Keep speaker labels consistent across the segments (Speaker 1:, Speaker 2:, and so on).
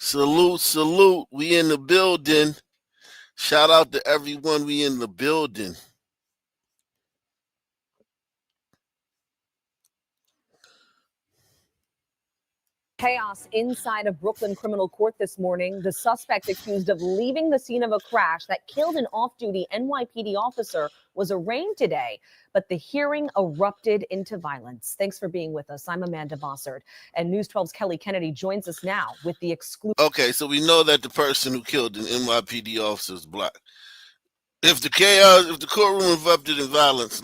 Speaker 1: Salute, salute. We in the building. Shout out to everyone. We in the building.
Speaker 2: Chaos inside of Brooklyn criminal court this morning. The suspect accused of leaving the scene of a crash that killed an off-duty NYPD officer was arraigned today, but the hearing erupted into violence. Thanks for being with us. I'm Amanda Bossert, and News 12's Kelly Kennedy joins us now with the exclusive.
Speaker 1: Okay, so we know that the person who killed an NYPD officer is black. If the courtroom erupted in violence,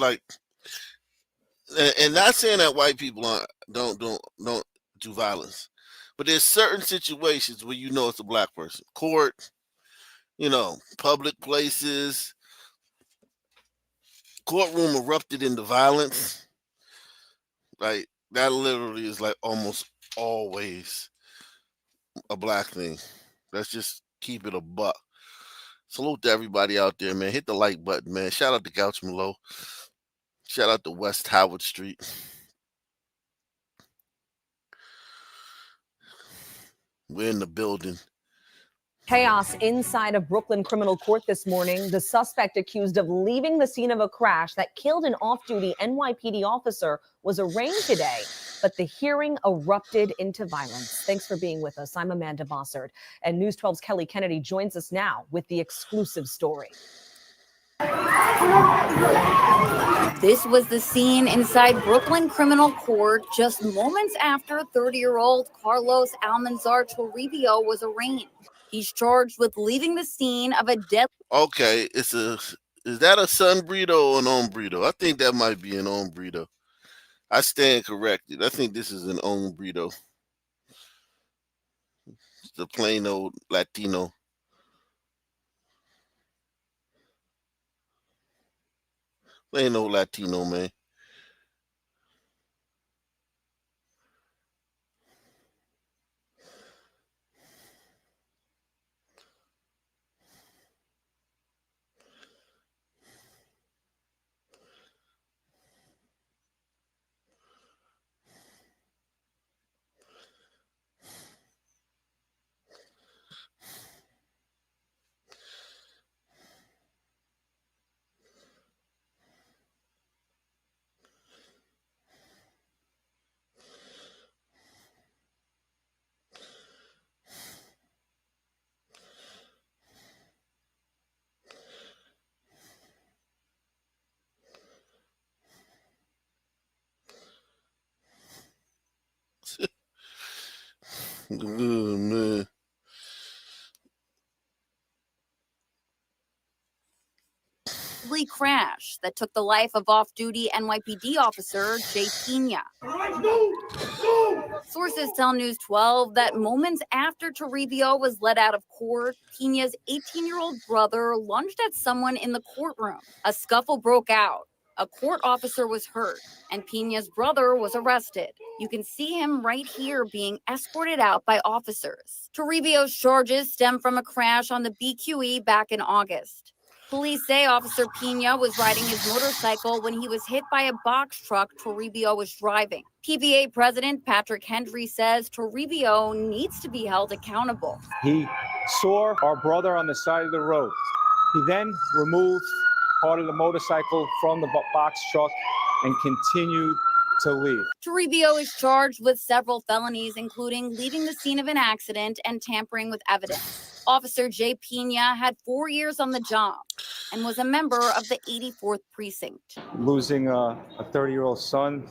Speaker 1: and not saying that white people don't do violence, but there's certain situations where you know it's a black person. Court, public places, courtroom erupted into violence. Like that literally is like almost always a black thing. Let's just keep it a buck. Salute to everybody out there, man. Hit the like button, man. Shout out to Gouchman Low. Shout out to West Howard Street. We're in the building.
Speaker 2: Chaos inside of Brooklyn criminal court this morning. The suspect accused of leaving the scene of a crash that killed an off-duty NYPD officer was arraigned today, but the hearing erupted into violence. Thanks for being with us. I'm Amanda Bossert, and News 12's Kelly Kennedy joins us now with the exclusive story.
Speaker 3: This was the scene inside Brooklyn criminal court just moments after 30-year-old Carlos Almanzar Toribio was arraigned. He's charged with leaving the scene of a death.
Speaker 1: Okay, is that a Sunbredo or an Hombrito? I think that might be an Hombrito. I stand corrected. I think this is an Hombrito. It's the plain old Latino. Plain old Latino, man. Good man.
Speaker 3: Crash that took the life of off-duty NYPD officer Jay Pena. Sources tell News 12 that moments after Toribio was let out of court, Pena's 18-year-old brother lunged at someone in the courtroom. A scuffle broke out. A court officer was hurt, and Pena's brother was arrested. You can see him right here being escorted out by officers. Toribio's charges stem from a crash on the BQE back in August. Police say Officer Pena was riding his motorcycle when he was hit by a box truck Toribio was driving. PVA President Patrick Hendry says Toribio needs to be held accountable.
Speaker 4: He saw our brother on the side of the road. He then removed part of the motorcycle from the box truck and continued to leave.
Speaker 3: Toribio is charged with several felonies, including leaving the scene of an accident and tampering with evidence. Officer Jay Pena had 4 years on the job and was a member of the 84th Precinct.
Speaker 4: Losing a 30-year-old son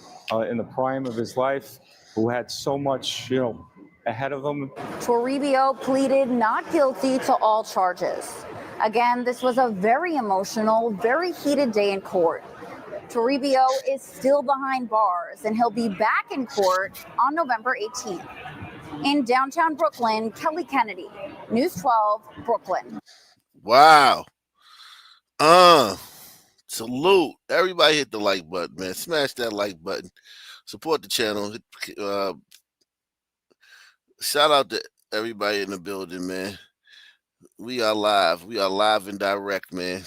Speaker 4: in the prime of his life who had so much, ahead of him.
Speaker 3: Toribio pleaded not guilty to all charges. Again, this was a very emotional, very heated day in court. Toribio is still behind bars, and he'll be back in court on November 18th. In downtown Brooklyn, Kelly Kennedy, News 12, Brooklyn.
Speaker 1: Wow. Salute. Everybody hit the like button, man. Smash that like button. Support the channel. Shout out to everybody in the building, man. We are live. We are live and direct, man.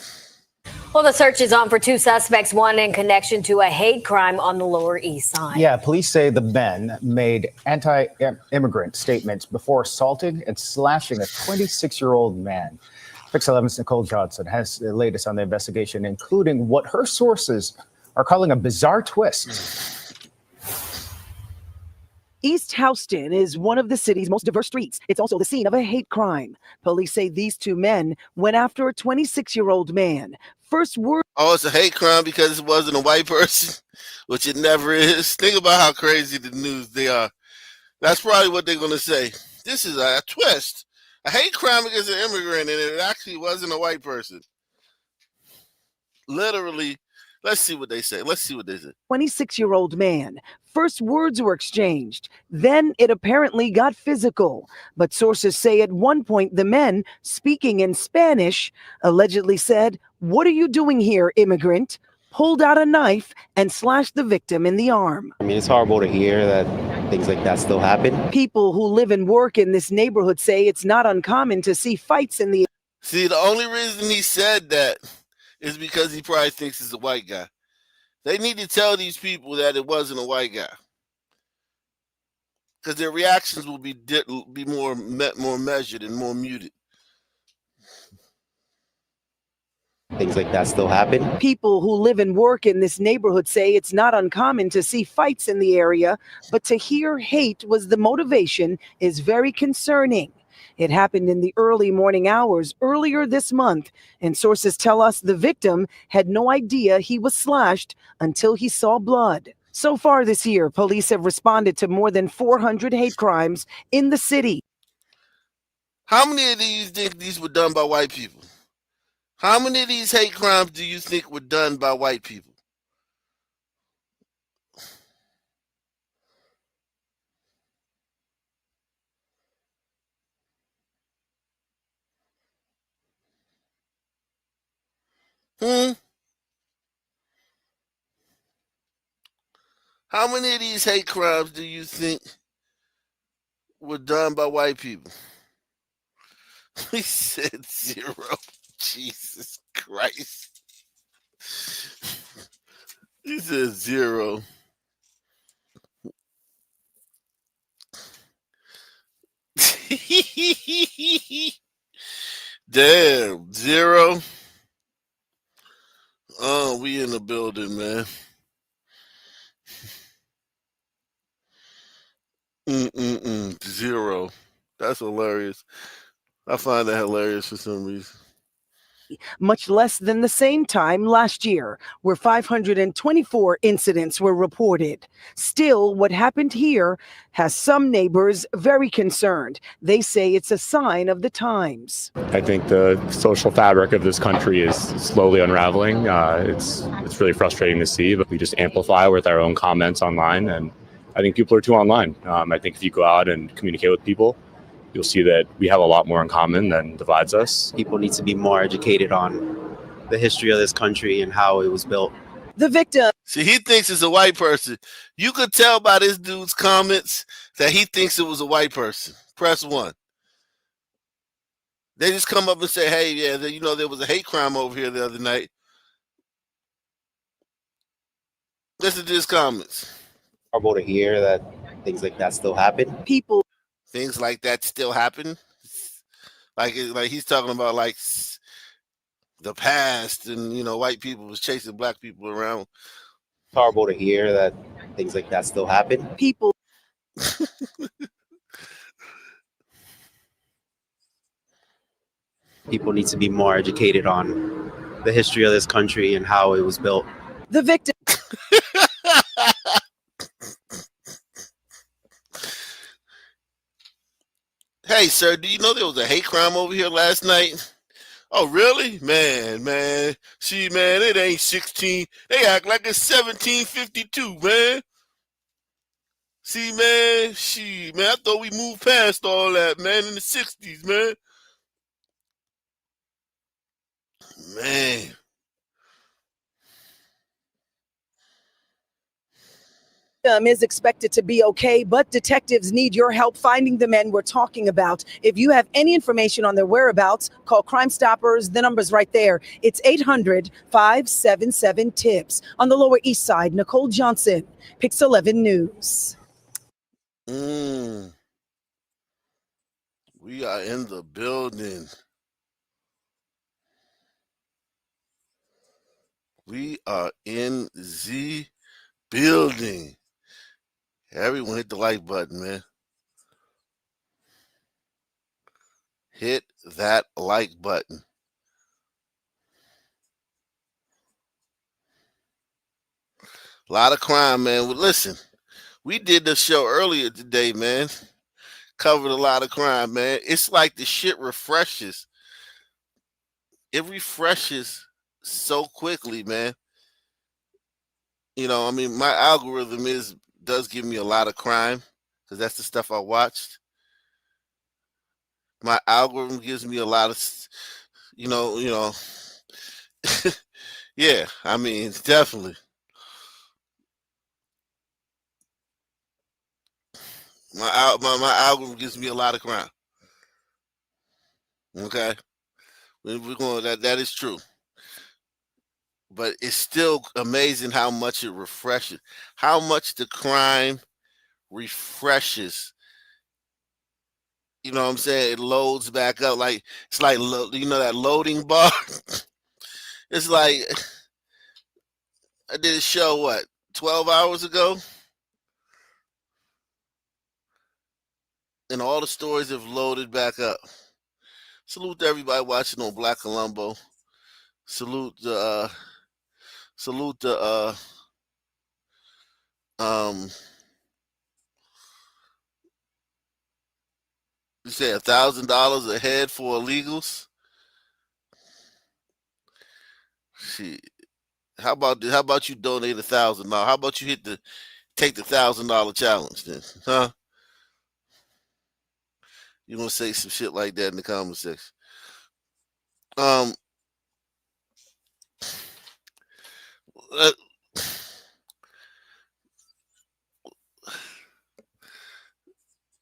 Speaker 5: Well, the search is on for two suspects, one in connection to a hate crime on the Lower East Side.
Speaker 6: Yeah, police say the men made anti-immigrant statements before assaulting and slashing a 26-year-old man. Fix 11's Nicole Johnson has the latest on the investigation, including what her sources are calling a bizarre twist.
Speaker 7: East Houston is one of the city's most diverse streets. It's also the scene of a hate crime. Police say these two men went after a 26-year-old man. First word.
Speaker 1: Oh, it's a hate crime because it wasn't a white person, which it never is. Think about how crazy the news they are. That's probably what they're going to say. This is a twist. A hate crime against an immigrant, and it actually wasn't a white person. Literally. Let's see what they say.
Speaker 7: 26-year-old man. First words were exchanged. Then it apparently got physical. But sources say at one point the men, speaking in Spanish, allegedly said, "What are you doing here, immigrant?" Pulled out a knife and slashed the victim in the arm.
Speaker 8: I mean, it's horrible to hear that things like that still happen.
Speaker 7: People who live and work in this neighborhood say it's not uncommon to see fights in the...
Speaker 1: See, the only reason he said that is because he probably thinks he's a white guy. They need to tell these people that it wasn't a white guy, because their reactions will be more measured and more muted.
Speaker 8: Things like that still happen.
Speaker 7: People who live and work in this neighborhood say it's not uncommon to see fights in the area, but to hear hate was the motivation is very concerning. It happened in the early morning hours earlier this month, and sources tell us the victim had no idea he was slashed until he saw blood. So far this year, police have responded to more than 400 hate crimes in the city.
Speaker 1: How many of these think these were done by white people? How many of these hate crimes do you think were done by white people? How many of these hate crimes do you think were done by white people? He said 0. Jesus Christ. He said 0. Damn, 0. Oh, we in the building, man. 0. That's hilarious. I find that hilarious for some reason.
Speaker 7: Much less than the same time last year, where 524 incidents were reported. Still, what happened here has some neighbors very concerned. They say it's a sign of the times.
Speaker 9: I think the social fabric of this country is slowly unraveling. It's really frustrating to see, but we just amplify with our own comments online, and I think people are too online. I think if you go out and communicate with people, you'll see that we have a lot more in common than divides us.
Speaker 8: People need to be more educated on the history of this country and how it was built.
Speaker 7: The victim.
Speaker 1: See, he thinks it's a white person. You could tell by this dude's comments that he thinks it was a white person. Press 1. They just come up and say, hey, yeah, there was a hate crime over here the other night. Listen to his comments.
Speaker 8: Horrible to hear that things like that still happen.
Speaker 1: Things like that still happen. Like he's talking about like the past, and white people was chasing black people around.
Speaker 8: It's horrible to hear that things like that still happen.
Speaker 7: People
Speaker 8: need to be more educated on the history of this country and how it was built.
Speaker 7: The victim.
Speaker 1: Hey, sir, do you know there was a hate crime over here last night? Oh, really? Man. See, man, it ain't 16. They act like it's 1752, man. See, man, I thought we moved past all that, man, in the 60s, man. Man.
Speaker 7: Is expected to be okay, but detectives need your help finding the men we're talking about. If you have any information on their whereabouts, call Crime Stoppers. The number's right there. It's 800-577-TIPS. On the Lower East Side, Nicole Johnson, Pix 11 News.
Speaker 1: We are in the building. We are in the building. Everyone hit the like button, man. Hit that like button. A lot of crime, man. Well, listen, we did the show earlier today, man. Covered a lot of crime, man. It's like the shit refreshes. It refreshes so quickly, man. You know, I mean, my algorithm does give me a lot of crime because that's the stuff I watched. My algorithm gives me a lot of, yeah, I mean, definitely. My algorithm gives me a lot of crime. Okay, we're going that is true, but it's still amazing how much it refreshes, how much the crime refreshes. You know what I'm saying? It loads back up like it's like that loading bar. It's like I did a show 12 hours ago, and all the stories have loaded back up. Salute to everybody watching on Black Colombo. Salute the you say $1,000 a head for illegals. Shit. How about you donate $1,000? How about you take the $1,000 challenge then? Huh? You gonna say some shit like that in the comment section.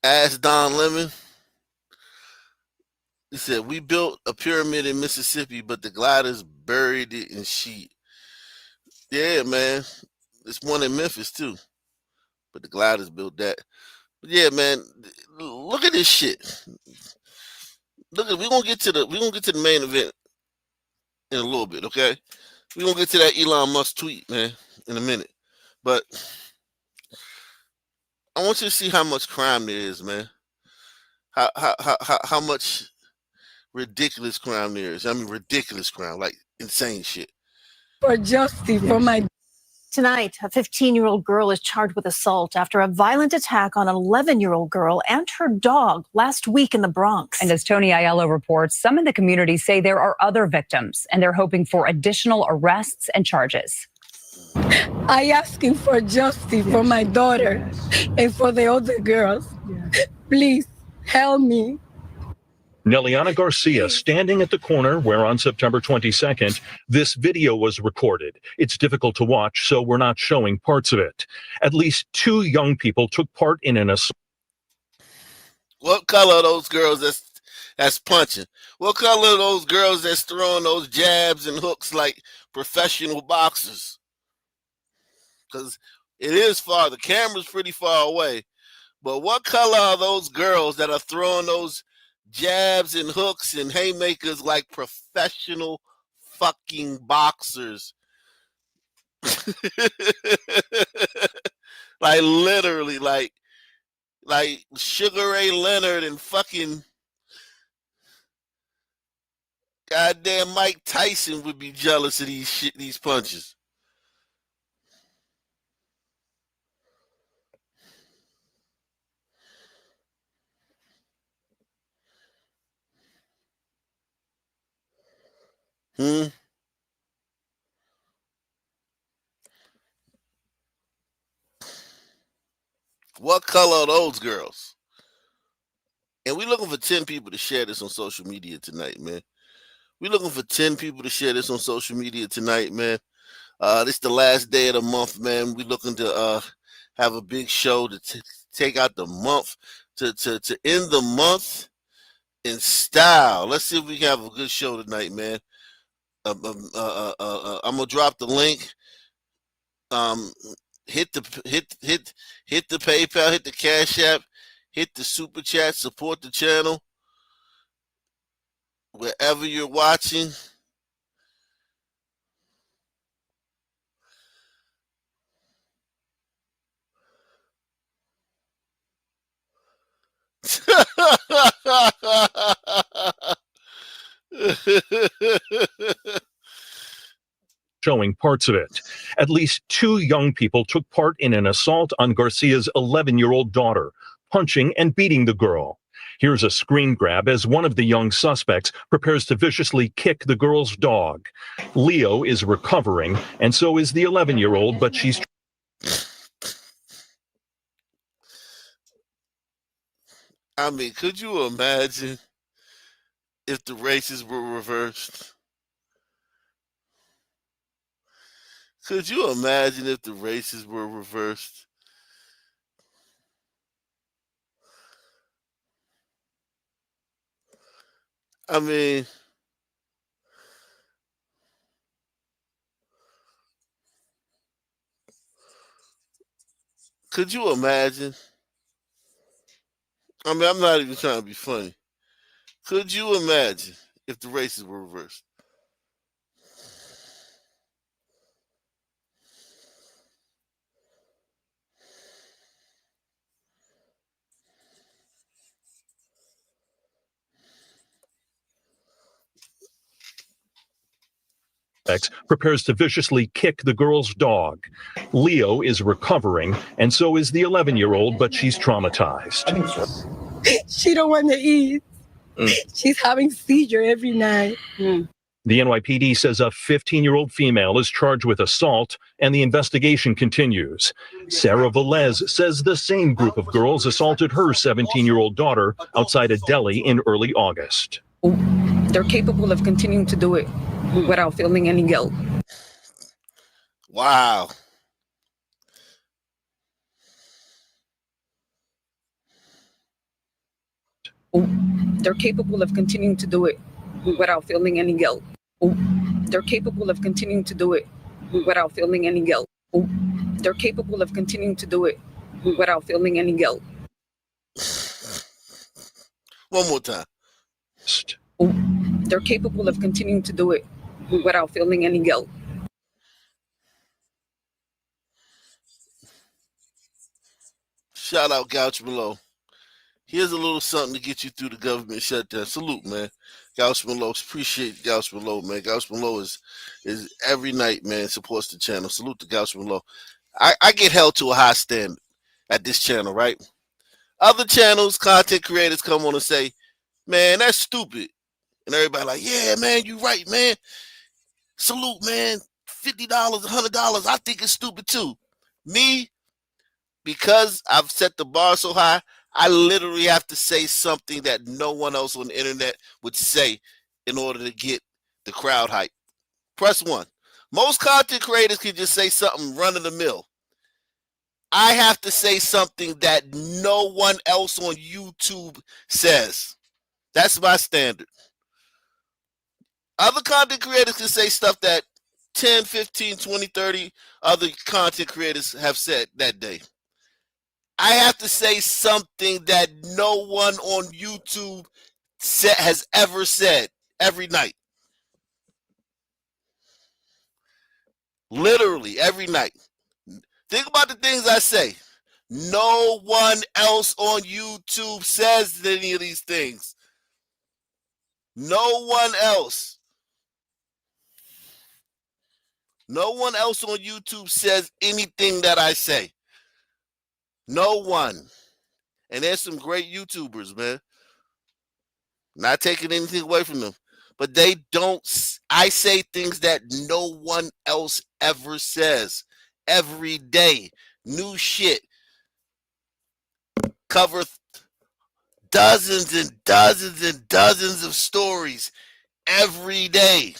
Speaker 1: Ask Don Lemon. He said, we built a pyramid in Mississippi, but the gliders buried it in sheet. Yeah, man. There's one in Memphis too. But the gliders built that. But yeah, man, look at this shit. We're gonna get to the main event in a little bit, okay? We're gonna get to that Elon Musk tweet, man, in a minute. But I want you to see how much crime there is, man. How much ridiculous crime there is. I mean, ridiculous crime, like insane shit.
Speaker 10: For justice, for my. Tonight, a 15-year-old girl is charged with assault after a violent attack on an 11-year-old girl and her dog last week in the Bronx.
Speaker 11: And as Tony Aiello reports, some in the community say there are other victims, and they're hoping for additional arrests and charges.
Speaker 10: I asking for justice for my daughter and for the other girls. Please help me.
Speaker 12: Neliana Garcia standing at the corner where on September 22nd, this video was recorded. It's difficult to watch, so we're not showing parts of it. At least 2 young people took part in an assault.
Speaker 1: What color are those girls that's punching? What color are those girls that's throwing those jabs and hooks like professional boxers? Because it is far. The camera's pretty far away. But what color are those girls that are throwing those jabs and hooks and haymakers like professional fucking boxers? Like literally, like Sugar Ray Leonard and fucking goddamn Mike Tyson would be jealous of these punches. What color are those girls? And we're looking for 10 people to share this on social media tonight, man. We're looking for 10 people to share this on social media tonight, man. This is the last day of the month, man. We're looking to have a big show to take out the month, to end the month in style. Let's see if we can have a good show tonight, man. I'm gonna drop the link. Hit the PayPal, hit the Cash App, hit the Super Chat, support the channel wherever you're watching.
Speaker 12: Showing parts of it. At least 2 young people took part in an assault on Garcia's 11-year-old daughter, punching and beating the girl. Here's a screen grab as one of the young suspects prepares to viciously kick the girl's dog. Leo is recovering, and so is the 11-year-old, but she's...
Speaker 1: I mean, could you imagine if the races were reversed? Could you imagine if the races were reversed? I mean, could you imagine? I mean, I'm not even trying to be funny. Could you imagine if the races were reversed?
Speaker 12: prepares to viciously kick the girl's dog. Leo is recovering, and so is the 11-year-old, but she's traumatized.
Speaker 13: She don't want to eat. She's having seizure every night.
Speaker 12: The NYPD says a 15-year-old female is charged with assault, and the investigation continues. Sarah Velez says the same group of girls assaulted her 17-year-old daughter outside a deli in early August.
Speaker 13: They're capable of continuing to do it without feeling any guilt.
Speaker 1: Wow.
Speaker 13: They're capable of continuing to do it without feeling any guilt. They're capable of continuing to do it without feeling any guilt. They're capable of continuing to do it without feeling any guilt.
Speaker 1: One more time.
Speaker 13: They're capable of continuing to do it without feeling any guilt.
Speaker 1: Shout out Gouch Below. Here's a little something to get you through the government shutdown. Salute, man. Gouch Below. Appreciate Gouch Below, man. Gouch Below is every night, man, supports the channel. Salute to Gouch Below. I get held to a high standard at this channel, right? Other channels, content creators come on and say, man, that's stupid. And everybody like, yeah, man, you right, man. Salute, man. $50, $100. I think it's stupid too. Me, because I've set the bar so high, I literally have to say something that no one else on the internet would say in order to get the crowd hype. Press 1. Most content creators can just say something run of the mill. I have to say something that no one else on YouTube says. That's my standard. Other content creators can say stuff that 10, 15, 20, 30 other content creators have said that day. I have to say something that no one on YouTube has ever said every night. Literally every night. Think about the things I say. No one else on YouTube says any of these things. No one else. No one else on YouTube says anything that I say. No one. And there's some great YouTubers, man. Not taking anything away from them. But they don't. I say things that no one else ever says. Every day. New shit. Cover dozens and dozens and dozens of stories every day.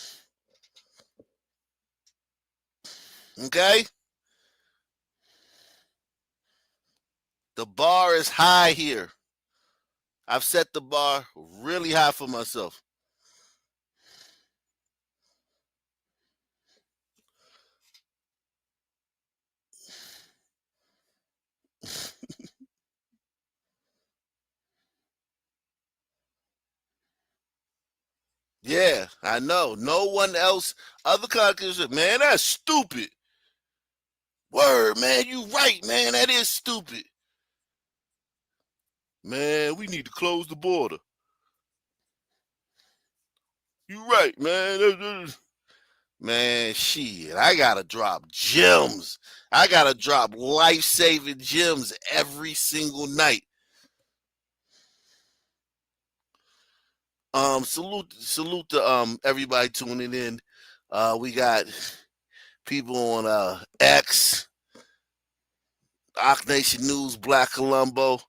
Speaker 1: Okay? The bar is high here. I've set the bar really high for myself. Yeah, I know. No one else, other countries, man, that's stupid. Word, man, you right, man. That is stupid. Man, we need to close the border. You right, man. Man, shit, I gotta drop gems. I gotta drop life-saving gems every single night. Salute to everybody tuning in. We got people on X, Ock Nation News, Black Columbo.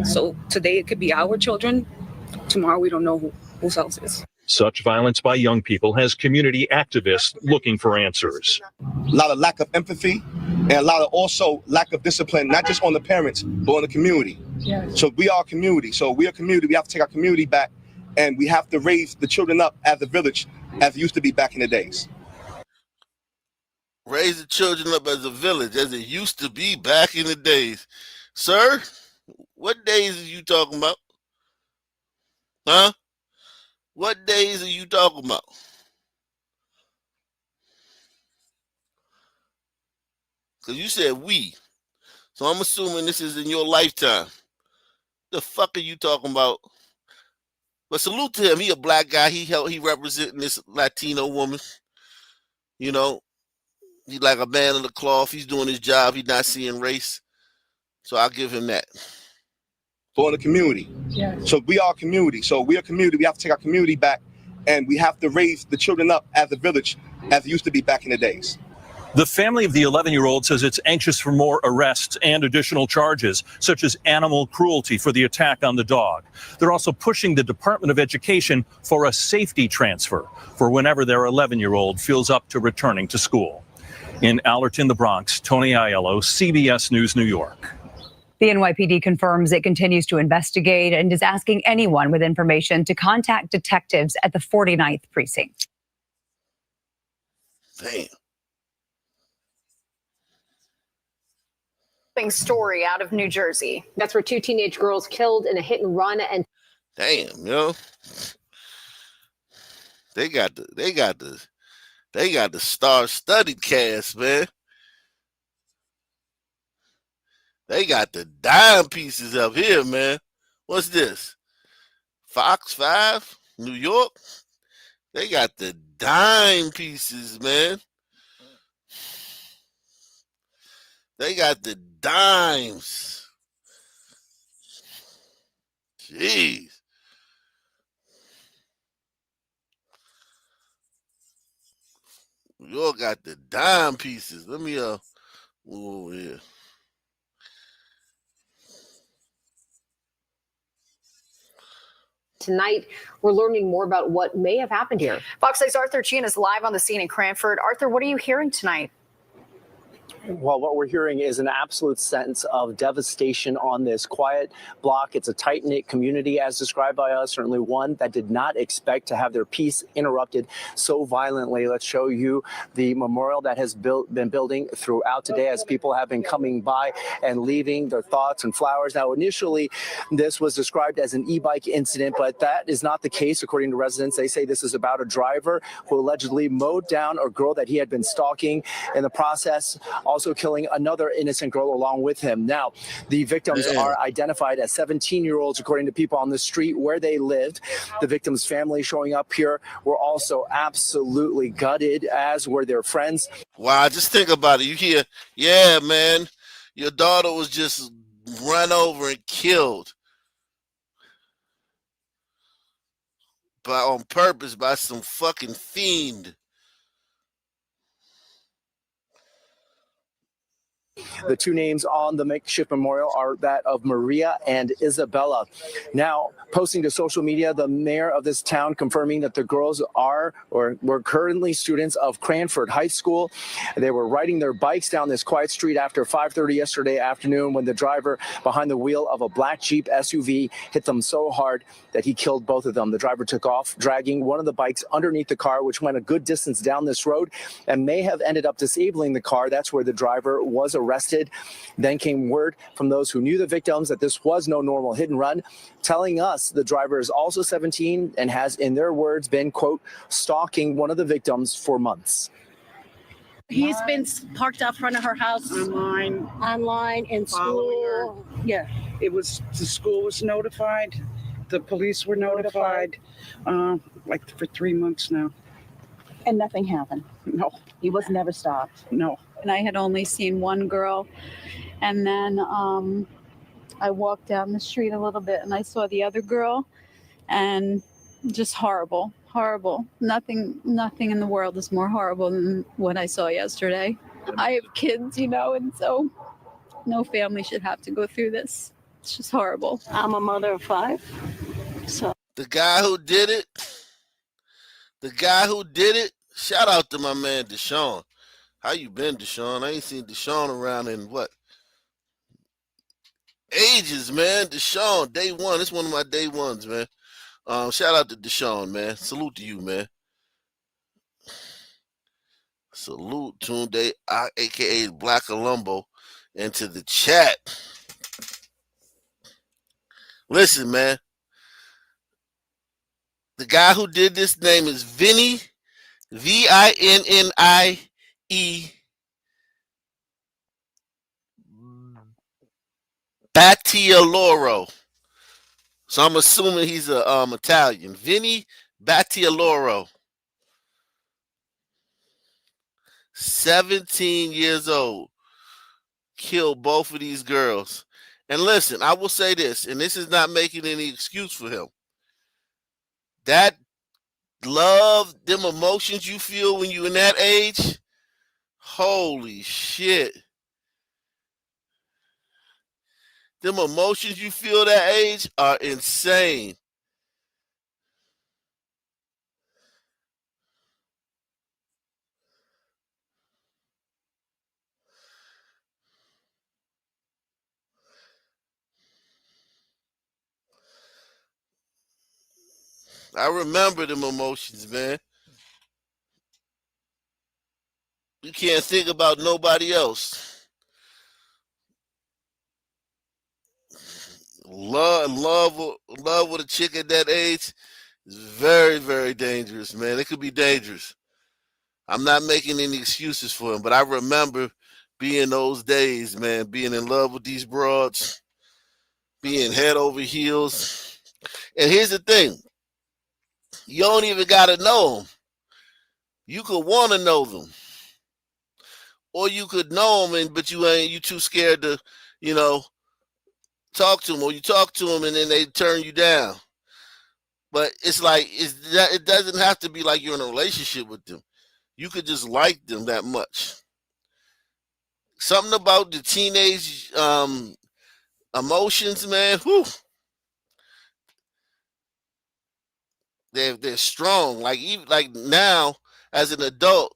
Speaker 13: So today it could be our children. Tomorrow we don't know whose else is.
Speaker 12: Such violence by young people has community activists looking for answers.
Speaker 14: A lot of lack of empathy and a lot of also lack of discipline, not just on the parents, but on the community. Yeah. So we are a community. So we are a community. We have to take our community back, and we have to raise the children up as a village as it used to be back in the days.
Speaker 1: Raise the children up as a village as it used to be back in the days. Sir, what days are you talking about? Huh? What days are you talking about? Because you said we. So I'm assuming this is in your lifetime. The fuck are you talking about? But salute to him. He a black guy. He representing this Latino woman. You know, he's like a man of the cloth. He's doing his job. He's not seeing race. So I'll give him that.
Speaker 14: For the community. Yeah. So we are a community. So we are a community. We have to take our community back, and we have to raise the children up as a village as it used to be back in the days.
Speaker 12: The family of the 11-year-old says it's anxious for more arrests and additional charges, such as animal cruelty for the attack on the dog. They're also pushing the Department of Education for a safety transfer for whenever their 11-year-old feels up to returning to school. In Allerton, the Bronx, Tony Aiello, CBS News, New York.
Speaker 11: The NYPD confirms it continues to investigate and is asking anyone with information to contact detectives at the 49th precinct.
Speaker 1: Damn.
Speaker 2: Story out of New Jersey. That's where two teenage girls killed in a hit and run. And
Speaker 1: damn, they got the star-studded cast, man. They got the dime pieces up here, man. What's this? Fox 5, New York. They got the dime pieces, man. They got the dimes. Jeez. You all got the dime pieces. Let me move over here.
Speaker 2: tonight, we're learning more about what may have happened here.
Speaker 10: Fox 6's Arthur Chien is live on the scene in Cranford. Arthur, what are you hearing tonight?
Speaker 15: Well, what we're hearing is an absolute sense of devastation on this quiet block. It's a tight-knit community, as described by us, certainly one that did not expect to have their peace interrupted so violently. Let's show you the memorial that has been building throughout today as people have been coming by and leaving their thoughts and flowers. Now, initially, this was described as an e-bike incident, but that is not the case, according to residents. They say this is about a driver who allegedly mowed down a girl that he had been stalking. In the process, also killing another innocent girl along with him. Now, the victims are identified as 17-year-olds, according to people on the street where they lived. The victim's family showing up here were also absolutely gutted, as were their friends.
Speaker 1: Wow, just think about it. You hear, yeah, man, your daughter was just run over and killed on purpose by some fucking fiend.
Speaker 15: The two names on the makeshift memorial are that of Maria and Isabella. Now, posting to social media, the mayor of this town confirming that the girls were currently students of Cranford High School. They were riding their bikes down this quiet street after 5:30 yesterday afternoon when the driver behind the wheel of a black Jeep SUV hit them so hard that he killed both of them. The driver took off, dragging one of the bikes underneath the car, which went a good distance down this road and may have ended up disabling the car. That's where the driver was arrested. Then came word from those who knew the victims that this was no normal hit and run, telling us the driver is also 17 and has, in their words, been, quote, stalking one of the victims for months.
Speaker 16: He's been parked out front of her house. Online, in school. Yeah.
Speaker 17: It was, the school was notified. The police were notified, like for 3 months now.
Speaker 16: And nothing happened.
Speaker 17: No.
Speaker 16: He was never stopped.
Speaker 17: No.
Speaker 18: And I had only seen one girl. And then I walked down the street a little bit and I saw the other girl, and just horrible. Nothing in the world is more horrible than what I saw yesterday. I have kids, and so no family should have to go through this. It's just horrible.
Speaker 16: I'm a mother of 5. So
Speaker 1: The guy who did it, shout out to my man Deshaun. How you been, Deshaun? I ain't seen Deshaun around in what? Ages, man. Deshaun, day one. It's one of my day ones, man. Shout out to Deshaun, man. Salute to you, man. Salute Tunde, aka Black Columbo, into the chat. Listen, man. The guy who did this name is Vinnie, V-I-N-N-I-E, Battialoro. So I'm assuming he's Italian. Vinnie Battialoro. 17 years old. Killed both of these girls. And listen, I will say this, and this is not making any excuse for him. That love, them emotions you feel when you're in that age, holy shit. Them emotions you feel that age are insane. I remember them emotions, man. You can't think about nobody else. Love with a chick at that age is very, very dangerous, man. It could be dangerous. I'm not making any excuses for him, but I remember being those days, man, being in love with these broads, being head over heels. And here's the thing. You don't even got to know them. You could want to know them. Or you could know them, but you too scared to, talk to them. Or you talk to them and then they turn you down. But it's like, it doesn't have to be like you're in a relationship with them. You could just like them that much. Something about the teenage emotions, man. Whew. They're strong. Even now, as an adult,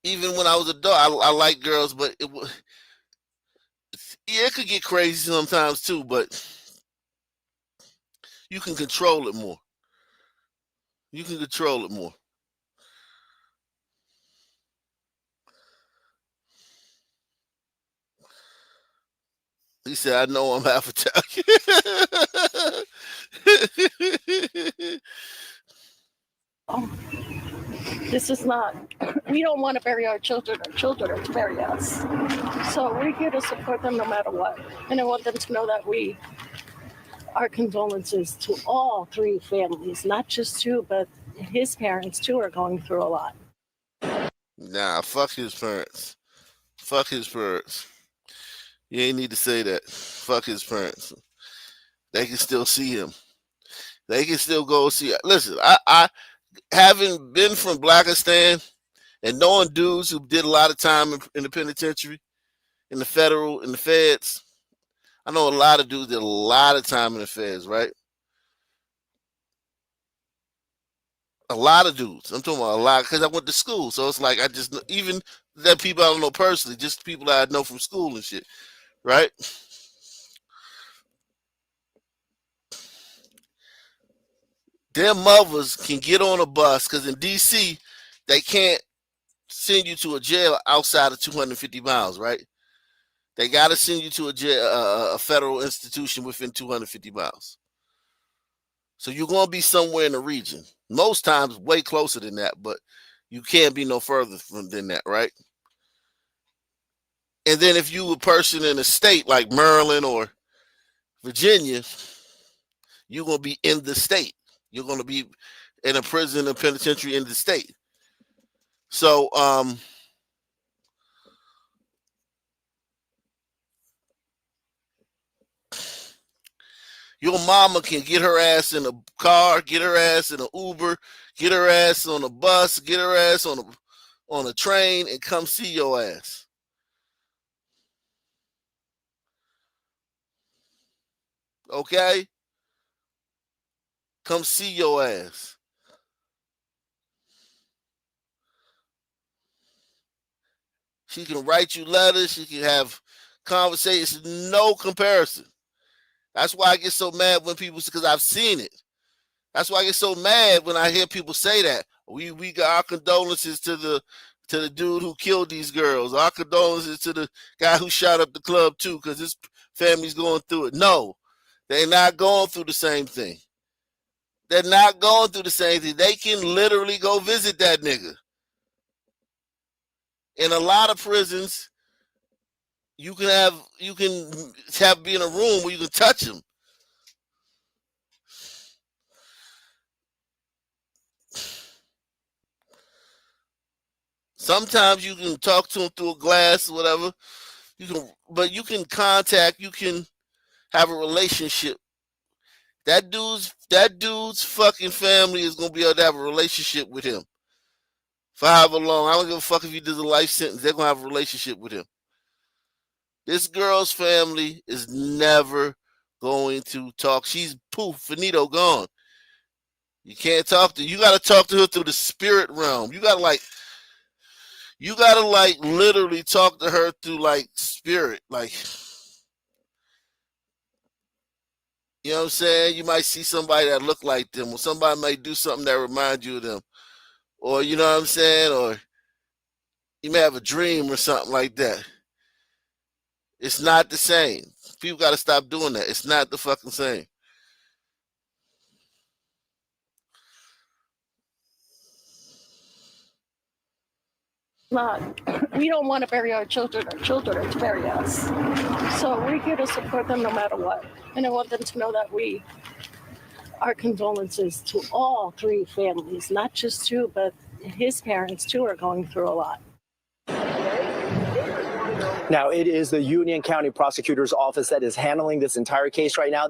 Speaker 1: even when I was an adult, I like girls, but it could get crazy sometimes too. But you can control it more. You can control it more. He said, I know I'm half Italian.
Speaker 16: this is not, we don't want to bury our children are to bury us. So we're here to support them no matter what. And I want them to know that our condolences to all 3 families, not just 2, but his parents too are going through a lot.
Speaker 1: Nah, fuck his parents. Fuck his parents. You ain't need to say that. Fuck his parents. They can still see him. They can still go see. Listen, I having been from Blackistan and knowing dudes who did a lot of time in the penitentiary, in the feds. I know a lot of dudes did a lot of time in the feds, right? A lot of dudes. I'm talking about a lot because I went to school. So it's like I just even that people I don't know personally, just people that I know from school and shit, right? Their mothers can get on a bus because in DC they can't send you to a jail outside of 250 miles, right? They got to send you to a jail, a federal institution within 250 miles. So you're going to be somewhere in the region. Most times way closer than that, but you can't be no further than that, right? And then if you a person in a state like Maryland or Virginia, you're going to be in the state. You're going to be in a prison or penitentiary in the state. So, your mama can get her ass in a car, get her ass in an Uber, get her ass on a bus, get her ass on a train, and come see your ass. Okay? Come see your ass. She can write you letters. She can have conversations. No comparison. That's why I get so mad when people, because I've seen it. That's why I get so mad when I hear people say that. We got our condolences to the dude who killed these girls. Our condolences to the guy who shot up the club too, because his family's going through it. No, they're not going through the same thing. They're not going through the same thing. They can literally go visit that nigga. In a lot of prisons, you can be in a room where you can touch him. Sometimes you can talk to him through a glass or whatever. But you can contact, you can have a relationship. That dude's fucking family is gonna be able to have a relationship with him for however long. I don't give a fuck if he does a life sentence. They're gonna have a relationship with him. This girl's family is never going to talk. She's poof, finito, gone. You can't talk to. You gotta talk to her through the spirit realm. You gotta literally talk to her through like spirit, like. You know what I'm saying? You might see somebody that look like them, or somebody might do something that reminds you of them. Or, you know what I'm saying? Or you may have a dream or something like that. It's not the same. People got to stop doing that. It's not the fucking same.
Speaker 16: We don't want to bury our children are to bury us. So we're here to support them no matter what. And I want them to know that our condolences to all three families, not just two, but his parents too are going through a lot.
Speaker 15: Now, it is the Union County Prosecutor's Office that is handling this entire case right now.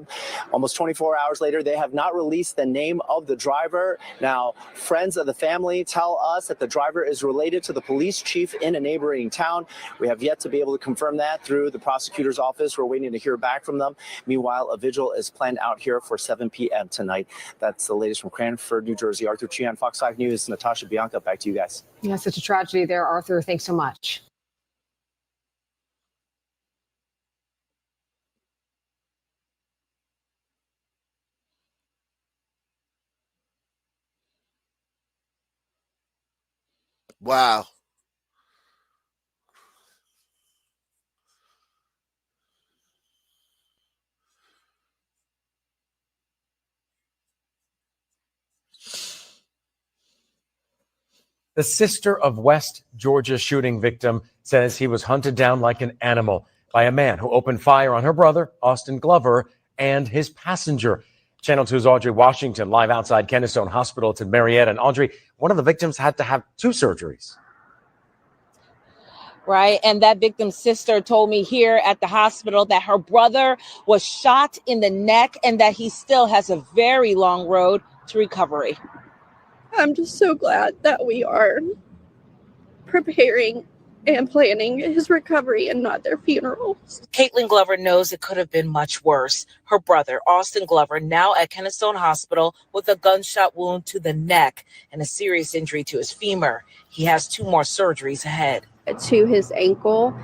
Speaker 15: Almost 24 hours later, they have not released the name of the driver. Now, friends of the family tell us that the driver is related to the police chief in a neighboring town. We have yet to be able to confirm that through the prosecutor's office. We're waiting to hear back from them. Meanwhile, a vigil is planned out here for 7 p.m. tonight. That's the latest from Cranford, New Jersey. Arthur Chian, Fox 5 News. Natasha Bianca, back to you guys.
Speaker 19: Yeah, such a tragedy there, Arthur. Thanks so much.
Speaker 1: Wow.
Speaker 20: The sister of West Georgia shooting victim says he was hunted down like an animal by a man who opened fire on her brother, Austin Glover, and his passenger. Channel 2's Audrey Washington live outside Kennestone Hospital. It's in Marietta. And Audrey, one of the victims had to have 2 surgeries.
Speaker 21: Right. And that victim's sister told me here at the hospital that her brother was shot in the neck and that he still has a very long road to recovery.
Speaker 22: I'm just so glad that we are preparing
Speaker 16: and planning his recovery and not their funerals.
Speaker 21: Caitlin Glover knows it could have been much worse. Her brother, Austin Glover, now at Kennestone Hospital with a gunshot wound to the neck and a serious injury to his femur. He has 2 more surgeries ahead.
Speaker 16: To his ankle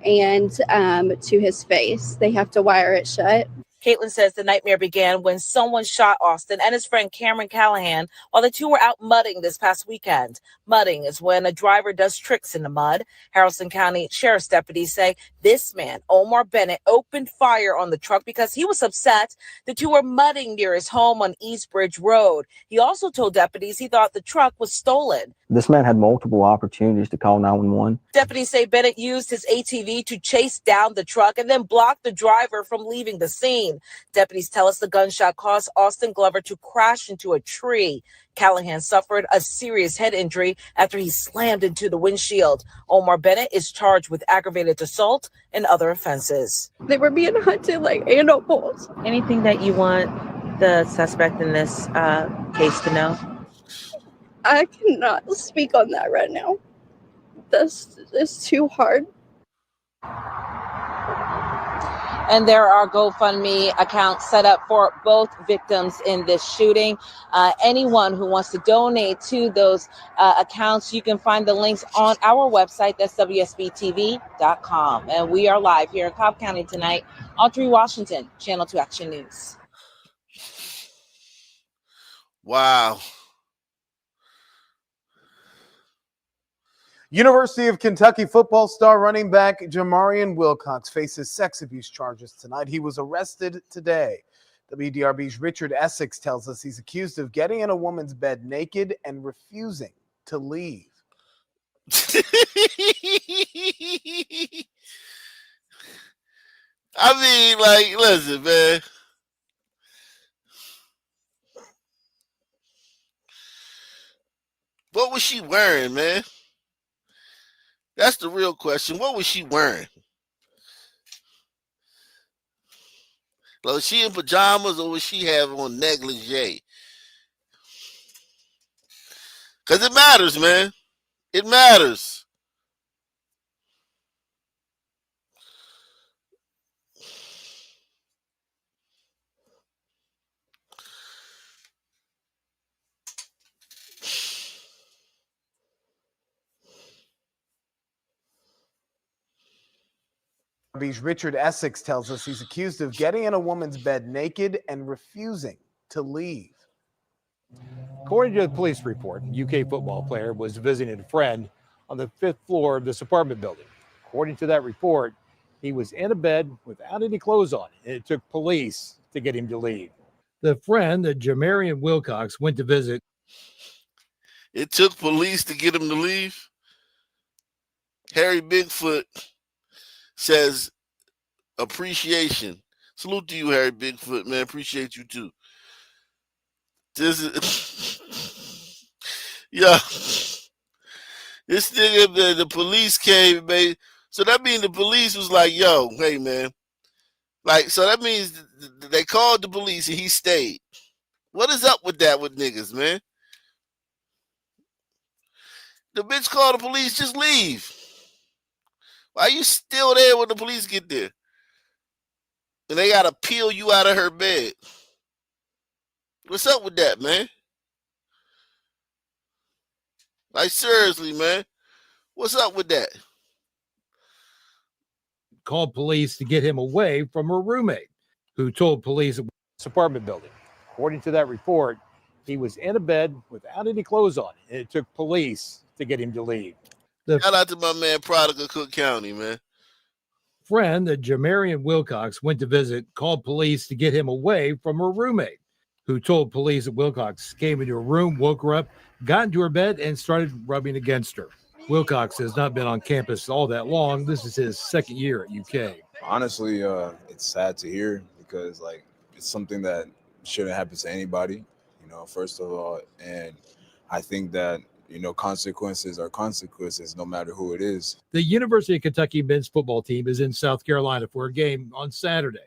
Speaker 16: and to his face. They have to wire it shut.
Speaker 21: Caitlin says the nightmare began when someone shot Austin and his friend Cameron Callahan while the two were out mudding this past weekend. Mudding is when a driver does tricks in the mud. Haralson County Sheriff's deputies say this man, Omar Bennett, opened fire on the truck because he was upset the two were mudding near his home on East Bridge Road. He also told deputies he thought the truck was stolen.
Speaker 4: This man had multiple opportunities to call 911.
Speaker 21: Deputies say Bennett used his ATV to chase down the truck and then block the driver from leaving the scene. Deputies tell us the gunshot caused Austin Glover to crash into a tree. Callahan suffered a serious head injury after he slammed into the windshield. Omar Bennett is charged with aggravated assault and other offenses.
Speaker 16: They were being hunted like animals.
Speaker 21: Anything that you want the suspect in this case to know?
Speaker 16: I cannot speak on that right now. This is too hard.
Speaker 21: And there are GoFundMe accounts set up for both victims in this shooting. Anyone who wants to donate to those accounts, you can find the links on our website. That's WSBTV.com. And we are live here in Cobb County tonight. Audrey Washington, Channel 2 Action News.
Speaker 1: Wow.
Speaker 22: University of Kentucky football star running back Jamarian Wilcox faces sex abuse charges tonight. He was arrested today. WDRB's Richard Essex tells us he's accused of getting in a woman's bed naked and refusing to leave.
Speaker 1: I mean, like, listen, man. What was she wearing, man? That's the real question. What was she wearing? Like, was she in pajamas or was she having on negligee? Because it matters, man. It matters.
Speaker 22: Richard Essex tells us he's accused of getting in a woman's bed naked and refusing to leave.
Speaker 23: According to the police report, a UK football player was visiting a friend on the 5th floor of this apartment building. According to that report, he was in a bed without any clothes on, and it took police to get him to leave. The friend that Jamarian Wilcox went to visit.
Speaker 1: It took police to get him to leave. Harry Bigfoot says appreciation. Salute to you, Harry Bigfoot, man. Appreciate you too. This is yeah. This nigga, the police came, man. So that means the police was like, yo, hey man. Like, so that means they called the police and he stayed. What is up with that with niggas, man? The bitch called the police, just leave. Why you still there when the police get there? And they gotta peel you out of her bed. What's up with that, man? Like, seriously, man. What's up with that?
Speaker 23: Called police to get him away from her roommate, who told police at this apartment building. According to that report, he was in a bed without any clothes on, and it took police to get him to leave.
Speaker 1: Shout out to my man Prodigal Cook County, man.
Speaker 23: Friend that Jamarian Wilcox went to visit called police to get him away from her roommate, who told police that Wilcox came into her room, woke her up, got into her bed, and started rubbing against her. Wilcox has not been on campus all that long. This is his second year at UK.
Speaker 24: Honestly, it's sad to hear because, like, it's something that shouldn't happen to anybody, first of all. And I think that, consequences are consequences no matter who it is.
Speaker 23: The University of Kentucky men's football team is in South Carolina for a game on Saturday.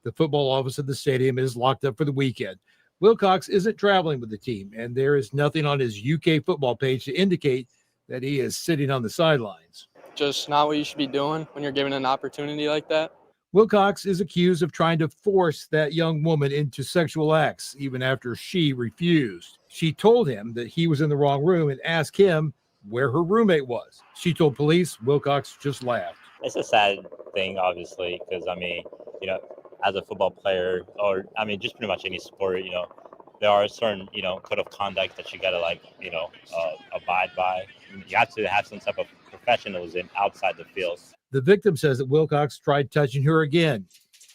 Speaker 23: The football office of the stadium is locked up for the weekend. Wilcox isn't traveling with the team, and there is nothing on his UK football page to indicate that he is sitting on the sidelines.
Speaker 3: Just not what you should be doing when you're given an opportunity like that.
Speaker 23: Wilcox is accused of trying to force that young woman into sexual acts even after she refused. She told him that he was in the wrong room and asked him where her roommate was. She told police. Wilcox just laughed.
Speaker 5: It's a sad thing, obviously, because as a football player, or just pretty much any sport, there are certain, code of conduct that you gotta abide by. You have to have some type of professionalism outside the field.
Speaker 23: The victim says that Wilcox tried touching her again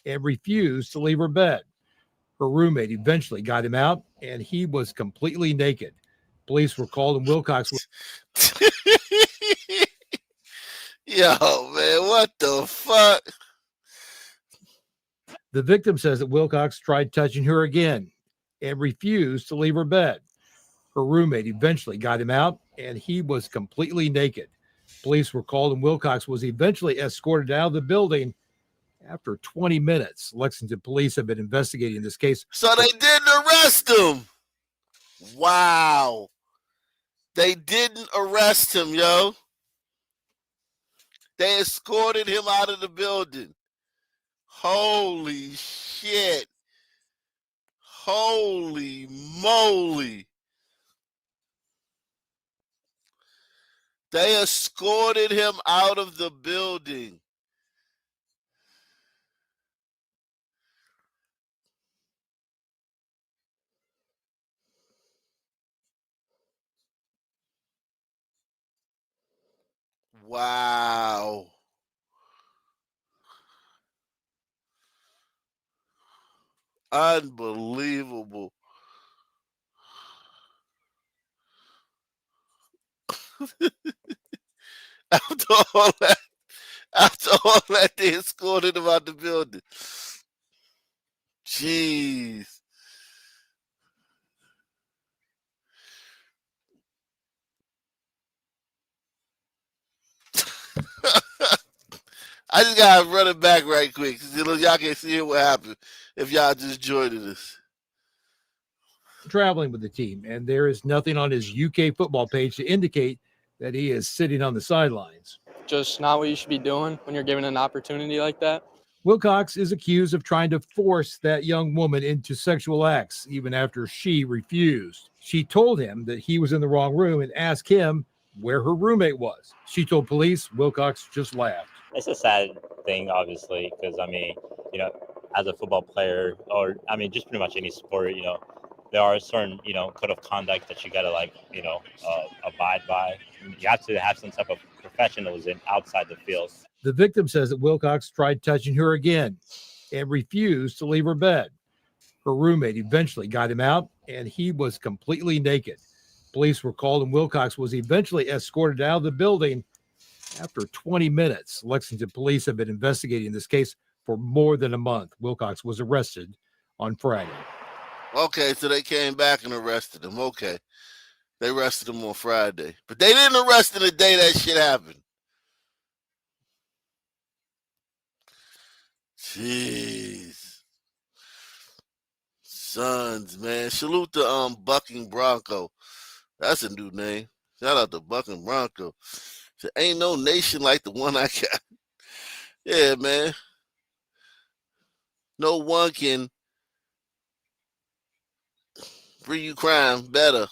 Speaker 23: and refused to leave her bed. Her roommate eventually got him out, and he was completely naked. Police were called, and Wilcox was.
Speaker 1: Yo, man, what the fuck?
Speaker 23: The victim says that Wilcox tried touching her again and refused to leave her bed. Her roommate eventually got him out, and he was completely naked. Police were called, and Wilcox was eventually escorted out of the building after 20 minutes. Lexington police have been investigating this case.
Speaker 1: So they didn't arrest him. Wow. They didn't arrest him, yo. They escorted him out of the building. Holy shit. Holy moly. They escorted him out of the building. Wow. Unbelievable. After all that, they escorted him out the building. Jeez. I just gotta run it back right quick. Y'all can see what happened if y'all just joined us.
Speaker 23: Traveling with the team, and there is nothing on his UK football page to indicate that he is sitting on the sidelines.
Speaker 3: Just not what you should be doing when you're given an opportunity like that.
Speaker 23: Wilcox is accused of trying to force that young woman into sexual acts even after she refused. She told him that he was in the wrong room and asked him where her roommate was. She told police. Wilcox just laughed.
Speaker 5: It's a sad thing, obviously, because as a football player, or just pretty much any sport, there are certain, code of conduct that you gotta abide by. You have to have some type of professionalism outside the field.
Speaker 23: The victim says that Wilcox tried touching her again and refused to leave her bed. Her roommate eventually got him out, and he was completely naked. Police were called, and Wilcox was eventually escorted out of the building after 20 minutes. Lexington police have been investigating this case for more than a month. Wilcox was arrested on Friday.
Speaker 1: Okay, so they came back and arrested him. Okay. They arrested him on Friday. But they didn't arrest him the day that shit happened. Jeez. Sons, man. Salute to Bucking Bronco. That's a new name. Shout out to Bucking Bronco. So ain't no nation like the one I got. Yeah, man. No one can bring you crime better.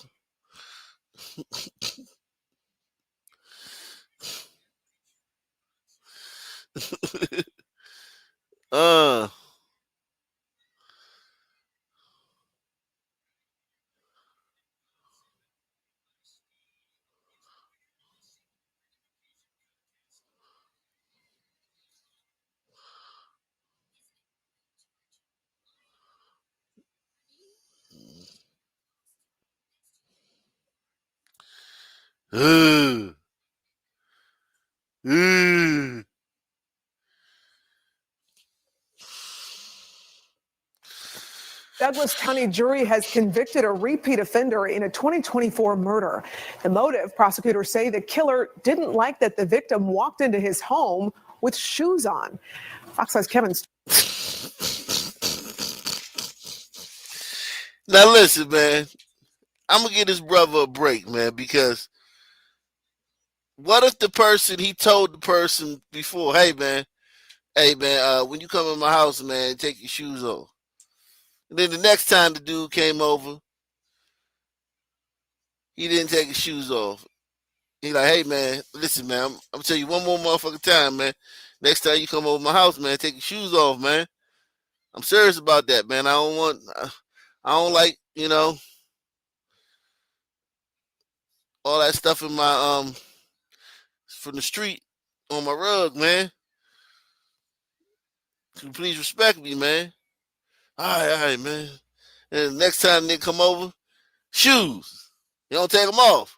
Speaker 6: Douglas County jury has convicted a repeat offender in a 2024 murder. The motive, prosecutors say the killer didn't like that the victim walked into his home with shoes on. Fox 5's Kevin.
Speaker 1: Now listen, man. I'm going to give this brother a break, man, because what if the person, he told the person before, hey man, when you come in my house, man, take your shoes off. And then the next time the dude came over, he didn't take his shoes off. He like, hey man, listen man, I'm gonna tell you one more motherfucking time, man. Next time you come over my house, man, take your shoes off, man. I'm serious about that, man. I don't like, all that stuff in my from the street on my rug, man. Can you please respect me, man? All right, man. And the next time they come over, shoes. You don't take them off.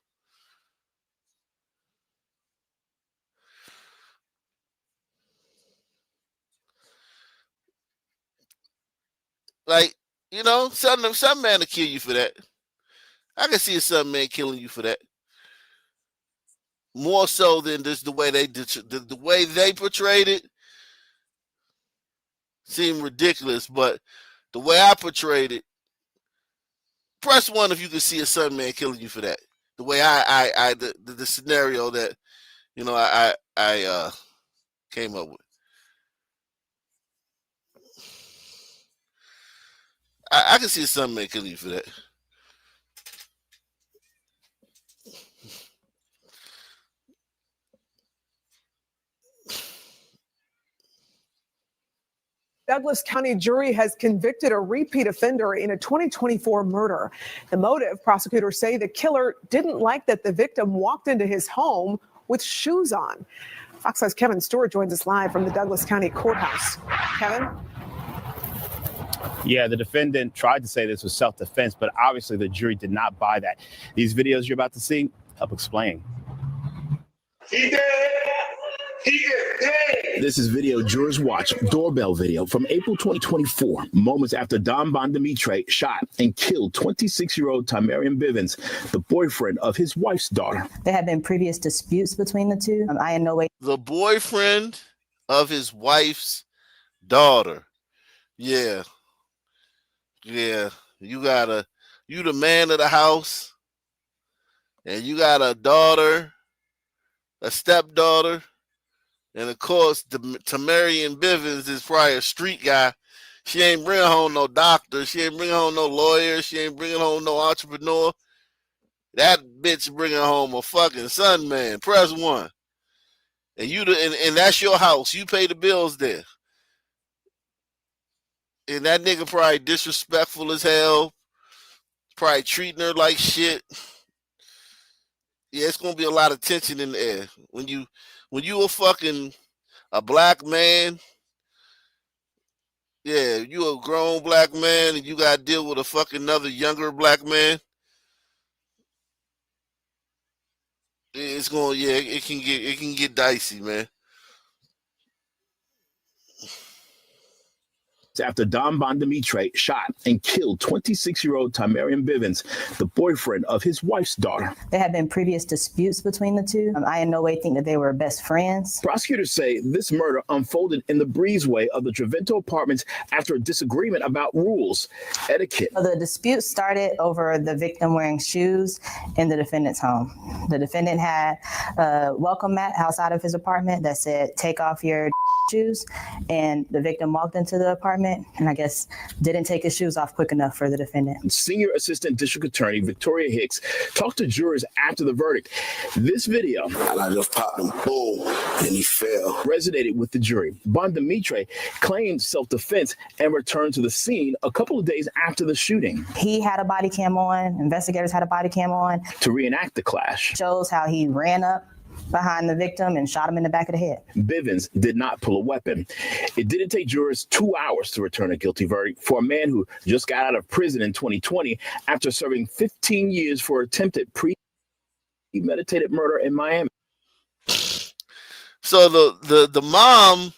Speaker 1: Like, some man will kill you for that. I can see some man killing you for that. More so than just the way the way they portrayed it seemed ridiculous, but the way I portrayed it, press one if you can see a son man killing you for that. The way the scenario that I came up with. I can see a son man killing you for that.
Speaker 6: Douglas County jury has convicted a repeat offender in a 2024 murder. The motive, prosecutors say the killer didn't like that the victim walked into his home with shoes on. Fox 5's Kevin Stewart joins us live from the Douglas County Courthouse. Kevin?
Speaker 7: Yeah, the defendant tried to say this was self-defense, but obviously the jury did not buy that. These videos you're about to see help explain.
Speaker 8: He did. He is dead.
Speaker 9: This is video jurors watch, doorbell video from April 2024, moments after Don Bondimitri shot and killed 26-year-old Tamarian Bivens, the boyfriend of his wife's daughter.
Speaker 13: There have been previous disputes between the two. I in no way.
Speaker 1: The boyfriend of his wife's daughter. Yeah. You the man of the house, and you got a daughter, a stepdaughter. And of course, Tamarian Bivens is probably a street guy. She ain't bringing home no doctor. She ain't bringing home no lawyer. She ain't bringing home no entrepreneur. That bitch bringing home a fucking son, man. Press one. And and that's your house. You pay the bills there. And that nigga probably disrespectful as hell. Probably treating her like shit. Yeah, it's gonna be a lot of tension in the air when you a black man. Yeah, you a grown black man and you gotta deal with a fucking another younger black man. It can get dicey, man.
Speaker 9: After Don Bondimitri shot and killed 26-year-old Tamarian Bivens, the boyfriend of his wife's daughter.
Speaker 13: There have been previous disputes between the two. I in no way think that they were best friends.
Speaker 9: Prosecutors say this murder unfolded in the breezeway of the Trevento apartments after a disagreement about rules, etiquette.
Speaker 13: The dispute started over the victim wearing shoes in the defendant's home. The defendant had a welcome mat outside of his apartment that said, "Take off your shoes," and the victim walked into the apartment and I guess didn't take his shoes off quick enough for the defendant.
Speaker 9: Senior Assistant District Attorney Victoria Hicks talked to jurors after the verdict. This video,
Speaker 8: and I just popped him, boom, and he fell.
Speaker 9: Resonated with the jury. Bondimitri claimed self-defense and returned to the scene a couple of days after the shooting.
Speaker 13: He had a body cam on. Investigators had a body cam on.
Speaker 9: To reenact the clash.
Speaker 13: Shows how he ran up behind the victim and shot him in the back of the head.
Speaker 9: Bivens did not pull a weapon. It didn't take jurors 2 hours to return a guilty verdict for a man who just got out of prison in 2020 after serving 15 years for attempted premeditated murder in Miami.
Speaker 1: So the mom,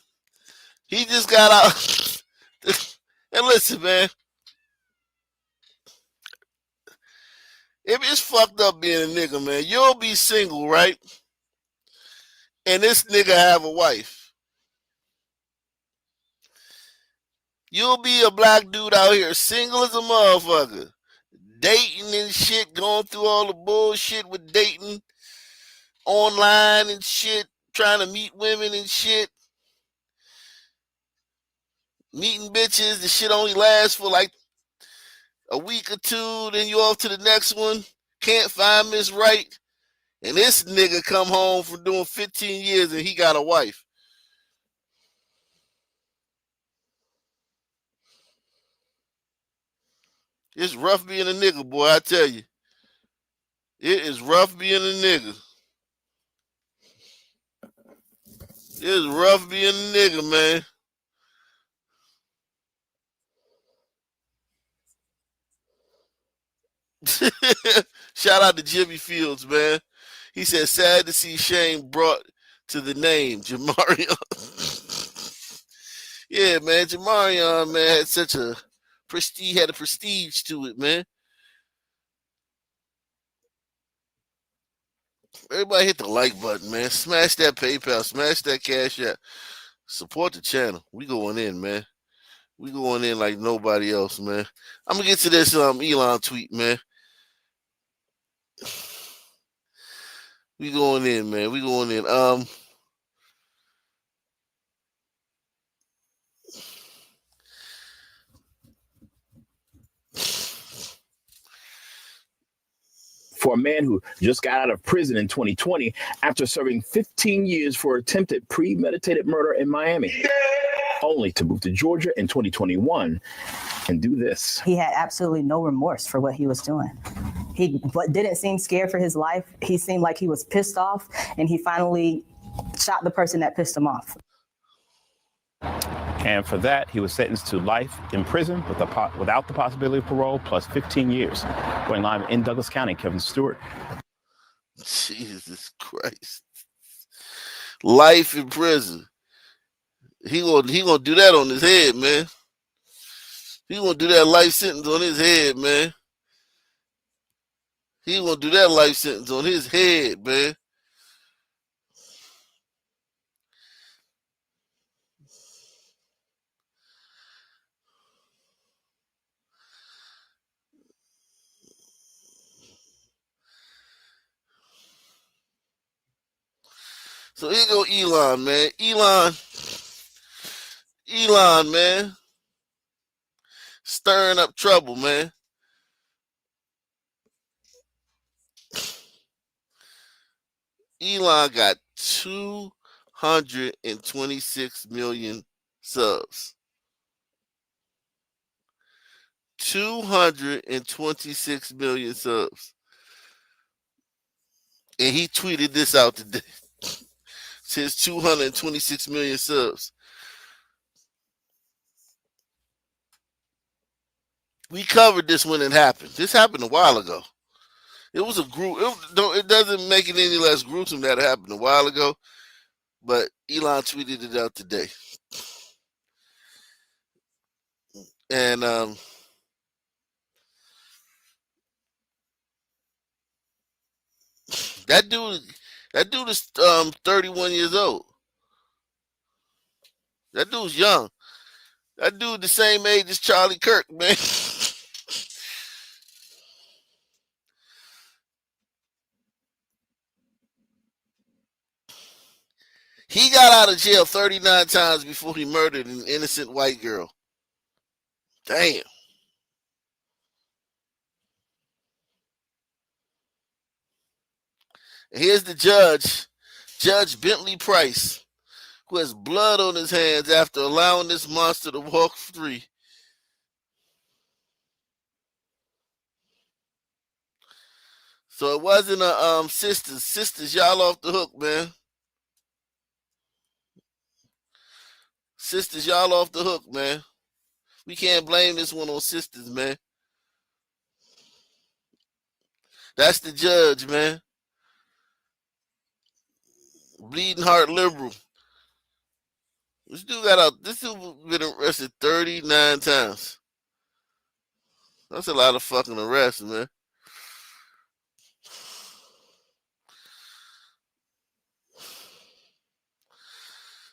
Speaker 1: he just got out. And listen, man, it's fucked up being a nigga, man. You'll be single, right? And this nigga have a wife. You'll be a black dude out here, single as a motherfucker, dating and shit, going through all the bullshit with dating. online and shit, trying to meet women and shit. Meeting bitches, the shit only lasts for like a week or two, then you off to the next one. Can't find Miss Right. And this nigga come home from doing 15 years and he got a wife. It's rough being a nigga, boy, I tell you. It is rough being a nigga. It is rough being a nigga, man. Shout out to Jimmy Fields, man. He said, sad to see shame brought to the name, Jamarion. Yeah, man, Jamarion, man, had such a prestige to it, man. Everybody hit the like button, man. Smash that PayPal, smash that Cash App. Support the channel. We going in, man. We going in like nobody else, man. I'm gonna get to this Elon tweet, man. We going in, man. We going in.
Speaker 9: For a man who just got out of prison in 2020 after serving 15 years for attempted premeditated murder in Miami, only to move to Georgia in 2021 and do this.
Speaker 13: He had absolutely no remorse for what he was doing. He didn't seem scared for his life. He seemed like he was pissed off, and he finally shot the person that pissed him off.
Speaker 7: And for that, he was sentenced to life in prison without the possibility of parole, plus 15 years. Going live in Douglas County, Kevin Stewart.
Speaker 1: Jesus Christ. Life in prison. He gonna do that on his head, man. He gonna do that life sentence on his head, man. He gonna do that life sentence on his head, man. So here go Elon, man. Elon, man. Stirring up trouble, man. Elon got 226 million subs. 226 million subs. And he tweeted this out today. Says 226 million subs. We covered this when it happened. This happened a while ago. It was a group. It doesn't make it any less gruesome that it happened a while ago. But Elon tweeted it out today. And that dude is 31 years old. That dude's young. That dude the same age as Charlie Kirk, man. He got out of jail 39 times before he murdered an innocent white girl. Damn. And here's the judge, Judge Bentley Price, who has blood on his hands after allowing this monster to walk free. So it wasn't a sisters. Sisters, y'all off the hook, man. Sisters, y'all off the hook, man. We can't blame this one on sisters, man. That's the judge, man. Bleeding heart liberal. This dude been arrested 39 times. That's a lot of fucking arrests, man.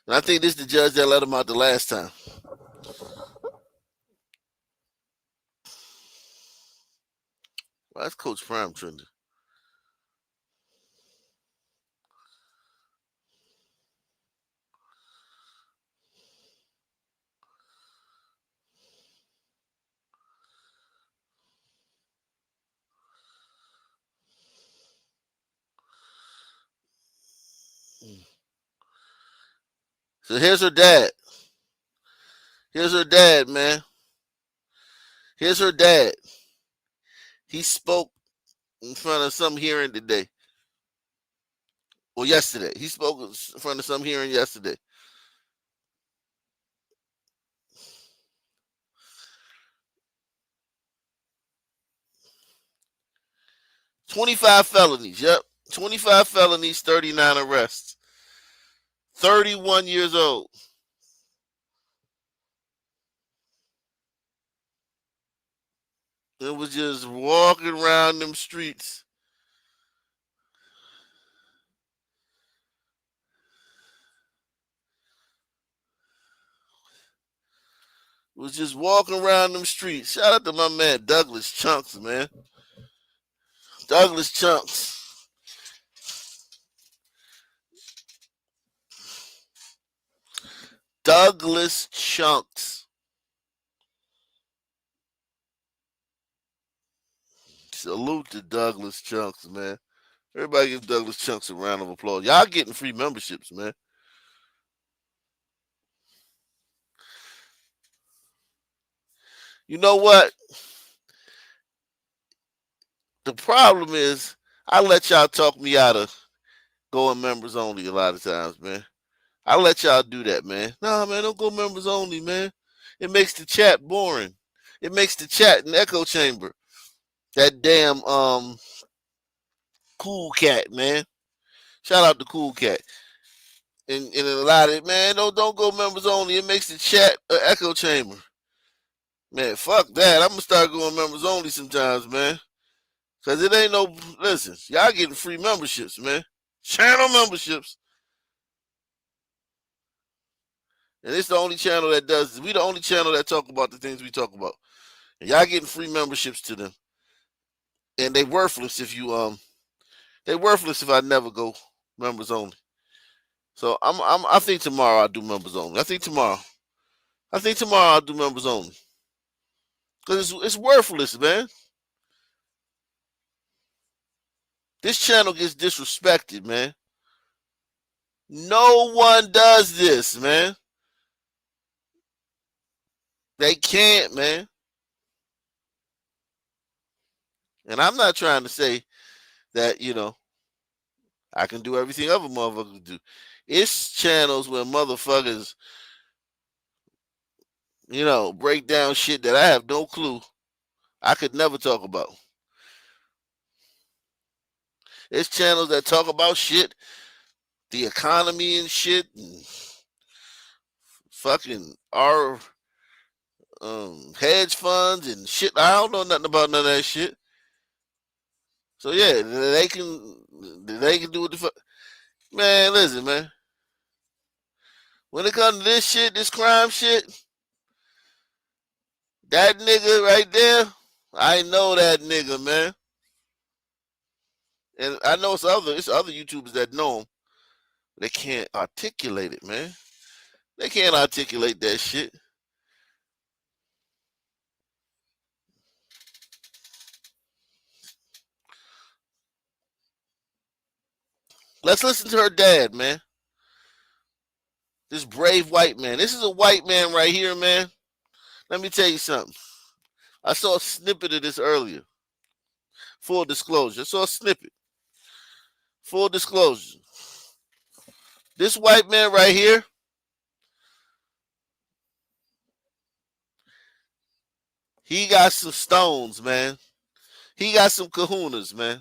Speaker 1: And I think this is the judge that let him out the last time. Why is Coach Prime trending? So here's her dad. Here's her dad, man. Here's her dad. He spoke in front of some hearing today. Well, yesterday. He spoke in front of some hearing yesterday. $25 felonies. Yep. 25 felonies, 39 arrests. 31 years old. It was just walking around them streets. Was just walking around them streets. Shout out to my man Douglas Chunks, man. Douglas Chunks. Douglas Chunks. Salute to Douglas Chunks, man. Everybody give Douglas Chunks a round of applause. Y'all getting free memberships, man. You know what? The problem is I let y'all talk me out of going members only a lot of times, man. I let y'all do that, man. Nah, man, don't go members only, man. It makes the chat boring. It makes the chat an echo chamber. That damn Cool Cat, man. Shout out to Cool Cat. And a lot of it, man, don't go members only. It makes the chat an echo chamber. Man, fuck that. I'm gonna start going members only sometimes, man. Cause it ain't no listen, y'all getting free memberships, man. Channel memberships. And it's the only channel that does this. We the only channel that talk about the things we talk about. And y'all getting free memberships to them. And they worthless if you they worthless if I never go members only. So I think tomorrow I'll do members only. I think tomorrow I'll do members only. Because it's worthless, man. This channel gets disrespected, man. No one does this, man. They can't, man. And I'm not trying to say that, I can do everything other motherfuckers do. It's channels where motherfuckers, break down shit that I have no clue. I could never talk about. It's channels that talk about shit, the economy and shit, and fucking our hedge funds and shit. I don't know nothing about none of that shit. So yeah, they can do what the fuck. Man, listen, man. When it comes to this shit, this crime shit, that nigga right there, I know that nigga, man. And I know it's other YouTubers that know him. They can't articulate it, man. They can't articulate that shit. Let's listen to her dad, man. This brave white man. This is a white man right here, man. Let me tell you something. I saw a snippet of this earlier. Full disclosure. I saw a snippet. Full disclosure. This white man right here, he got some stones, man. He got some kahunas, man.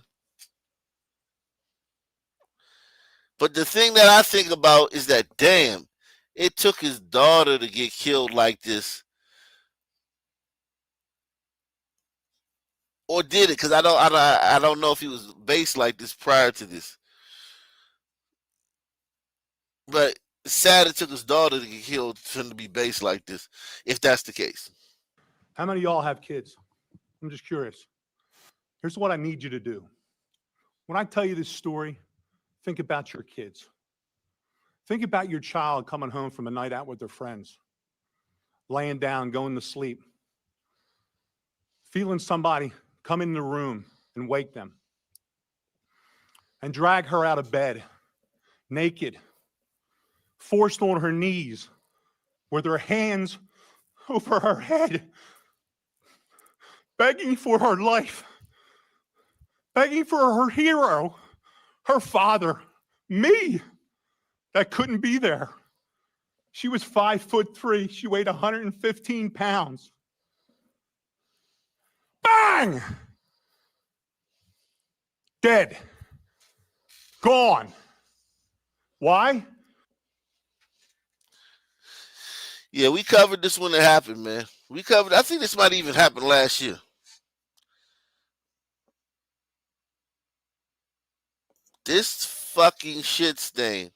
Speaker 1: But the thing that I think about is that, damn, it took his daughter to get killed like this. Or did it? Because I don't know if he was based like this prior to this. But it's sad it took his daughter to get killed for him to be based like this, if that's the case.
Speaker 2: How many of y'all have kids? I'm just curious. Here's what I need you to do. When I tell you this story, think about your kids. Think about your child coming home from a night out with their friends, laying down, going to sleep, feeling somebody come in the room and wake them and drag her out of bed, naked, forced on her knees, with her hands over her head, begging for her life, begging for her hero, her father, me, that couldn't be there. She was 5'3". She weighed 115 pounds. Bang! Dead. Gone. Why?
Speaker 1: Yeah, we covered this when it happened, man. We covered. I think this might even happen last year. This fucking shit stain.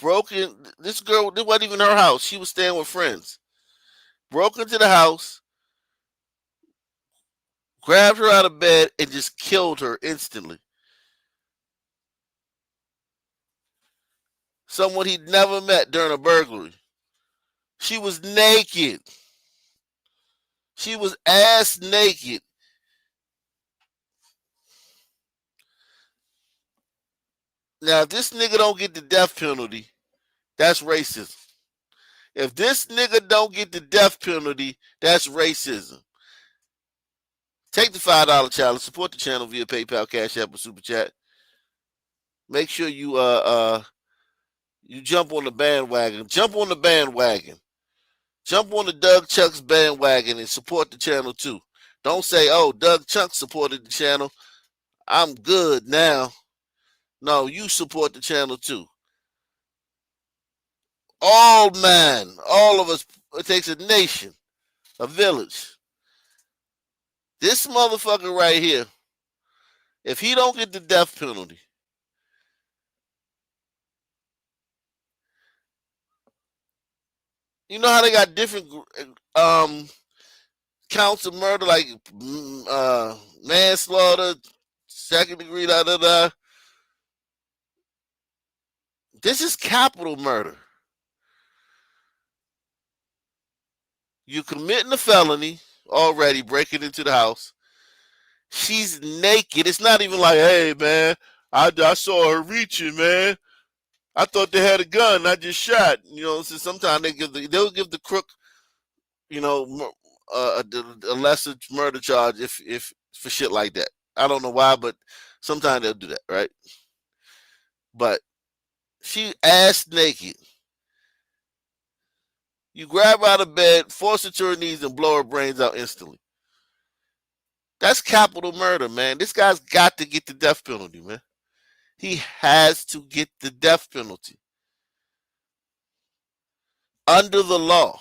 Speaker 1: Broken. This girl, it wasn't even her house. She was staying with friends. Broke into the house, grabbed her out of bed, and just killed her instantly. Someone he'd never met during a burglary. She was naked. She was ass naked. Now, if this nigga don't get the death penalty, that's racism. If this nigga don't get the death penalty, that's racism. Take the $5 challenge. Support the channel via PayPal, Cash App, or Super Chat. Make sure you you jump on the bandwagon. Jump on the bandwagon. Jump on the Doug Chuck's bandwagon and support the channel too. Don't say, oh, Doug Chuck supported the channel, I'm good now. No, you support the channel too. All man, all of us, it takes a nation, a village. This motherfucker right here, if he don't get the death penalty, you know how they got different counts of murder, like manslaughter, second degree, da da da. This is capital murder. You committing a felony already, breaking into the house. She's naked. It's not even like, hey man, I saw her reaching, man. I thought they had a gun. I just shot. You know, so sometimes they'll give the crook, you know, a lesser murder charge if for shit like that. I don't know why, but sometimes they'll do that, right? But she ass naked. You grab her out of bed, force her to her knees, and blow her brains out instantly. That's capital murder, man. This guy's got to get the death penalty, man. He has to get the death penalty under the law.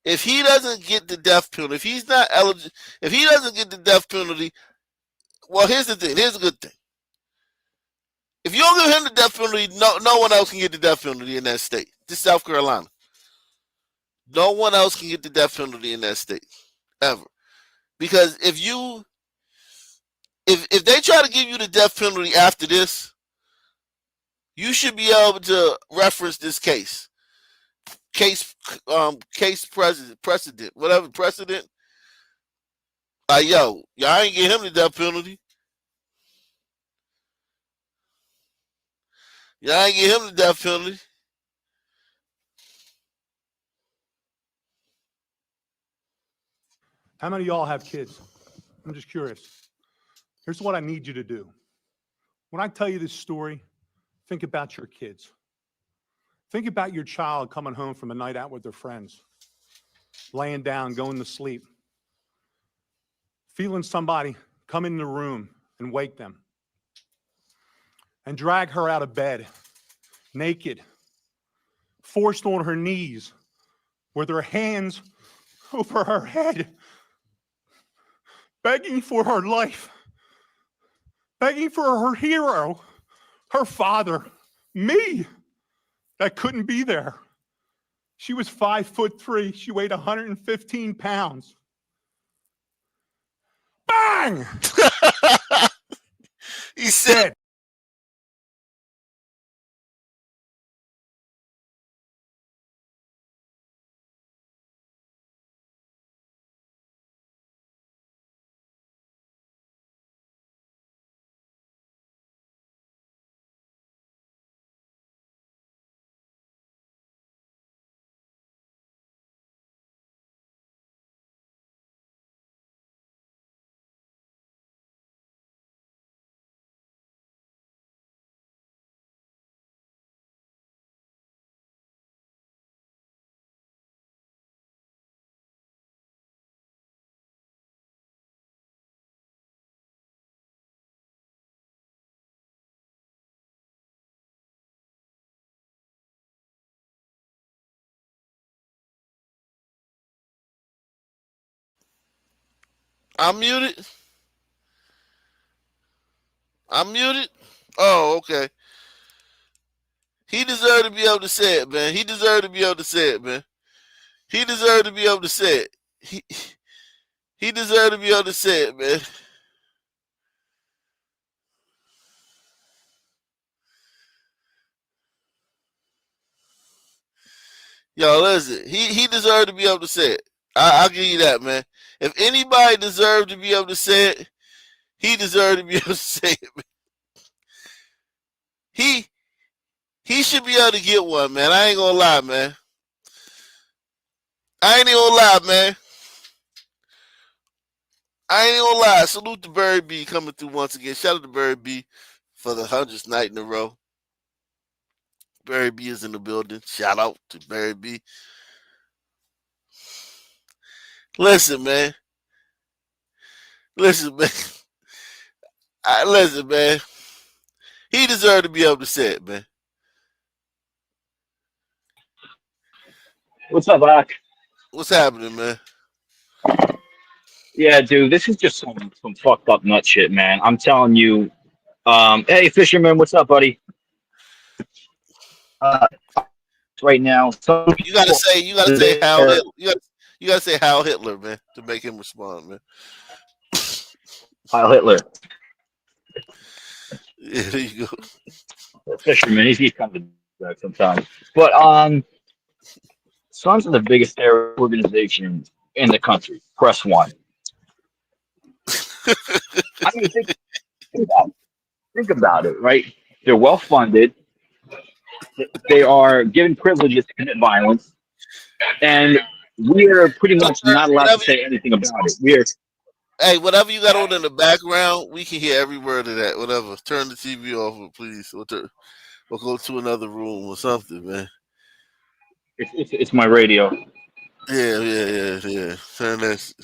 Speaker 1: If he doesn't get the death penalty, if he's not eligible, if he doesn't get the death penalty, well, here's the thing. Here's a good thing. If you don't give him the death penalty, no one else can get the death penalty in that state. This is South Carolina. No one else can get the death penalty in that state ever. Because if they try to give you the death penalty after this, you should be able to reference this case precedent, whatever precedent. Like, yo, y'all ain't get him the death penalty. Y'all ain't get him the death penalty.
Speaker 2: How many of y'all have kids? I'm just curious. Here's what I need you to do. When I tell you this story, think about your kids. Think about your child coming home from a night out with their friends, laying down, going to sleep, feeling somebody come in the room and wake them, and drag her out of bed, naked, forced on her knees, with her hands over her head, begging for her life, begging for her hero, her father, me, that couldn't be there. She was 5'3". She weighed 115 pounds. Bang!
Speaker 1: He said, I'm muted. I'm muted. Oh, okay. He deserved to be able to say it, man. He deserved to be able to say it, man. He deserved to be able to say it. He deserved to be able to say it, man. Yo, listen. He deserved to be able to say it. I'll give you that, man. If anybody deserved to be able to say it, he deserved to be able to say it, man. He should be able to get one, man. I ain't gonna lie, man. I ain't even gonna lie, man. I ain't gonna lie. Salute to Barry B coming through once again. Shout out to Barry B for the 100th night in a row. Barry B is in the building. Shout out to Barry B. Listen, man. Listen, man. Listen, man. He deserved to be able to say it, man.
Speaker 10: What's up, Doc?
Speaker 1: What's happening, man?
Speaker 10: Yeah, dude, this is just some fucked up nut shit, man. I'm telling you. Hey, Fisherman, what's up, buddy? Right now, some
Speaker 1: You gotta
Speaker 10: people
Speaker 1: say Hal
Speaker 10: they're
Speaker 1: Hitler. You gotta say Hal Hitler, man, to make him respond, man.
Speaker 10: Heil Hitler.
Speaker 1: Yeah, there you go.
Speaker 10: Fisherman, he's kind of back sometimes. But Sons are the biggest terror organization in the country. Press one. I mean, think about it, right? They're well funded. They are given privileges to commit violence, and we are pretty much not allowed to say anything about it. We are.
Speaker 1: Hey, whatever you got on in the background, we can hear every word of that. Whatever. Turn the TV off, please. Or go to another room or something, man.
Speaker 10: It's my radio.
Speaker 1: Yeah. Turn that.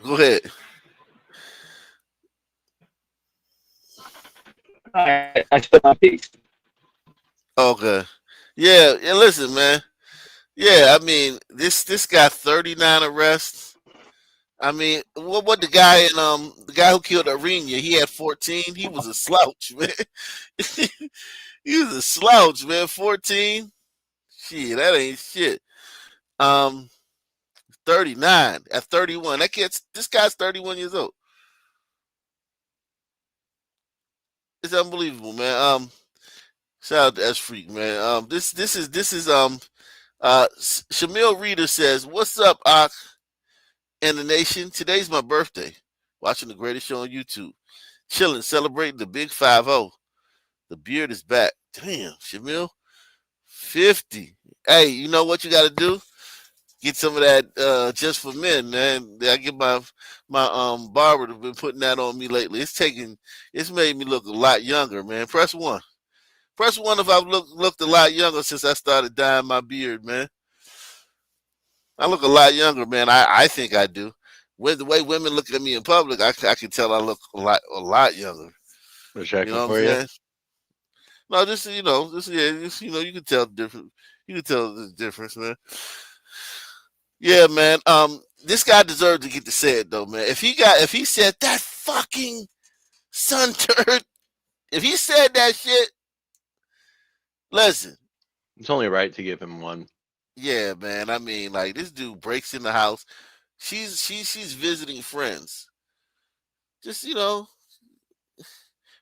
Speaker 1: Go ahead.
Speaker 10: I said my piece.
Speaker 1: Okay. Yeah. Listen, man. Yeah. I mean, this got 39 arrests. I mean, what the guy the guy who killed Arena, he had 14. He was a slouch, man. He was a slouch, man. 14. Shit, that ain't shit. 39 at 31. This guy's 31 years old. It's unbelievable, man. Shout out to S Freak, man. This is Shamil Reader says, "What's up, Ak and the nation? Today's my birthday. Watching the greatest show on YouTube. Chilling, celebrating the big 5-0. The beard is back. Damn, Shamil, 50. Hey, you know what you got to do? Get some of that just for men, man. I get my barber to been putting that on me lately. It's made me look a lot younger, man. Press one. Press one if I've looked a lot younger since I started dyeing my beard, man. I look a lot younger, man. I think I do. With the way women look at me in public, I can tell I look a lot younger.
Speaker 11: We're checking
Speaker 1: You know what
Speaker 11: for
Speaker 1: I'm
Speaker 11: you.
Speaker 1: saying? No, you can tell the difference. You can tell the difference, man. Yeah, man. This guy deserved to get to say it though, man. If he said that fucking son turd, if he said that shit, listen.
Speaker 11: It's only right to give him one.
Speaker 1: Yeah, man. I mean, like this dude breaks in the house. She's visiting friends. Just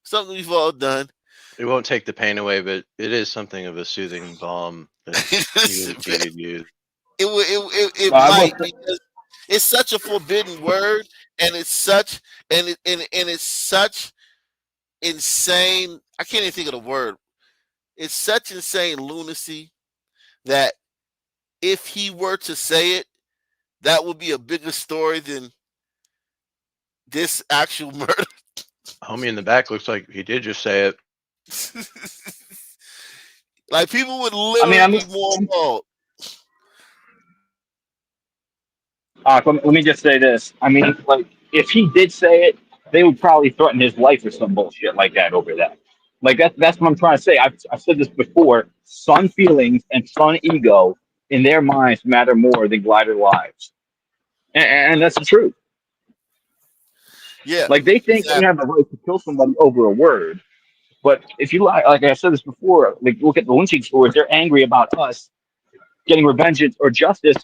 Speaker 1: something we've all done.
Speaker 11: It won't take the pain away, but it is something of a soothing balm that he could use.
Speaker 1: It might, because it's such a forbidden word, and it's such it's such insane. I can't even think of the word. It's such insane lunacy that if he were to say it, that would be a bigger story than this actual murder.
Speaker 11: Homie in the back looks like he did just say it.
Speaker 1: Like people would literally be more involved.
Speaker 10: Let me just say this. I mean, like, if he did say it, they would probably threaten his life or some bullshit like that over that. Like that's what I'm trying to say. I've said this before. Son feelings and son ego in their minds matter more than glider lives, and that's the truth.
Speaker 1: Yeah,
Speaker 10: Like they think they
Speaker 1: exactly.
Speaker 10: have the right to kill somebody over a word, but if you like I said this before, like look at the lynching stories. They're angry about us getting revenge or justice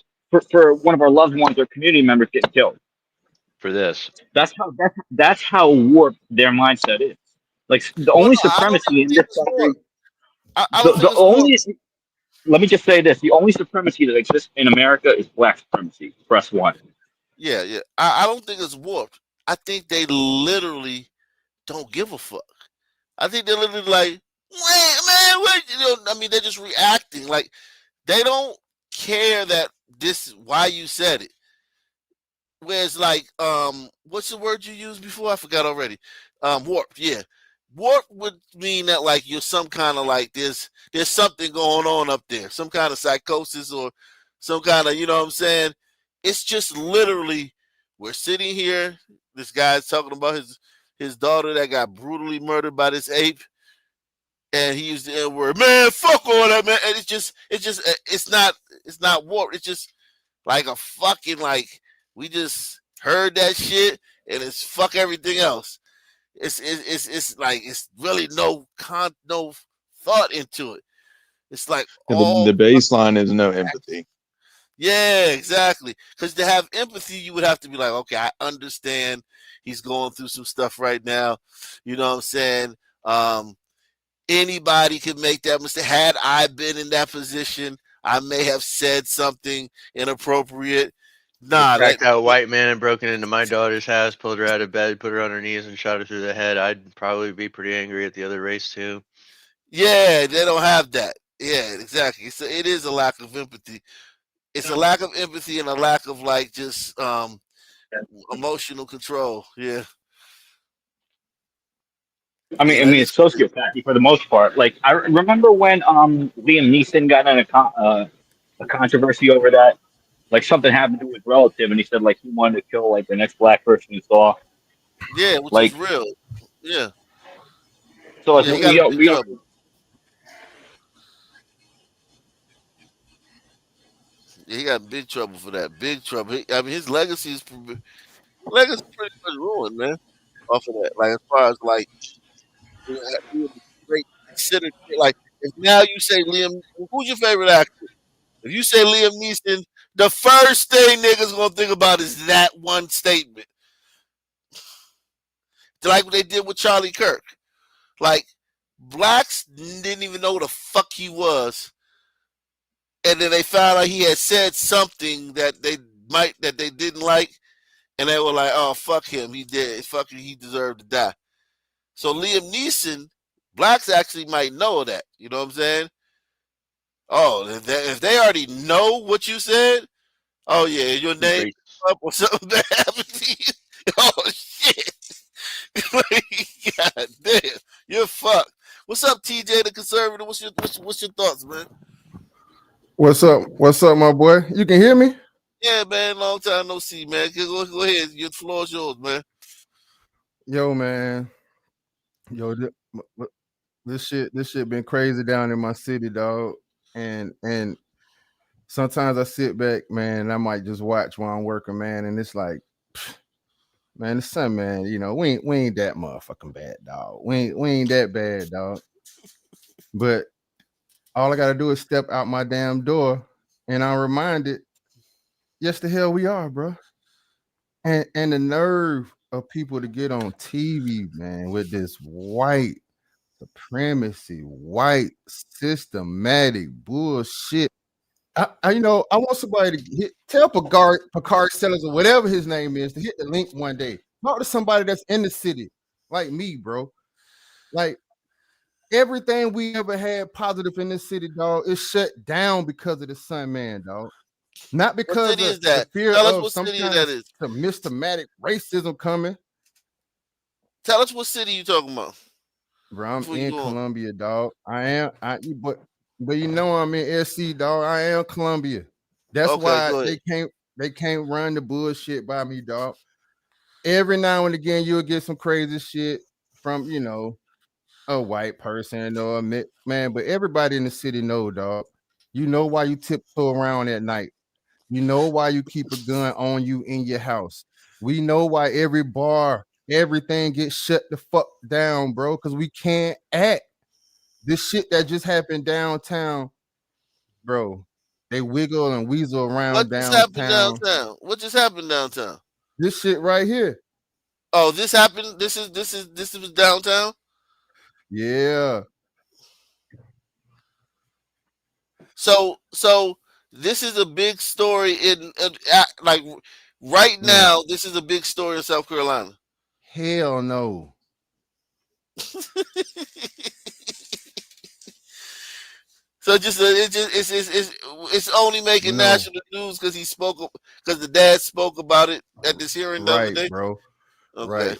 Speaker 10: for one of our loved ones or community members getting killed.
Speaker 11: For this.
Speaker 10: That's how warped their mindset is. Like the
Speaker 1: Well,
Speaker 10: only
Speaker 1: no, I don't
Speaker 10: supremacy
Speaker 1: even
Speaker 10: in
Speaker 1: think
Speaker 10: this
Speaker 1: it's war.
Speaker 10: country,
Speaker 1: I don't think
Speaker 10: the
Speaker 1: it's war.
Speaker 10: only let me just say this: the only supremacy that exists in America is black supremacy. Press one.
Speaker 1: Yeah, yeah. I don't think it's warped. I think they literally don't give a fuck. I think they're literally like, man, what? You know, I mean, they're just reacting. Like they don't care that this why you said it. Whereas like, what's the word you used before? I forgot already. Warped. Yeah, warped would mean that like you're some kind of like there's something going on up there, some kind of psychosis or some kind of, you know what I'm saying? It's just literally we're sitting here. This guy's talking about his daughter that got brutally murdered by this ape, and he used the N word. Man, fuck all that, man. And it's not warped. It's just like a fucking like we just heard that shit and it's fuck everything else. It's like it's really no thought into it. It's like
Speaker 12: And
Speaker 1: all
Speaker 12: the baseline is no empathy.
Speaker 1: yeah, exactly. Because to have empathy, you would have to be like, okay, I understand he's going through some stuff right now. You know what I'm saying? Um, Anybody could make that mistake. Had I been in that position, I may have said something inappropriate. Nah,
Speaker 11: Attacked out a white man and broken into my daughter's house, pulled her out of bed, put her on her knees, and shot her through the head. I'd probably be pretty angry at the other race too.
Speaker 1: yeah, they don't have that. Yeah, exactly. So it is a lack of empathy. It's a lack of empathy and a lack of like just emotional control. Yeah. Yeah,
Speaker 10: I
Speaker 1: that
Speaker 10: mean,
Speaker 1: is
Speaker 10: it's
Speaker 1: crazy.
Speaker 10: sociopathy for the most part. Like I remember when Liam Neeson got in a controversy over that. Like something happened to his relative, and he said like he wanted to kill like the next black person he saw.
Speaker 1: Yeah, which is
Speaker 10: Like
Speaker 1: real. Yeah.
Speaker 10: so,
Speaker 1: Yeah, he got in big
Speaker 10: we are
Speaker 1: trouble. Yeah, he got in big trouble for that. Big trouble. I mean, his legacy pretty much ruined, man. Off of that, like as far as like being great considered, like if now you say Liam, who's your favorite actor? If you say Liam Neeson, the first thing niggas gonna think about is that one statement. Like what they did with Charlie Kirk. Like blacks didn't even know who the fuck he was, and then they found out he had said something that they didn't like, and they were like, "Oh fuck him, he did. Fuck him, he deserved to die." So Liam Neeson, blacks actually might know that. You know what I'm saying? Oh, if they already know what you said, oh yeah, your
Speaker 11: He's
Speaker 1: name
Speaker 11: racist.
Speaker 1: up or something that happened to you. Oh shit! God damn, you're fucked. What's up, TJ the conservative? What's your thoughts, man?
Speaker 14: What's up? What's up, my boy? You can hear me?
Speaker 1: Yeah, man. Long time no see, man. Go ahead. Your floor is yours, man.
Speaker 14: Yo, man. Yo, this shit been crazy down in my city, dog. And sometimes I sit back, man, and I might just watch while I'm working, man, and it's like, man, the sun, man, you know, we ain't that motherfucking bad, dog. We ain't that bad, dog. But all I gotta do is step out my damn door, and I'm reminded, yes, the hell we are, bro. And the nerve of people to get on TV, man, with this white supremacy, white systematic bullshit. You know, I want somebody to tell Picard Sellers or whatever his name is to hit the link one day. Talk to somebody that's in the city, like me, bro. Like everything we ever had positive in this city, dog, is shut down because of the Sun Man, dog. Not
Speaker 1: What
Speaker 14: because
Speaker 1: city
Speaker 14: of
Speaker 1: is
Speaker 14: the
Speaker 1: that?
Speaker 14: fear
Speaker 1: Tell us
Speaker 14: of
Speaker 1: what
Speaker 14: some
Speaker 1: city
Speaker 14: kind
Speaker 1: that
Speaker 14: of
Speaker 1: is.
Speaker 14: some systematic racism coming.
Speaker 1: Tell us what city you talking about.
Speaker 14: Bro, I'm
Speaker 1: Before you
Speaker 14: in
Speaker 1: go on.
Speaker 14: Columbia, dog. But you know I'm in SC, dog. I am Columbia. That's
Speaker 1: Okay,
Speaker 14: why
Speaker 1: go ahead.
Speaker 14: they can't run the bullshit by me, dog. Every now and again, you'll get some crazy shit from, you know, a white person or a man, but everybody in the city know, dog. You know why you tiptoe around at night. You know why you keep a gun on you in your house. We know why every bar, everything gets shut the fuck down, bro, because we can't act. This shit that just happened downtown, bro, they wiggle and weasel
Speaker 1: What
Speaker 14: around
Speaker 1: just happened
Speaker 14: downtown.
Speaker 1: downtown? What just happened downtown?
Speaker 14: This shit right here.
Speaker 1: Oh, this happened. This was downtown.
Speaker 14: Yeah.
Speaker 1: So this is a big story in like right
Speaker 14: No.
Speaker 1: now. This is a big story in South Carolina.
Speaker 14: Hell no.
Speaker 1: So it's only making
Speaker 14: No.
Speaker 1: national news because because the dad spoke about it at this hearing the other
Speaker 14: Right,
Speaker 1: day.
Speaker 14: bro.
Speaker 1: Okay.
Speaker 14: Right.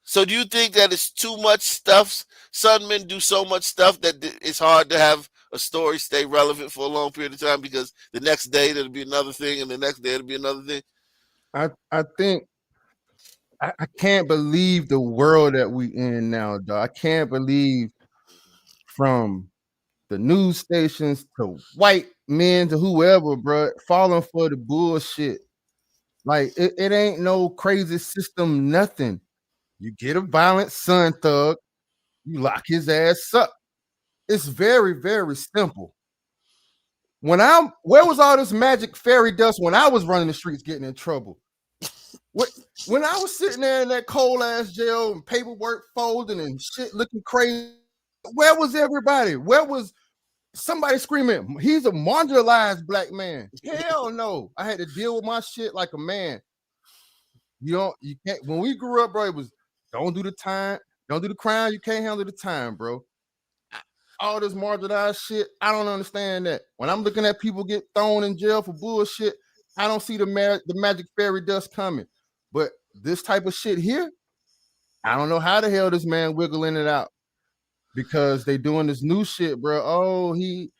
Speaker 1: So do you think that it's too much stuff? Some men do so much stuff that it's hard to have a story stay relevant for a long period of time because the next day there'll be another thing and the next day it'll be another thing.
Speaker 14: I think I can't believe the world that we in now, dog. I can't believe from the news stations to white men to whoever, bro, falling for the bullshit. Like it ain't no crazy system, nothing. You get a violent son thug, you lock his ass up. It's very, very simple. Where was all this magic fairy dust when I was running the streets getting in trouble? When I was sitting there in that cold ass jail and paperwork folding and shit looking crazy, where was everybody? Where was somebody screaming, he's a marginalized black man? Hell no. I had to deal with my shit like a man. You can't. When we grew up, bro, it was don't do the time, don't do the crime, you can't handle the time, bro. All this marginalized shit, I don't understand that. When I'm looking at people get thrown in jail for bullshit, I don't see the magic fairy dust coming. But this type of shit here, I don't know how the hell this man wiggling it out because they doing this new shit, bro. Oh, he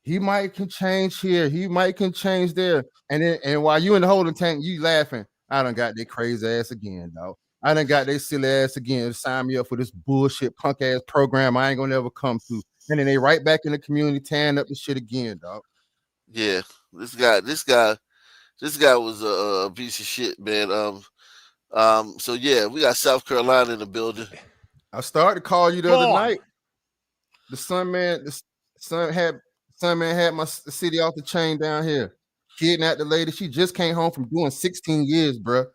Speaker 14: might can change here, he might can change there, and while you in the holding tank, you laughing. I done got their crazy ass again, dog. I done got their silly ass again to sign me up for this bullshit punk ass program I ain't gonna never come to. And then they right back in the community tearing up the shit again, dog.
Speaker 1: Yeah, this guy was a piece of shit, man. So yeah, we got South Carolina in the building.
Speaker 14: I started to call you the other night. The son man had my city off the chain down here. Kidnapped the lady. She just came home from doing 16 years, bro.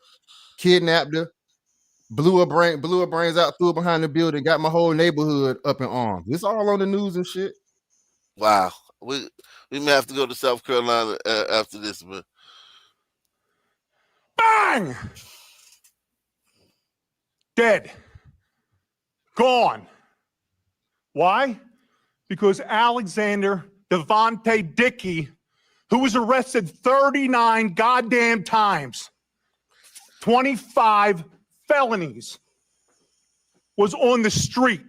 Speaker 14: Kidnapped her, blew her brains out, threw her behind the building, got my whole neighborhood up in arms. It's all on the news and shit.
Speaker 1: Wow, we may have to go to South Carolina after this, but
Speaker 2: bang, dead, gone. Why? Because Alexander Devontae Dickey, who was arrested 39 goddamn times, 25 felonies, was on the street.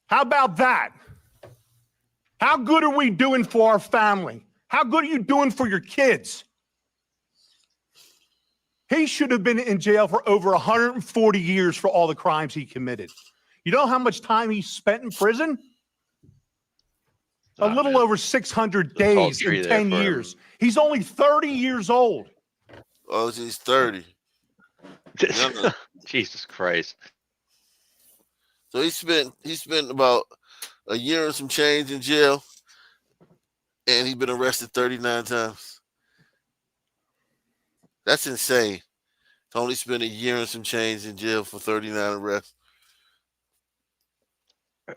Speaker 2: How about that? How good are we doing for our family? How good are you doing for your kids? He should have been in jail for over 140 years for all the crimes he committed. You know how much time he spent in prison? A little over 600 days in 10 years. He's only 30 years old.
Speaker 1: Oh, he's 30.
Speaker 11: Jesus Christ.
Speaker 1: So he spent about a year and some change in jail, and he's been arrested 39 times. That's insane. To only spend a year and some change in jail for 39 arrests.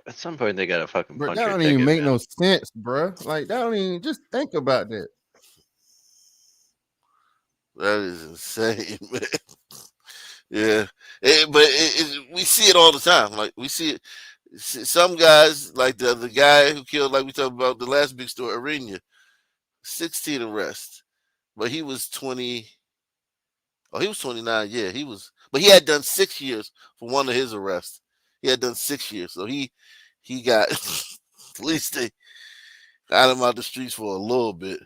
Speaker 11: At some point, they gotta fucking
Speaker 14: Bro,
Speaker 11: punch
Speaker 14: that
Speaker 11: your
Speaker 14: don't
Speaker 11: ticket,
Speaker 14: even make
Speaker 11: man.
Speaker 14: no sense, bro. Like that don't even just think about that.
Speaker 1: That is insane, man. Yeah, we see it all the time. Like we see it. Some guys, like the guy who killed, like we talked about the last big story, Arena, 16 arrests, but he was 20. Oh, he was 29. Yeah, but he had done 6 years for one of his arrests. He had done 6 years, so he got at least they got him out the streets for a little bit.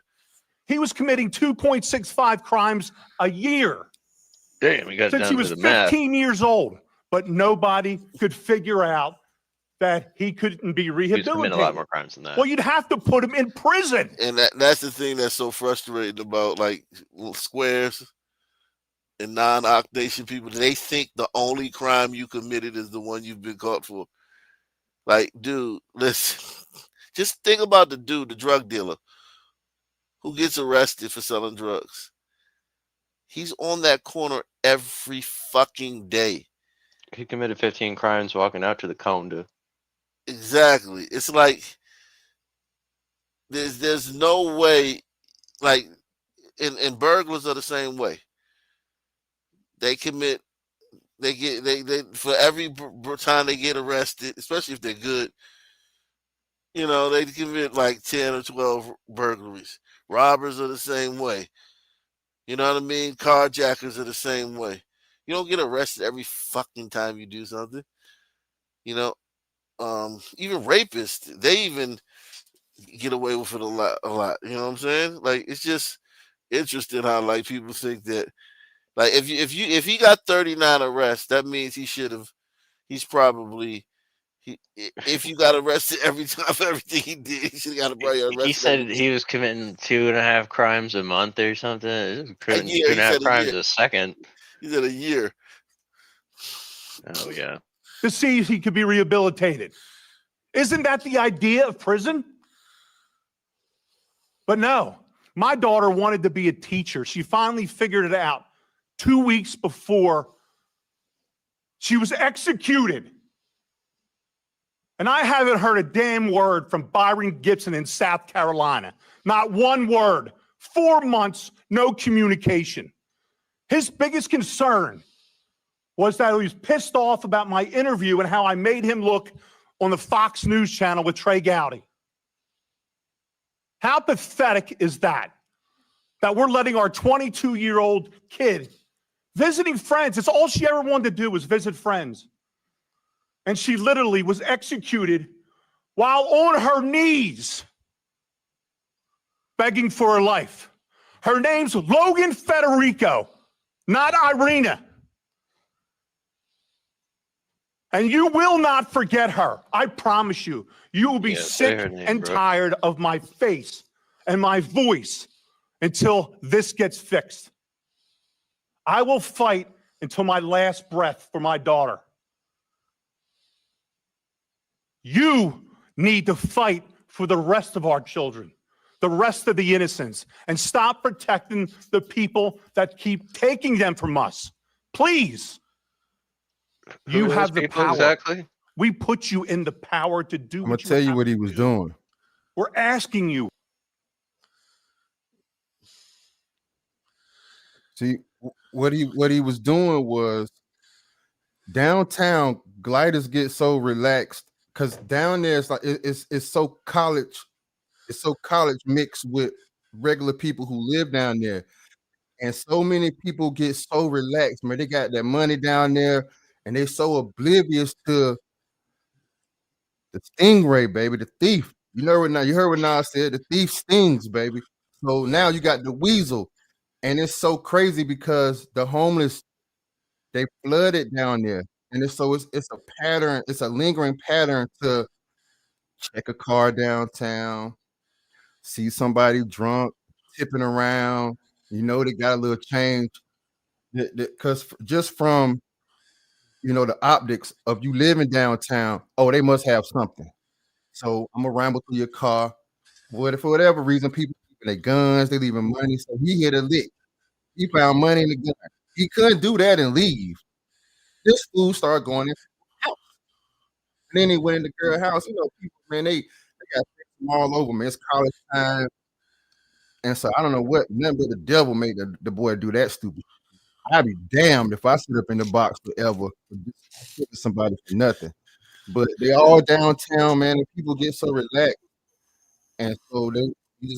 Speaker 2: He was committing 2.65 crimes a year.
Speaker 11: Damn, he got
Speaker 2: since
Speaker 11: down
Speaker 2: he
Speaker 11: to
Speaker 2: was
Speaker 11: the
Speaker 2: 15
Speaker 11: math.
Speaker 2: years old, but nobody could figure out that he couldn't be
Speaker 11: He's committing a
Speaker 2: rehabilitated.
Speaker 11: lot more crimes than that.
Speaker 2: Well, you'd have to put him in prison.
Speaker 1: And that's the thing that's so frustrating about like squares and non-Oc Nation people. They think the only crime you committed is the one you've been caught for. Like, dude, listen. Just think about the dude, the drug dealer, who gets arrested for selling drugs. He's on that corner every fucking day.
Speaker 11: He committed 15 crimes walking out to the cone, dude.
Speaker 1: Exactly. It's like there's no way, like, and burglars are the same way. They commit, they for every time they get arrested, especially if they're good, you know, they commit like 10 or 12 burglaries. Robbers are the same way. You know what I mean? Carjackers are the same way. You don't get arrested every fucking time you do something. You know, even rapists, they even get away with it a lot. You know what I'm saying? Like, it's just interesting how like people think that, like, if he got 39 arrests, that means he's probably if you got arrested every time for everything he did, he should have got arrested.
Speaker 11: He said he was committing 2.5 crimes a month or something.
Speaker 1: A year,
Speaker 11: Two and
Speaker 1: he
Speaker 11: a half
Speaker 1: said a
Speaker 11: crimes
Speaker 1: year.
Speaker 11: a second.
Speaker 1: He said a year.
Speaker 11: Oh yeah.
Speaker 2: To see if he could be rehabilitated. Isn't that the idea of prison? But no, my daughter wanted to be a teacher. She finally figured it out 2 weeks before she was executed. And I haven't heard a damn word from Byron Gibson in South Carolina. Not one word. 4 months, no communication. His biggest concern was that he was pissed off about my interview and how I made him look on the Fox News channel with Trey Gowdy. How pathetic is that? That we're letting our 22-year-old kid visiting friends. It's all she ever wanted to do was visit friends. And she literally was executed while on her knees begging for her life. Her name's Logan Federico, not Irina. And you will not forget her. I promise you. You will be sick and tired of my face and my voice until this gets fixed. I will fight until my last breath for my daughter. You need to fight for the rest of our children, the rest of the innocents, and stop protecting the people that keep taking them from us. Please. You have the power.
Speaker 11: Exactly?
Speaker 2: We put you in the power to do
Speaker 14: I'm gonna tell you what he was doing.
Speaker 2: We're asking you.
Speaker 14: See, what he was doing was downtown gliders get so relaxed because down there it's like it's so college mixed with regular people who live down there, and so many people get so relaxed, man. They got that money down there, and they're so oblivious to the stingray, baby, the thief. You heard what Nas said, the thief stings, baby. So now you got the weasel, and it's so crazy because the homeless, they flooded down there, and it's a pattern, it's a lingering pattern to check a car downtown, see somebody drunk, tipping around, they got a little change, because just from the optics of you living downtown, oh, they must have something. So I'm gonna ramble through your car. For whatever reason, people keeping their guns, they leaving money. So he hit a lick. He found money in the gun. He couldn't do that and leave. This fool started going in the house. And then he went in the girl's house. People, man, they got them all over, man. It's college time. And so I don't know what, nothing but the devil made the boy do that stupid. I'd be damned if I sit up in the box forever for somebody for nothing. But they all downtown, man, and people get so relaxed. And so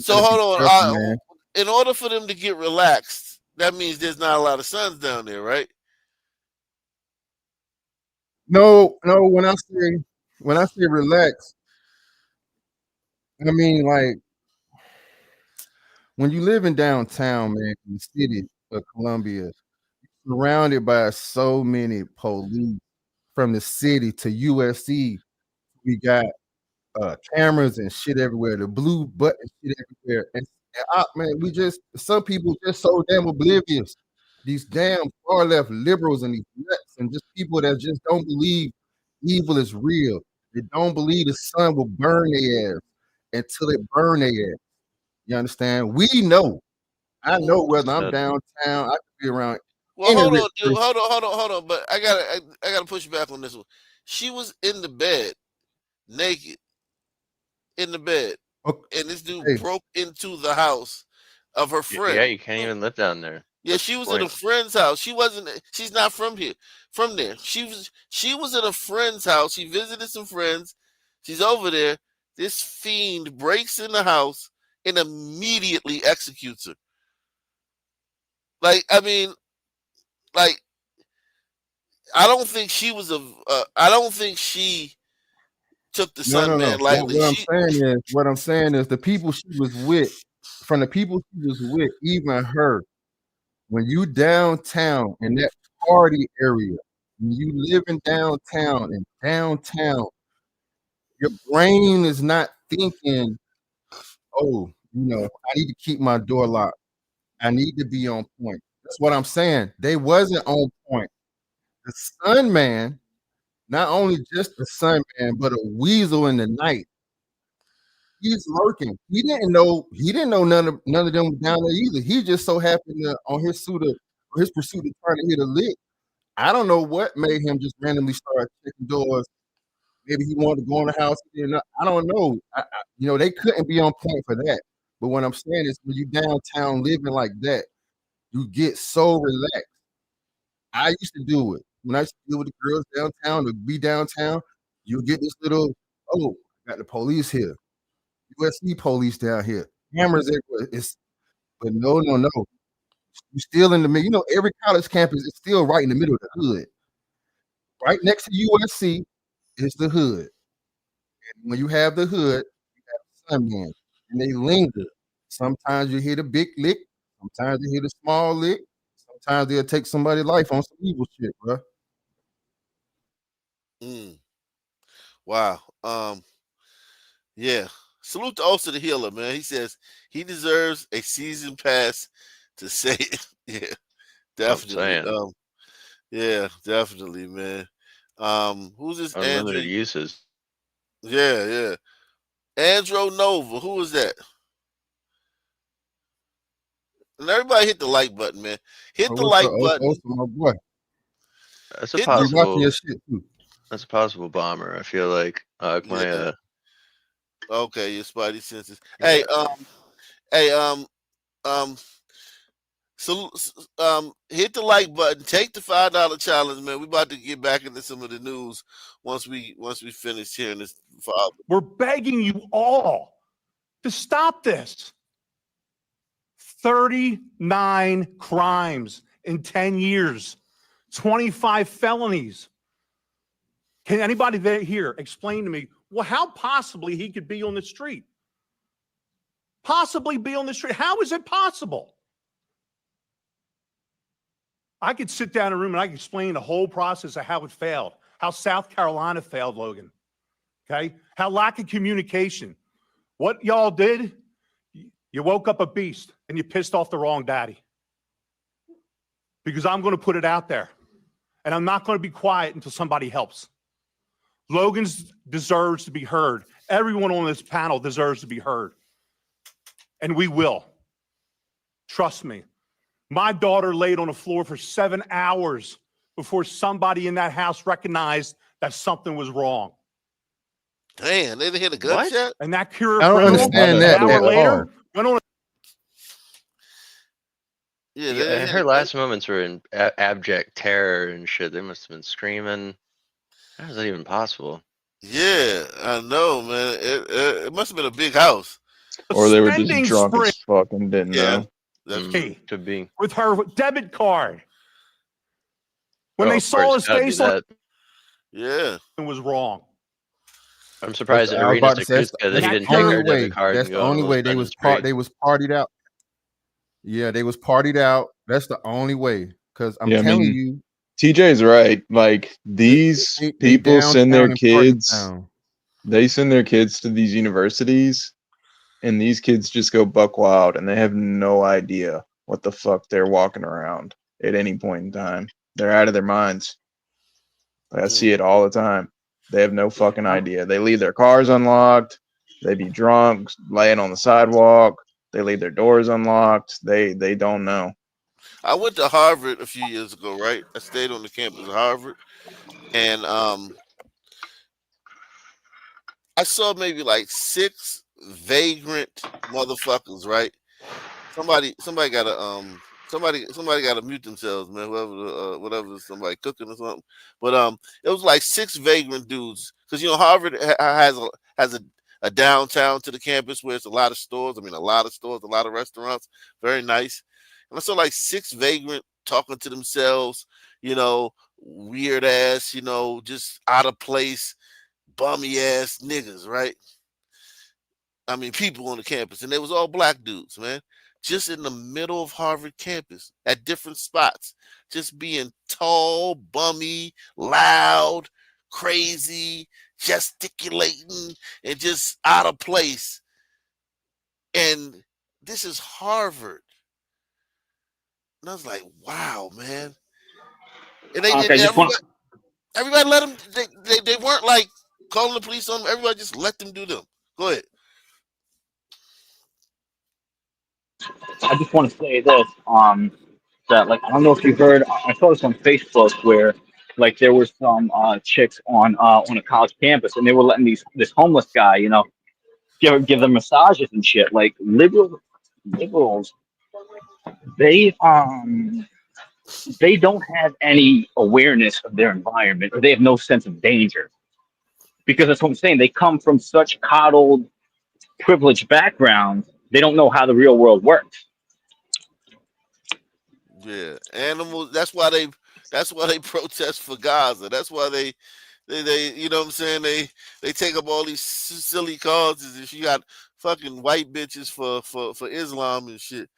Speaker 1: So hold on. In order for them to get relaxed, that means there's not a lot of suns down there, right?
Speaker 14: No. When I say relax, I mean like when you live in downtown, man, in the city of Columbia, you're surrounded by so many police from the city to USC, We got cameras and shit everywhere. The blue button shit everywhere. And man, some people just so damn oblivious. These damn far left liberals and these nuts and just people that just don't believe evil is real. They don't believe the sun will burn their ass until it burn their ass. You understand? We know. I know whether I'm downtown, I could be around.
Speaker 1: Well, hold on, dude. Hold on. But I gotta push back on this one. She was in the bed, naked, in the bed, and this dude broke into the house of her friend.
Speaker 11: Yeah, you can't even live down there.
Speaker 1: Yeah, she was in a friend's house. She's not from here, from there. She was in a friend's house. She visited some friends. She's over there. This fiend breaks in the house and immediately executes her. Like, I mean, like, I don't think she was I don't think she took the sun man lightly.
Speaker 14: What I'm saying is the people she was with, from the people she was with, even her, when you downtown in that party area, when you live in downtown, your brain is not thinking, oh, I need to keep my door locked. I need to be on point. That's what I'm saying. They wasn't on point. The sun man, not only just the sun man, but a weasel in the night. He's lurking. He didn't know none of them was down there either. He just so happened to, on his pursuit of trying to hit a lick. I don't know what made him just randomly start checking doors. Maybe he wanted to go in the house. I don't know. They couldn't be on point for that. But what I'm saying is, when you downtown living like that, you get so relaxed. I used to do it. When I used to deal with the girls downtown, to be downtown, you get this little, got the police here. USC police down here. Cameras everywhere. But no. You still in the middle. Every college campus is still right in the middle of the hood. Right next to USC is the hood. And when you have the hood, you have the sunman. And they linger. Sometimes you hit a big lick. Sometimes you hit a small lick. Sometimes they'll take somebody's life on some evil shit, bro.
Speaker 1: Wow. Yeah. Salute to Osa the Healer, man. He says he deserves a season pass to say it. Yeah, definitely. Yeah, definitely, man. Who's this?
Speaker 11: Unlimited uses.
Speaker 1: Yeah. Andro Nova. Who is that? And everybody hit the like button, man. Hit the like button.
Speaker 14: Osa, my boy.
Speaker 11: That's a possible. That's a possible bomber. I feel like my
Speaker 1: Okay, your spidey senses.
Speaker 11: Yeah.
Speaker 1: Hit the like button. Take the $5 challenge, man. We about to get back into some of the news once we finish hearing this.
Speaker 2: We're begging you all to stop this. 39 crimes in 10 years, 25 felonies. Can anybody here explain to me, well, how possibly he could be on the street? Possibly be on the street. How is it possible? I could sit down in a room and I could explain the whole process of how it failed, how South Carolina failed, Logan. Okay? How lack of communication. What y'all did, you woke up a beast and you pissed off the wrong daddy. Because I'm going to put it out there. And I'm not going to be quiet until somebody helps. Logan deserves to be heard. Everyone on this panel deserves to be heard. And we will. Trust me. My daughter laid on the floor for 7 hours before somebody in that house recognized that something was wrong.
Speaker 1: Damn, they didn't hit a gunshot?
Speaker 2: And that cure
Speaker 14: I don't understand that
Speaker 2: an hour
Speaker 14: at
Speaker 2: later,
Speaker 14: all.
Speaker 2: went on.
Speaker 11: Yeah, her last moments were in abject terror and shit. They must have been screaming. How is that even possible?
Speaker 1: Yeah, I know, man. It must have been a big house.
Speaker 12: Or they were just drunk as fuck and didn't know.
Speaker 11: Could be.
Speaker 2: With her debit card. When they saw his face on
Speaker 1: it
Speaker 2: was wrong.
Speaker 11: I'm surprised at Arenas Akuska that he didn't take her debit card.
Speaker 14: That's the only way. They was partied out. Yeah, they was partied out. That's the only way. Because I'm telling you,
Speaker 12: TJ's right. Like these people send their kids. They send their kids to these universities, and these kids just go buck wild, and they have no idea what the fuck they're walking around at any point in time. They're out of their minds. I see it all the time. They have no fucking idea. They leave their cars unlocked. They be drunk, laying on the sidewalk. They leave their doors unlocked. They don't know.
Speaker 1: I went to Harvard a few years ago, right? I stayed on the campus of Harvard, and I saw maybe like 6 vagrant motherfuckers, right? Somebody got to mute themselves, man. Whoever whatever somebody cooking or something. But it was like 6 vagrant dudes, because Harvard has a downtown to the campus where it's a lot of stores. I mean, a lot of stores, a lot of restaurants, very nice. And I saw like 6 vagrant talking to themselves, weird ass, just out of place, bummy ass niggas, right? I mean, people on the campus, and they was all black dudes, man, just in the middle of Harvard campus at different spots, just being tall, bummy, loud, crazy, gesticulating, and just out of place. And this is Harvard. And I was like, wow, man. And everybody let them, they weren't like calling the police on them. Everybody just let them do them. Go ahead.
Speaker 10: I just want to say this, that I don't know if you heard, I saw this on Facebook where there were some chicks on a college campus, and they were letting this homeless guy, give them massages and shit. Like liberals, they don't have any awareness of their environment, or they have no sense of danger, because that's what I'm saying. They come from such coddled, privileged backgrounds. They don't know how the real world works.
Speaker 1: Yeah, animals. That's why they protest for Gaza. That's why they you know what I'm saying, they take up all these silly causes. If you got fucking white bitches for Islam and shit.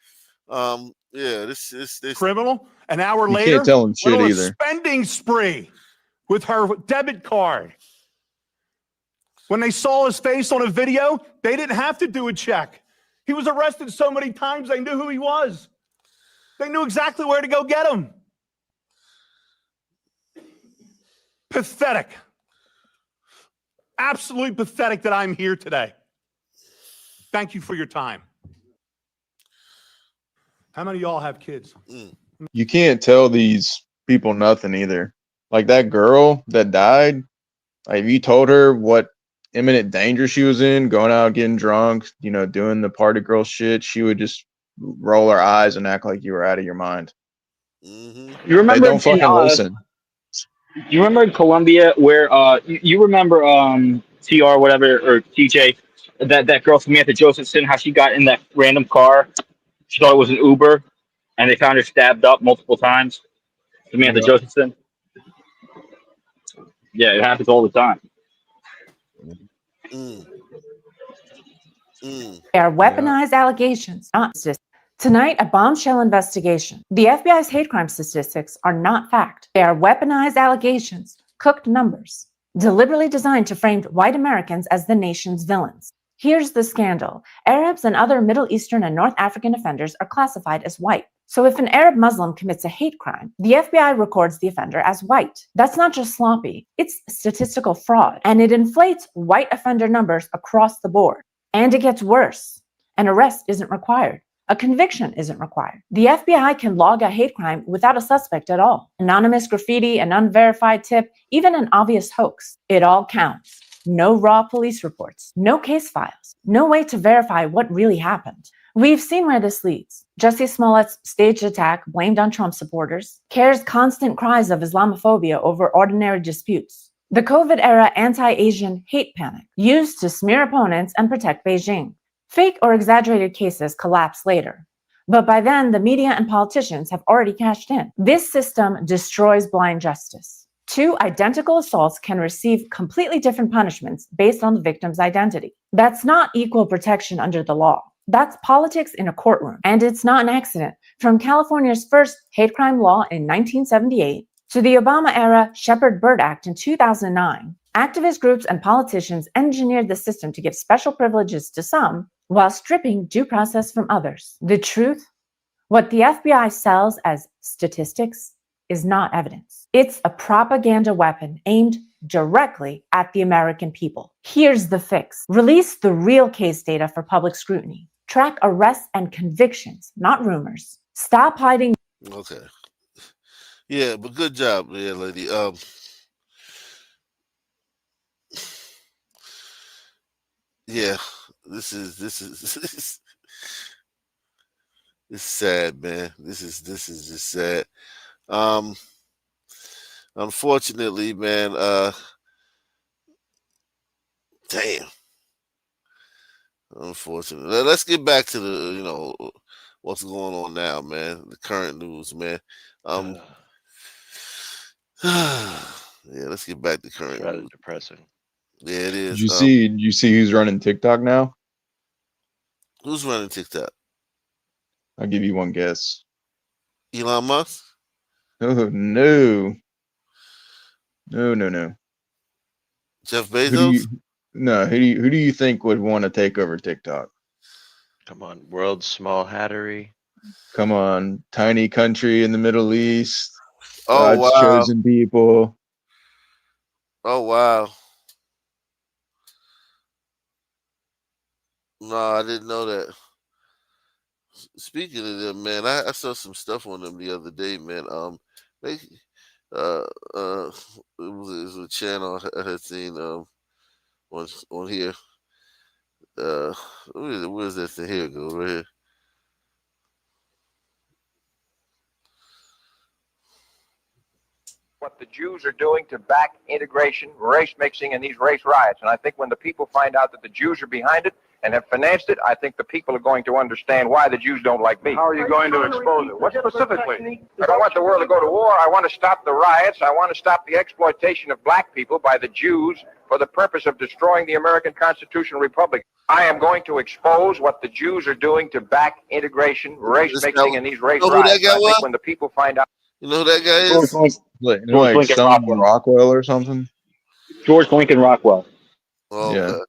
Speaker 1: Yeah, this
Speaker 2: criminal. An hour
Speaker 12: You
Speaker 2: later,
Speaker 12: can't tell them shit
Speaker 2: went on a
Speaker 12: either.
Speaker 2: spending spree with her debit card. When they saw his face on a video, they didn't have to do a check. He was arrested so many times, they knew who he was. They knew exactly where to go get him. Pathetic. Absolutely pathetic that I'm here today. Thank you for your time. How many of y'all have kids?
Speaker 12: You can't tell these people nothing either. Like that girl that died, if you told her what imminent danger she was in, going out getting drunk, doing the party girl shit, she would just roll her eyes and act like you were out of your mind.
Speaker 10: You remember
Speaker 12: they don't fucking listen.
Speaker 10: You remember in Colombia where you remember TR whatever or TJ, that girl Samantha Josephson, how she got in that random car? She thought it was an Uber, and they found her stabbed up multiple times. Samantha Josephson. Yeah, it happens all the time.
Speaker 15: They are weaponized allegations, not statistics. Tonight, a bombshell investigation. The FBI's hate crime statistics are not fact. They are weaponized allegations, cooked numbers, deliberately designed to frame white Americans as the nation's villains. Here's the scandal. Arabs and other Middle Eastern and North African offenders are classified as white. So if an Arab Muslim commits a hate crime, the FBI records the offender as white. That's not just sloppy, it's statistical fraud, and it inflates white offender numbers across the board. And it gets worse. An arrest isn't required. A conviction isn't required. The FBI can log a hate crime without a suspect at all. Anonymous graffiti, an unverified tip, even an obvious hoax. It all counts. No raw police reports, no case files, no way to verify what really happened. We've seen where this leads. Jussie Smollett's staged attack blamed on Trump supporters, CARE's constant cries of Islamophobia over ordinary disputes, the COVID-era anti-Asian hate panic used to smear opponents and protect Beijing. Fake or exaggerated cases collapse later. But by then, the media and politicians have already cashed in. This system destroys blind justice. 2 identical assaults can receive completely different punishments based on the victim's identity. That's not equal protection under the law. That's politics in a courtroom. And it's not an accident. From California's first hate crime law in 1978 to the Obama-era Shepard-Byrd Act in 2009, Activist groups and politicians engineered the system to give special privileges to some while stripping due process from others. The truth? What the FBI sells as statistics is not evidence. It's a propaganda weapon aimed directly at the American people. Here's the fix. Release the real case data for public scrutiny. Track arrests and convictions, not rumors. Stop hiding.
Speaker 1: Okay. Yeah, but good job, yeah, lady. Yeah, this is it's sad, man. This is just sad. Um, Unfortunately, man. Damn. Unfortunately, let's get back to the what's going on now, man. The current news, man. Yeah, let's get back to current
Speaker 11: Rather
Speaker 1: news.
Speaker 11: depressing.
Speaker 1: Yeah, it
Speaker 12: Did
Speaker 1: is.
Speaker 12: you see who's running TikTok now?
Speaker 1: Who's running TikTok?
Speaker 12: I'll give you one guess.
Speaker 1: Elon Musk?
Speaker 12: Oh no. No.
Speaker 1: Jeff
Speaker 12: Who do
Speaker 1: Bezos?
Speaker 12: you no, who do you think would want to take over TikTok?
Speaker 11: Come on, World's Small Hattery.
Speaker 12: Come on, tiny country in the Middle East.
Speaker 1: Oh
Speaker 12: God's
Speaker 1: wow.
Speaker 12: chosen people.
Speaker 1: Oh wow. No, I didn't know that. Speaking of them, man, I saw some stuff on them the other day, man. They it was a channel I had seen on here. Where's that thing? Here it goes, right here.
Speaker 17: What the Jews are doing to back integration, race mixing, and these race riots. And I think when the people find out that the Jews are behind it and have financed it, I think the people are going to understand why the Jews don't like me. How are you going to expose it? What specifically? I don't want the world to go to war. I want to stop the riots. I want to stop the exploitation of black people by the Jews for the purpose of destroying the American Constitutional Republic. I am going to expose what the Jews are doing to back integration, race mixing, and these race riots. I think when the people find out.
Speaker 1: You know who that guy is?
Speaker 12: Like Lincoln Rockwell or something.
Speaker 10: George Lincoln Rockwell.
Speaker 1: Oh,
Speaker 12: Yeah.
Speaker 1: okay.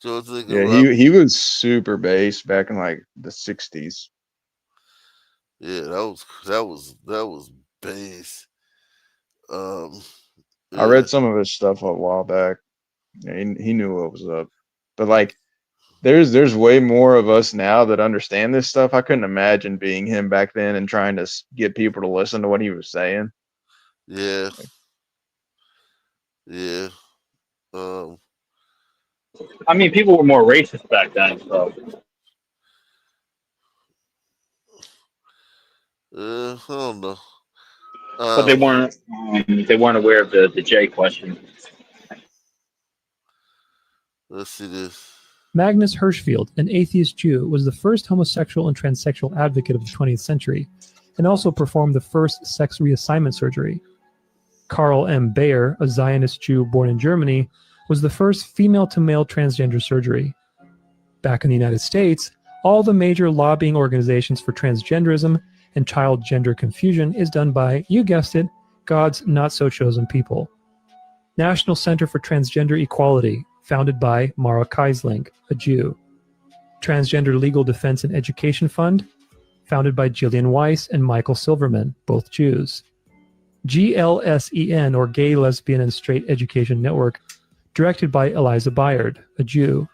Speaker 1: George Lincoln
Speaker 12: Yeah,
Speaker 1: Rockwell.
Speaker 12: he was super bass back in like the 60s.
Speaker 1: Yeah, that was base.
Speaker 12: I read some of his stuff a while back. Yeah, he knew what was up. But like there's way more of us now that understand this stuff. I couldn't imagine being him back then and trying to get people to listen to what he was saying.
Speaker 1: Yeah. Yeah.
Speaker 10: I mean, people were more racist back then, so.
Speaker 1: I don't know.
Speaker 10: But they weren't aware of the J question.
Speaker 1: Let's see this.
Speaker 18: Magnus Hirschfeld, an atheist Jew, was the first homosexual and transsexual advocate of the 20th century, and also performed the first sex reassignment surgery. Karl M. Bayer, a Zionist Jew born in Germany, was the first female-to-male transgender surgery. Back in the United States, all the major lobbying organizations for transgenderism and child gender confusion is done by, you guessed it, God's not-so-chosen people. National Center for Transgender Equality, founded by Mara Keisling, a Jew. Transgender Legal Defense and Education Fund, founded by Gillian Weiss and Michael Silverman, both Jews. GLSEN, or Gay, Lesbian, and Straight Education Network, directed by Eliza Bayard, a Jew.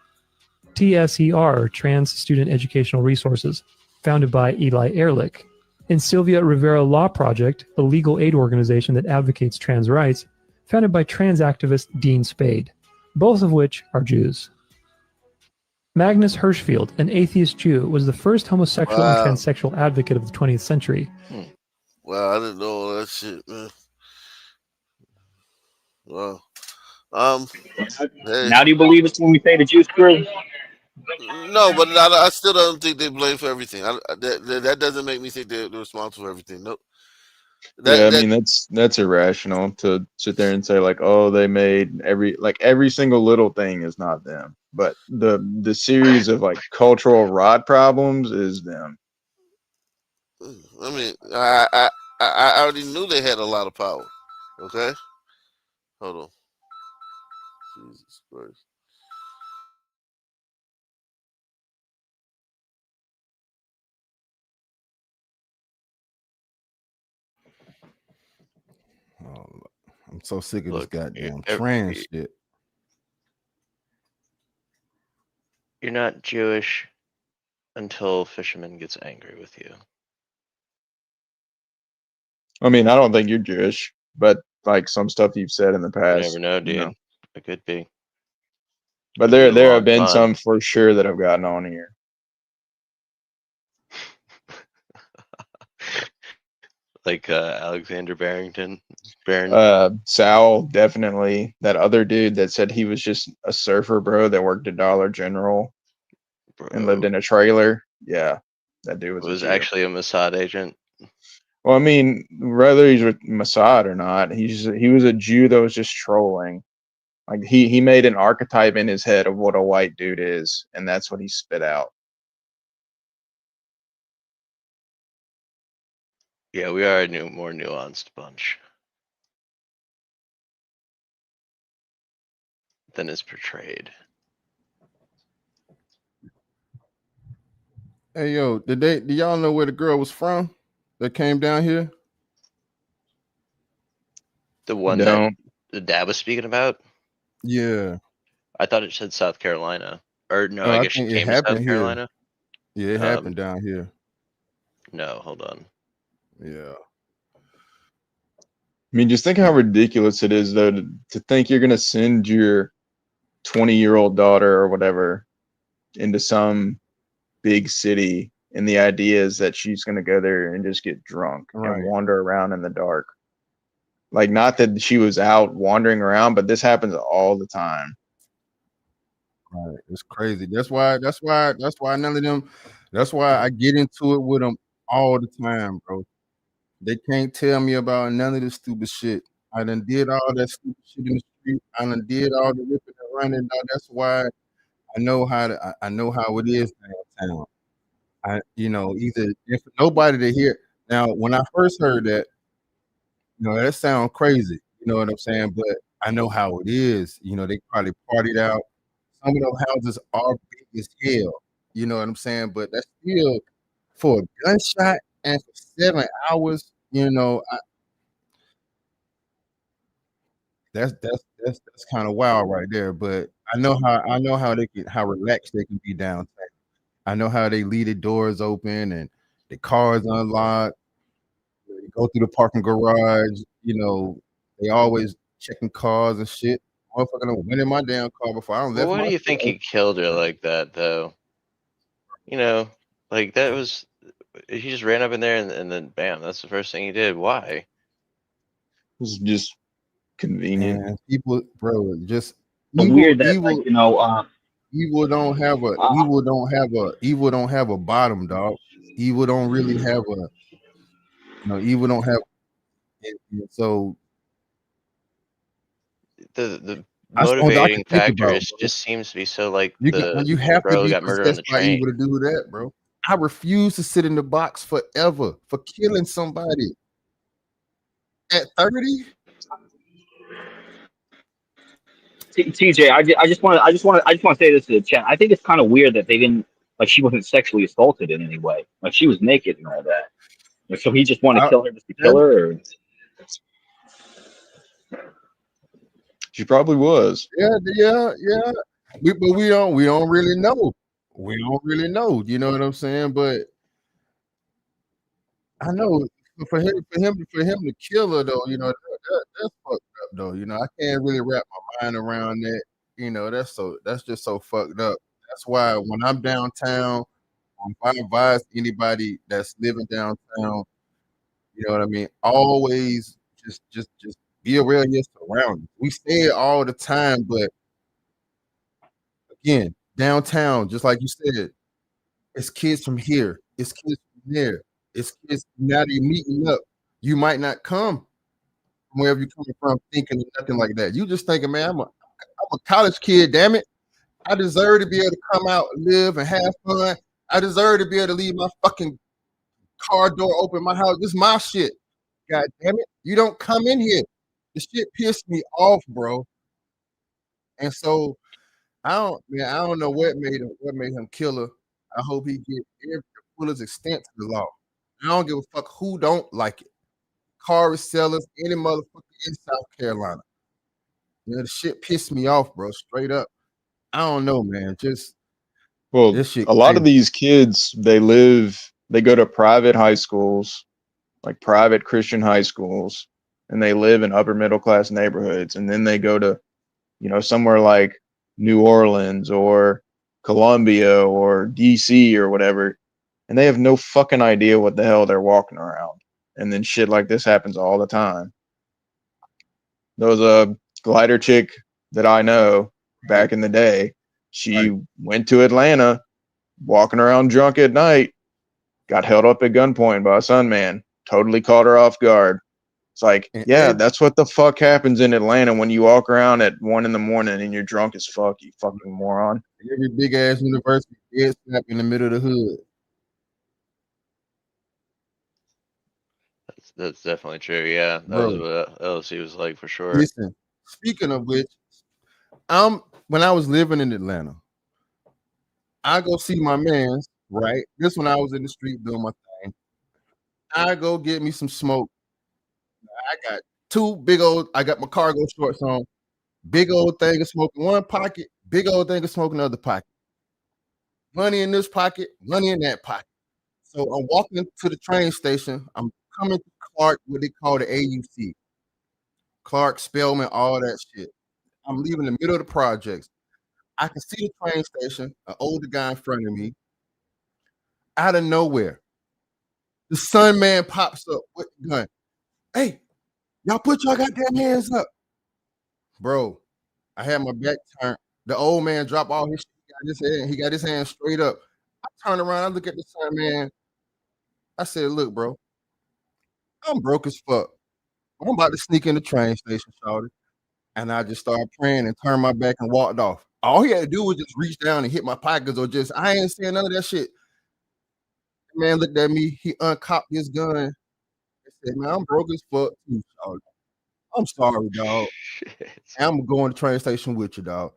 Speaker 18: TSER, Trans Student Educational Resources, founded by Eli Ehrlich. And Sylvia Rivera Law Project, a legal aid organization that advocates trans rights, founded by trans activist Dean Spade, both of which are Jews. Magnus Hirschfeld, an atheist Jew, was the first homosexual and transsexual advocate of the 20th century.
Speaker 1: Wow, I didn't know all that shit, man. Wow. Hey.
Speaker 10: Now do you believe it's when we say the Jews screw?
Speaker 1: No, but I still don't think they blame for everything. That doesn't make me think they're responsible for everything. Nope.
Speaker 12: I mean that's irrational to sit there and say like, oh, they made every single little thing is not them, but the series of like cultural rot problems is them.
Speaker 1: I mean, I already knew they had a lot of power. Okay, hold on. Jesus Christ.
Speaker 14: Oh, I'm so sick of this
Speaker 11: Look,
Speaker 14: goddamn trans shit.
Speaker 11: you're not Jewish until Fisherman gets angry with you.
Speaker 12: I mean, I don't think you're Jewish, but like some stuff you've said in the
Speaker 11: You never
Speaker 12: past,
Speaker 11: know,
Speaker 12: you know.
Speaker 11: dude. It could be.
Speaker 12: But
Speaker 11: Could be a
Speaker 12: there have
Speaker 11: long
Speaker 12: been
Speaker 11: con.
Speaker 12: some for sure that have gotten on here.
Speaker 11: Like Alexander Barrington.
Speaker 12: Sal, definitely. That other dude that said he was just a surfer, bro, that worked at Dollar General and lived in a trailer. Yeah, that dude was a
Speaker 11: Was
Speaker 12: Jew.
Speaker 11: actually a Mossad agent.
Speaker 12: Well, I mean, whether he's with Mossad or not, he was a Jew that was just trolling. Like he made an archetype in his head of what a white dude is, and that's what he spit out.
Speaker 11: Yeah, we are a more nuanced bunch than is portrayed.
Speaker 14: Hey yo, do y'all know where the girl was from that came down here?
Speaker 11: The one that
Speaker 12: No.
Speaker 11: the dad was speaking about?
Speaker 14: Yeah.
Speaker 11: I thought it said South Carolina. Or no,
Speaker 14: Oh,
Speaker 11: I
Speaker 14: I
Speaker 11: guess she
Speaker 14: think it
Speaker 11: came to South
Speaker 14: happened here.
Speaker 11: Carolina.
Speaker 14: Yeah, it happened down here.
Speaker 11: No, hold on.
Speaker 14: Yeah.
Speaker 12: I mean, just think how ridiculous it is, though, to think you're gonna send your 20-year-old daughter or whatever into some big city, and the idea is that she's gonna go there and just get drunk and
Speaker 14: Right.
Speaker 12: wander around in the dark. Like, not that she was out wandering around, but this happens all the time.
Speaker 14: Right. It's crazy. That's why none of them. That's why I get into it with them all the time, bro. They can't tell me about none of this stupid shit. I done did all that stupid shit in the street. I done did all the ripping and running. Now that's why I know how I know how it is downtown. Either if nobody to hear. Now, when I first heard that, that sound crazy. You know what I'm saying? But I know how it is. They probably partied out. Some of those houses are big as hell. You know what I'm saying? But that's still for a gunshot and for 7 hours. That's kind of wild right there. But I know how relaxed they can be downtown. I know how they leave the doors open and the cars unlocked. They go through the parking garage. They always checking cars and shit. Motherfucker done went in my damn car before I don't
Speaker 11: Well,
Speaker 14: left
Speaker 11: why
Speaker 14: my
Speaker 11: do you think
Speaker 14: car.
Speaker 11: he killed her like that, though? Like that was he just ran up in there and then bam, that's the first thing he did. Why?
Speaker 12: It was just convenient.
Speaker 14: And people, bro, just evil,
Speaker 10: Weird that, like,
Speaker 14: evil don't have a bottom, dog. Evil don't really have evil don't have. And so
Speaker 11: The
Speaker 14: that's all I
Speaker 11: motivating
Speaker 14: can think
Speaker 11: factor
Speaker 14: about,
Speaker 11: is
Speaker 14: bro.
Speaker 11: just seems to be so like
Speaker 14: You
Speaker 11: the
Speaker 14: have to
Speaker 11: bro who
Speaker 14: be
Speaker 11: got murdered on
Speaker 14: possessed
Speaker 11: the
Speaker 14: by evil
Speaker 11: train.
Speaker 14: to do that, bro. I refuse to sit in the box forever for killing somebody at 30.
Speaker 10: TJ, I just want to say this to the chat. I think it's kind of weird that they didn't, like, she wasn't sexually assaulted in any way. Like, she was naked and all that. Like, so he just wanted to kill her just to kill her, or?
Speaker 12: She probably was.
Speaker 14: Yeah. But we don't really know. We don't really know. You know what I'm saying? But I know for him to kill her though, that's fucked up though. I can't really wrap my mind around that. That's just so fucked up. That's why when I'm downtown, if I advise anybody that's living downtown, you know what I mean, always just be aware of your surroundings. We say it all the time, but again, downtown, just like you said, it's kids from here, it's kids from there, it's kids now they're meeting up. You might not come from wherever you're coming from thinking of nothing like that. You just thinking, man, I'm a college kid, damn it. I deserve to be able to come out, live, and have fun. I deserve to be able to leave my fucking car door open, my house. This is my shit. God damn it. You don't come in here. The shit pissed me off, bro. And so I don't know what made him kill her. I hope he get every fullest extent to the law. I don't give a fuck who don't like it. Car sellers, any motherfucker in South Carolina. You know, the shit pissed me off, bro. Straight up. I don't know, man. Just
Speaker 12: Well,
Speaker 14: this shit
Speaker 12: a lot of
Speaker 14: crazy.
Speaker 12: these kids, they go to private high schools, like private Christian high schools, and they live in upper middle class neighborhoods. And then they go to, somewhere like New Orleans or Columbia or DC or whatever, and they have no fucking idea what the hell they're walking around. And then shit like this happens all the time. There was a glider chick that I know back in the day. She went to Atlanta, walking around drunk at night, got held up at gunpoint by a Sunman, totally caught her off guard. It's like,
Speaker 14: And
Speaker 12: yeah, that's what the fuck happens in Atlanta when you walk around at 1 a.m. and you're drunk as fuck, you fucking moron.
Speaker 14: every big ass university dead slap in the middle of the hood.
Speaker 11: That's definitely true. Yeah, that was
Speaker 14: Bro,
Speaker 11: what LSU was like for sure.
Speaker 14: listen, speaking of which, when I was living in Atlanta, I go see my mans, right? This when I was in the street doing my thing. I go get me some smoke. I got my cargo shorts on, big old thing of smoke in one pocket, big old thing of smoke in the other pocket. Money in this pocket, money in that pocket. So I'm walking to the train station. I'm coming to Clark, what they call the AUC. Clark, Spelman, all that shit. I'm leaving the middle of the projects. I can see the train station, an older guy in front of me. Out of nowhere, the Sun Man pops up with the gun. Hey, y'all put y'all goddamn hands up. Bro, I had my back turned. The old man dropped all his shit. He got his hand straight up. I turn around, I look at the Sun Man. I said, look, bro, I'm broke as fuck. I'm about to sneak in the train station, shawty. And I just started praying and turned my back and walked off. All he had to do was just reach down and hit my pockets or just, I ain't saying none of that shit. The man looked at me, he uncocked his gun and said, man, I'm broke as fuck too, shawty. I'm sorry, dog. And I'm going to the train station with you, dog.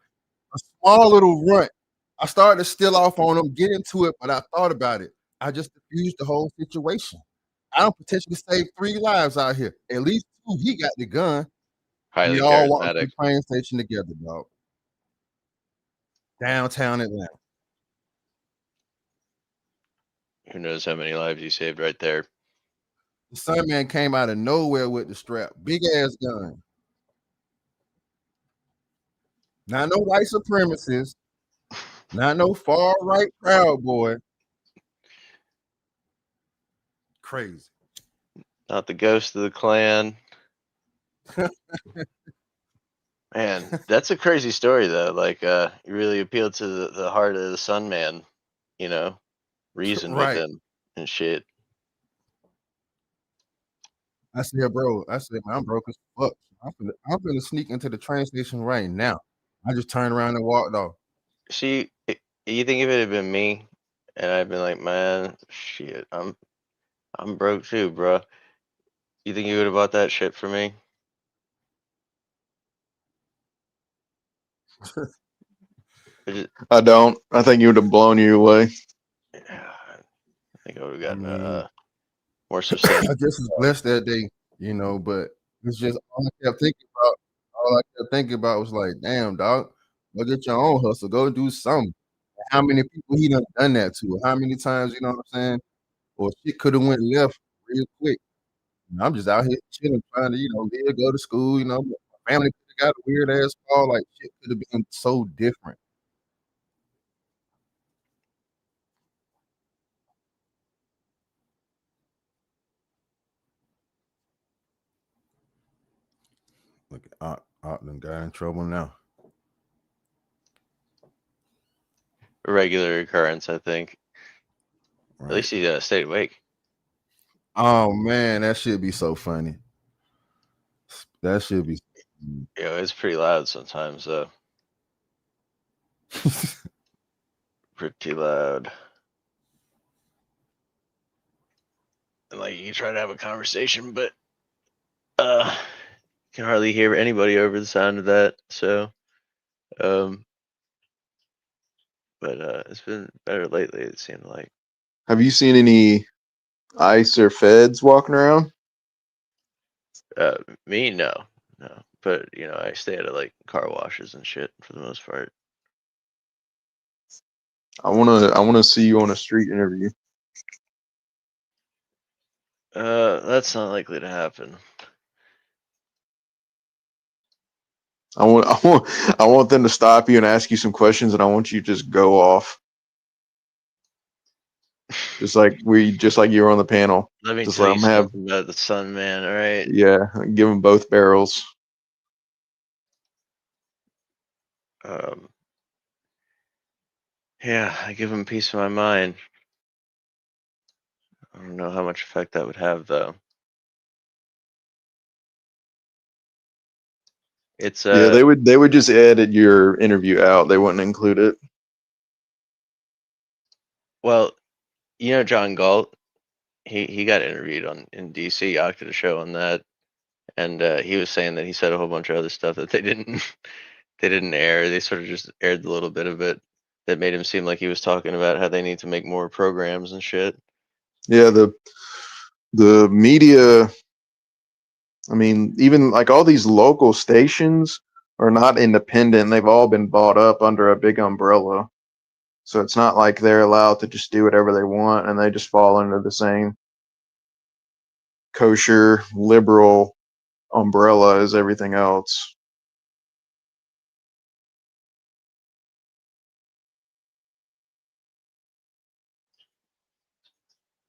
Speaker 14: A small little runt. I started to steal off on him, get into it, but I thought about it. I just diffused the whole situation. I don't potentially save 3 lives out here. At least 2, he got the gun. We
Speaker 11: Highly
Speaker 14: all walked to
Speaker 11: charismatic.
Speaker 14: the train station together, dog. Downtown Atlanta.
Speaker 11: Who knows how many lives you saved right there?
Speaker 14: The Sun Man came out of nowhere with the strap. Big ass gun. Not no white supremacists. Not no far right Proud Boy. Crazy.
Speaker 11: Not the ghost of the clan. Man, that's a crazy story though. Like, you really appealed to the heart of the Sun Man, reason with
Speaker 14: Right.
Speaker 11: him and shit.
Speaker 14: I said, bro, man, I'm broke as fuck. I'm finna sneak into the train station right now. I just turned around and walked off.
Speaker 11: See, you think if it had been me, and I'd been like, man, shit, I'm broke too, bro. You think you would have bought that shit for me?
Speaker 12: I don't. I think you would have blown you away.
Speaker 11: I think I would have
Speaker 14: I
Speaker 11: gotten
Speaker 14: mean,
Speaker 11: more succinct.
Speaker 14: I just was blessed that day, but it's just all I kept thinking about. All I kept thinking about was like, damn, dog, go get your own hustle, go do something. How many people he done that to? How many times, you know what I'm saying? Or shit could have went left real quick. I'm just out here chilling, trying to, live, go to school. My family could have got a weird ass call. Like shit could have been so different. Look, Art done got in trouble now.
Speaker 11: A regular occurrence, I think.
Speaker 14: Right.
Speaker 11: At least he stayed awake.
Speaker 14: Oh man, that should be so funny. That should be.
Speaker 11: Yeah, it's pretty loud sometimes, though. Pretty loud. And like you try to have a conversation, but can hardly hear anybody over the sound of that. So Um, but it's been better lately. It seemed like.
Speaker 12: Have you seen any ICE or feds walking around?
Speaker 11: Me, no. But I stay out of like car washes and shit for the most part.
Speaker 12: I wanna see you on a street interview.
Speaker 11: That's not likely to happen.
Speaker 12: I want them to stop you and ask you some questions, and I want you to just go off, just like you were on the panel.
Speaker 11: Let me
Speaker 12: Just
Speaker 11: tell
Speaker 12: let
Speaker 11: you
Speaker 12: them have,
Speaker 11: something about the sun, man. All right.
Speaker 12: yeah, give them both barrels.
Speaker 11: Yeah, I give him peace of my mind. I don't know how much effect that would have, though. It's
Speaker 12: Yeah, they would just edit your interview out. They wouldn't include it.
Speaker 11: well, John Galt, he got interviewed in DC. I did a show on that, and he was saying that he said a whole bunch of other stuff that they didn't they didn't air. They sort of just aired the little bit of it that made him seem like he was talking about how they need to make more programs and shit.
Speaker 12: Yeah, the media. I mean, even like all these local stations are not independent. They've all been bought up under a big umbrella. So it's not like they're allowed to just do whatever they want and they just fall under the same kosher liberal umbrella as everything else.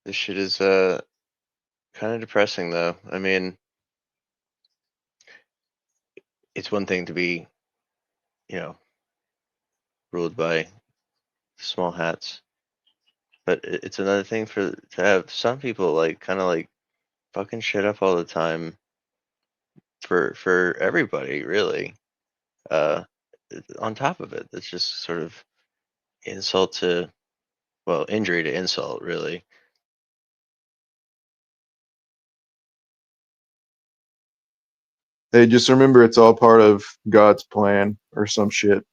Speaker 11: This shit is kind of depressing, though. I mean, it's one thing to be, ruled by small hats, but it's another thing to have some people like kind of like fucking shit up all the time for everybody, really. Uh, on top of it, it's just sort of insult to, well, injury to insult, really.
Speaker 12: Hey, just remember it's all part of God's plan or some shit.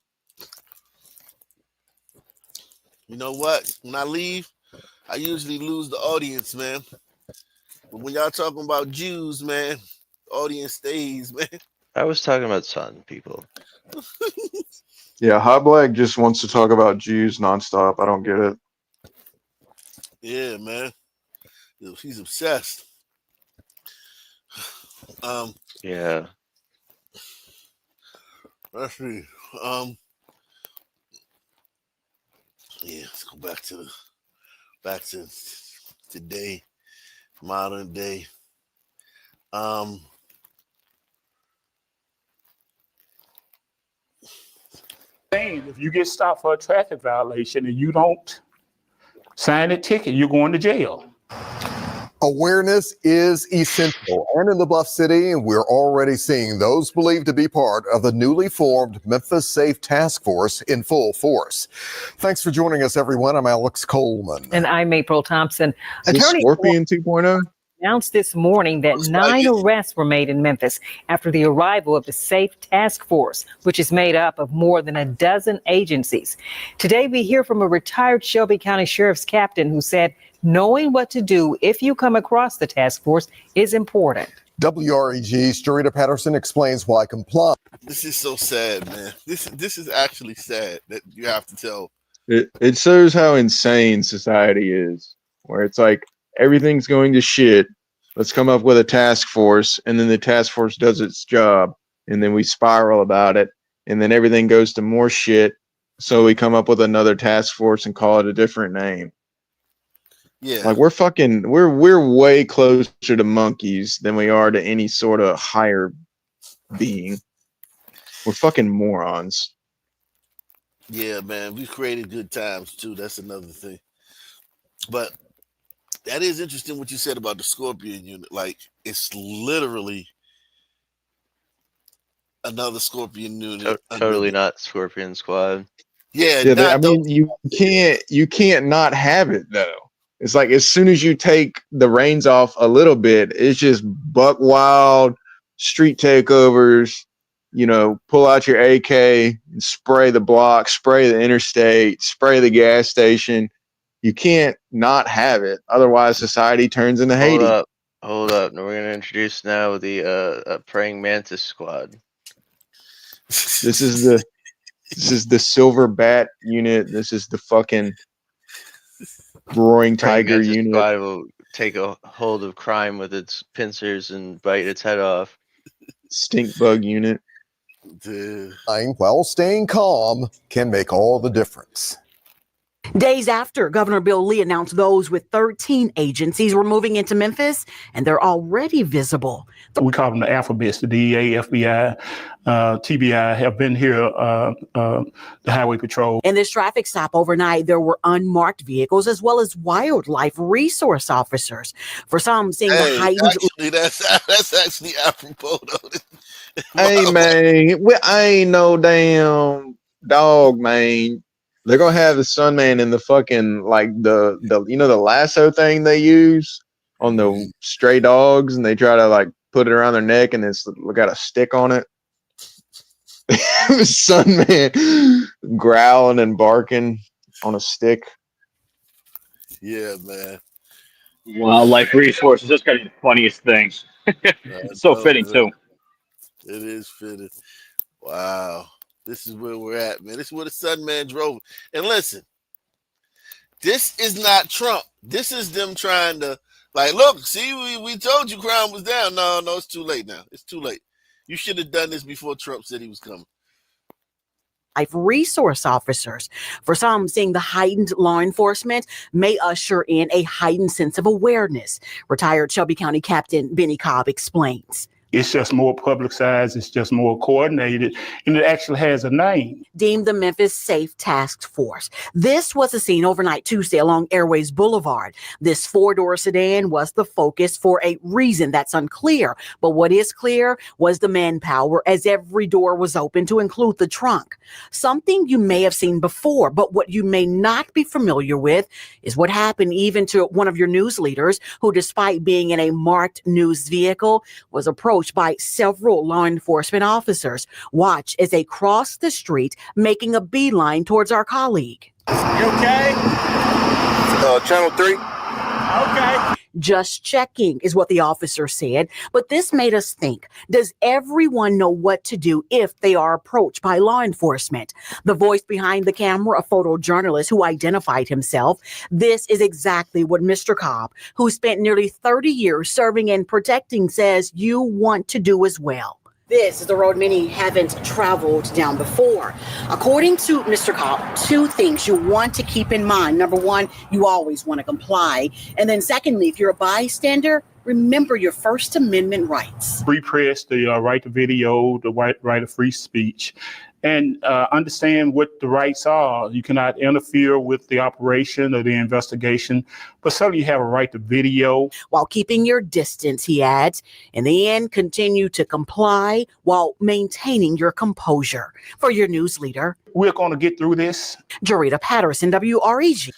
Speaker 1: You know what? When I leave, I usually lose the audience, man. But when y'all talking about Jews, man, the audience stays, man.
Speaker 11: I was talking about sun people.
Speaker 12: Yeah, Hot Black just wants to talk about Jews nonstop. I don't get it.
Speaker 1: Yeah, man. He's obsessed.
Speaker 11: Yeah.
Speaker 1: Let's see. Yeah, let's go back to today, modern day.
Speaker 4: If you get stopped for a traffic violation and you don't sign a ticket, you're going to jail.
Speaker 16: Awareness is essential. And in the Bluff City, we're already seeing those believed to be part of the newly formed Memphis Safe Task Force in full force. Thanks for joining us, everyone. I'm Alex Coleman.
Speaker 19: And I'm April Thompson.
Speaker 12: Is this Scorpion 2.0?
Speaker 19: Announced this morning that 9 arrests were made in Memphis after the arrival of the Safe Task Force, which is made up of more than a dozen agencies. Today, we hear from a retired Shelby County Sheriff's captain who said knowing what to do if you come across the task force is important.
Speaker 16: WREG's Jarita Patterson explains why comply.
Speaker 1: This is so sad, man. This is actually sad that you have to tell.
Speaker 12: It shows how insane society is, where it's like everything's going to shit. Let's come up with a task force, and then the task force does its job, and then we spiral about it, and then everything goes to more shit. So we come up with another task force and call it a different name.
Speaker 1: Yeah.
Speaker 12: Like we're way closer to monkeys than we are to any sort of higher being. We're fucking morons.
Speaker 1: Yeah, man. We've created good times too. That's another thing. But that is interesting what you said about the Scorpion unit. Like, it's literally another Scorpion unit.
Speaker 11: Totally not Scorpion Squad.
Speaker 1: Yeah,
Speaker 12: Yeah, I mean, you can't not have it though. It's like as soon as you take the reins off a little bit, it's just buck wild, street takeovers, pull out your AK and spray the block, spray the interstate, spray the gas station. You can't not have it. Otherwise, society turns into
Speaker 11: Hold
Speaker 12: Haiti.
Speaker 11: up. Now we're gonna introduce now the praying mantis squad.
Speaker 12: This is the silver bat unit. This is the fucking roaring
Speaker 11: Praying
Speaker 12: tiger
Speaker 11: mantis
Speaker 12: unit.
Speaker 11: squad will take a hold of crime with its pincers and bite its head off.
Speaker 12: Stink bug unit.
Speaker 16: While staying calm can make all the difference.
Speaker 20: Days after Governor Bill Lee announced those with 13 agencies were moving into Memphis, and they're already visible.
Speaker 4: We call them the alphabets. The DEA, FBI, TBI have been here, the Highway Patrol.
Speaker 20: In this traffic stop overnight, there were unmarked vehicles as well as wildlife resource officers. For some, seeing the heightened...
Speaker 1: Actually, that's actually apropos, though.
Speaker 12: Hey, man, I ain't no damn dog, man. They're gonna have the Sunman in the fucking the the lasso thing they use on the stray dogs, and they try to put it around their neck, and it's got a stick on it. Sunman growling and barking on a stick.
Speaker 1: Yeah, man.
Speaker 10: Wildlife resources. That's kind of the funniest thing. It's so fitting too.
Speaker 1: It is fitting. Wow. This is where we're at, man. This is where the Sunman drove. And listen, this is not Trump. This is them trying to, look, see, we told you crime was down. No, it's too late now. It's too late. You should have done this before Trump said he was coming.
Speaker 20: Resource officers. For some, seeing the heightened law enforcement may usher in a heightened sense of awareness. Retired Shelby County Captain Benny Cobb explains.
Speaker 4: It's just more publicized, it's just more coordinated, and it actually has a name.
Speaker 20: Deemed the Memphis Safe Task Force. This was a scene overnight Tuesday along Airways Boulevard. This four-door sedan was the focus for a reason that's unclear. But what is clear was the manpower, as every door was open to include the trunk. Something you may have seen before, but what you may not be familiar with is what happened even to one of your news leaders who, despite being in a marked news vehicle, was approached by several law enforcement officers. Watch as they cross the street, making a beeline towards our colleague.
Speaker 21: You okay?
Speaker 8: Channel 3.
Speaker 21: Okay.
Speaker 20: Just checking is what the officer said, but this made us think, does everyone know what to do if they are approached by law enforcement? The voice behind the camera, a photojournalist who identified himself, this is exactly what Mr. Cobb, who spent nearly 30 years serving and protecting, says you want to do as well. This is the road many haven't traveled down before. According to Mr. Cobb, two things you want to keep in mind. Number one, you always want to comply. And then secondly, if you're a bystander, remember your First Amendment rights.
Speaker 4: Free press, the right to video, the right of free speech, and understand what the rights are. You cannot interfere with the operation or the investigation, but certainly you have a right to video.
Speaker 20: While keeping your distance, he adds. In the end, continue to comply while maintaining your composure. For your news leader,
Speaker 4: we're going to get through this.
Speaker 20: Jarita Patterson, WREG.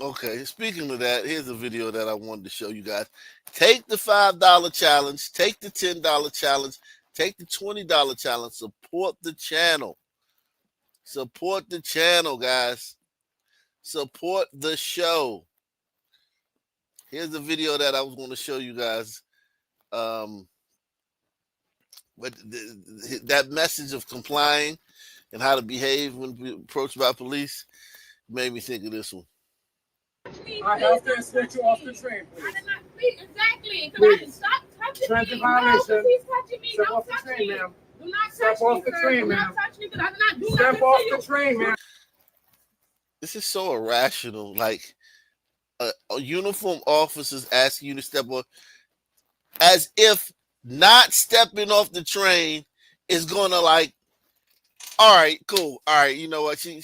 Speaker 1: Okay, speaking of that, here's a video that I wanted to show you guys. Take the $5 challenge, take the $10 challenge, take the $20 challenge, support the channel. Support the channel, guys. Support the show. Here's a video that I was going to show you guys. But that message of complying and how to behave when approached by police made me think of this one.
Speaker 21: I have to escort you off the train, please.
Speaker 22: I did not, please, exactly. Because I didn't stop touching me. No, please touching me.
Speaker 21: Step
Speaker 22: Don't
Speaker 21: off the
Speaker 22: touch
Speaker 21: train,
Speaker 22: me.
Speaker 21: ma'am.
Speaker 22: Do not
Speaker 21: Step
Speaker 22: touch
Speaker 21: off
Speaker 22: me,
Speaker 21: the
Speaker 22: sir.
Speaker 21: train,
Speaker 22: Do
Speaker 21: ma'am.
Speaker 22: not touch me because I did not do
Speaker 21: Step
Speaker 22: nothing
Speaker 21: off
Speaker 22: to you.
Speaker 21: the train, ma'am.
Speaker 1: This is so irrational. Like a uniformed officers asking you to step off, as if not stepping off the train is gonna all right, cool. All right, you know what? She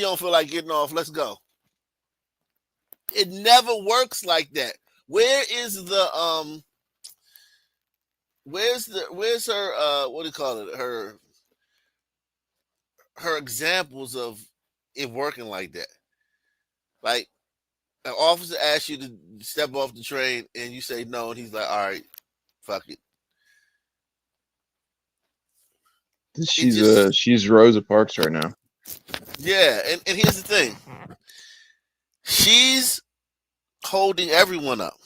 Speaker 1: don't feel like getting off. Let's go. It never works like that. Where is the where's her what do you call it? Her examples of it working like that. Like an officer asks you to step off the train and you say no, and he's like, all right, fuck it.
Speaker 12: She's Rosa Parks right now.
Speaker 1: Yeah, and here's the thing. She's holding everyone up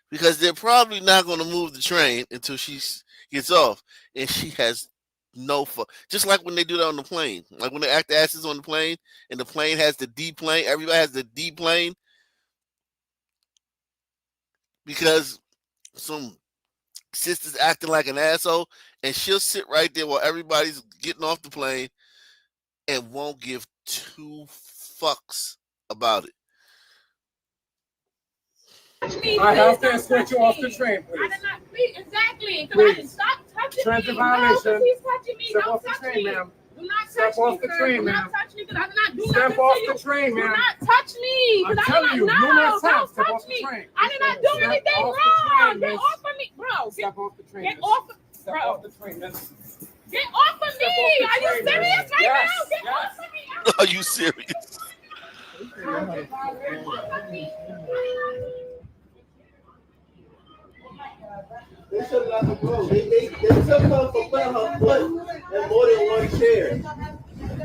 Speaker 1: because they're probably not going to move the train until she gets off, and she has no fun. Just like when they do that on the plane, like when they act asses on the plane, and the plane has the deplane. Everybody has the deplane because some sister's acting like an asshole, and she'll sit right there while everybody's getting off the plane and won't give two fucks about it.
Speaker 21: I have to escort you off the train, please. I did not, exactly. Please. Stop touching me. Violation. Please touching me. Step off the train, ma'am. Do not touch me, sir. Do not touch me, because I did not do nothing to you. Step off the train, ma'am. Do not touch me. I'm telling you, numerous times. Step off the train. I did not do anything wrong. Get off of me, bro. Step off the train. Get off, bro. Step off the train, miss. Get off of me. Are you serious right now? Get off of me.
Speaker 1: Are you serious?
Speaker 3: They should let her go. They took her for putting her foot in more than one chair.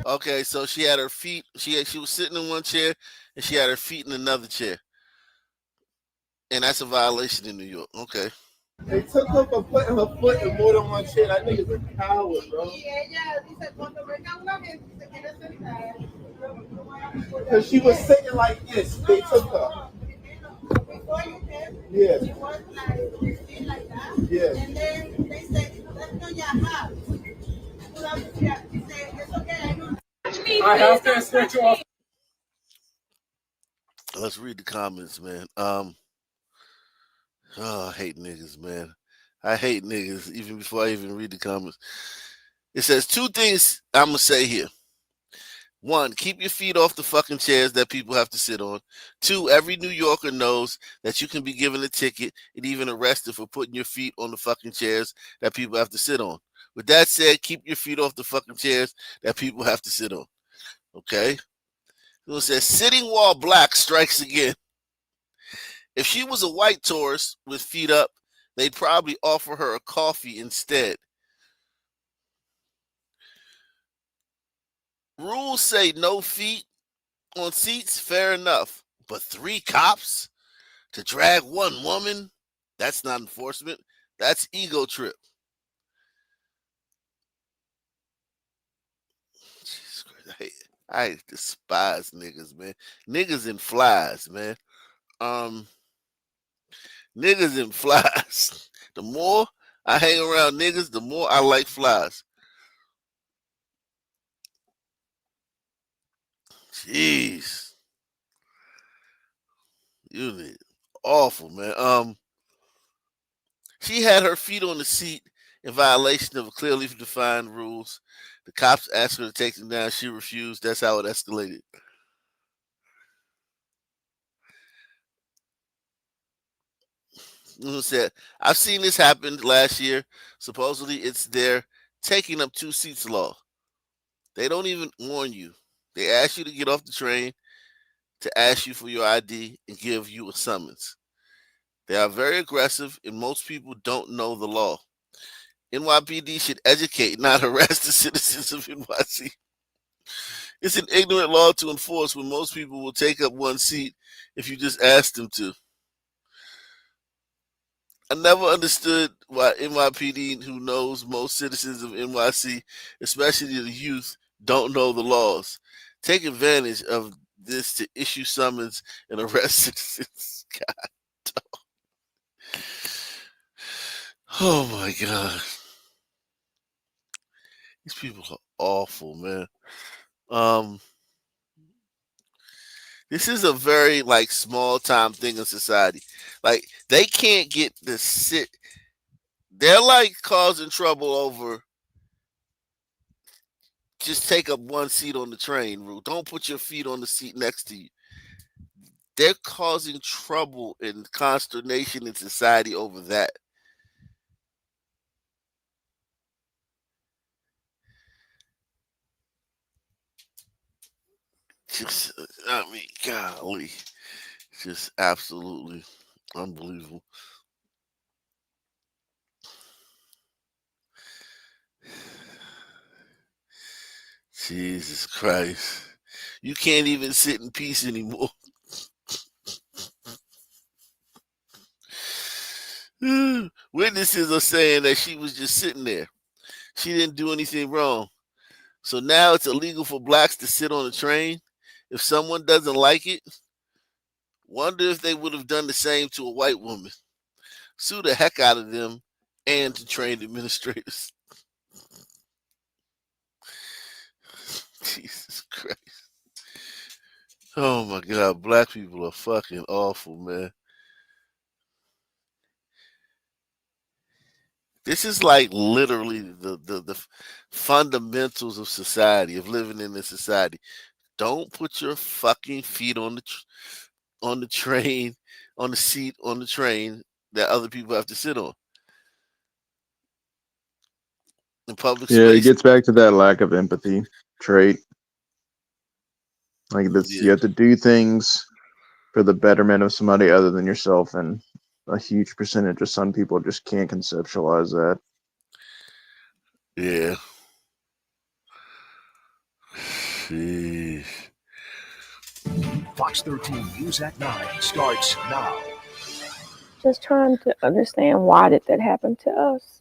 Speaker 1: Okay, so she had her feet. She was sitting in one chair, and she had her feet in another chair, and that's a violation in New York. Okay.
Speaker 3: They took her for putting her foot in more than one chair. That nigga's a coward, bro. Because she was sitting like this. They took her. Yeah. Yeah. And then they said, let's go your house.
Speaker 21: I have to escort you off.
Speaker 1: Let's read the comments, man. I hate niggas, man. I hate niggas even before I even read the comments. It says two things I'm gonna say here. One, keep your feet off the fucking chairs that people have to sit on. Two, every New Yorker knows that you can be given a ticket and even arrested for putting your feet on the fucking chairs that people have to sit on. With that said, keep your feet off the fucking chairs that people have to sit on. Okay? So it says, sitting while black strikes again. If she was a white tourist with feet up, they'd probably offer her a coffee instead. Rules say no feet on seats, fair enough. But 3 cops to drag one woman, that's not enforcement. That's ego trip. Jesus Christ, I despise niggas, man. Niggas and flies, man. Niggas and flies. The more I hang around niggas, the more I like flies. Jeez. You need awful, man. She had her feet on the seat in violation of clearly defined rules. The cops asked her to take them down. She refused. That's how it escalated. Said, I've seen this happen last year. Supposedly it's their taking up 2 seats law. They don't even warn you. They ask you to get off the train, to ask you for your ID, and give you a summons. They are very aggressive, and most people don't know the law. NYPD should educate, not harass the citizens of NYC. It's an ignorant law to enforce when most people will take up one seat if you just ask them to. I never understood why NYPD, who knows most citizens of NYC, especially the youth, don't know the laws. Take advantage of this to issue summons and arrest citizens. God. Oh my God. These people are awful, man. This is a very small time thing in society. Like they can't get the sit. They're causing trouble over just take up one seat on the train rule. Don't put your feet on the seat next to you. They're causing trouble and consternation in society over that. Just, I mean, golly, just absolutely unbelievable. Jesus Christ. You can't even sit in peace anymore. Witnesses are saying that she was just sitting there. She didn't do anything wrong. So now it's illegal for blacks to sit on a train. If someone doesn't like it, wonder if they would have done the same to a white woman. Sue the heck out of them and to train administrators. Jesus Christ. Oh my God, black people are fucking awful, man. This is like literally the fundamentals of society, of living in this society. Don't put your fucking feet on the train, on the seat on the train that other people have to sit on in public
Speaker 12: Yeah, it
Speaker 1: space.
Speaker 12: gets back to that lack of empathy trait. Like this, you
Speaker 1: Yeah,
Speaker 12: have to do things for the betterment of somebody other than yourself, and a huge percentage of some people just can't conceptualize that.
Speaker 1: yeah. Sheesh.
Speaker 5: Fox 13 News at 9 starts now.
Speaker 6: Just trying to understand, why did that happen to us?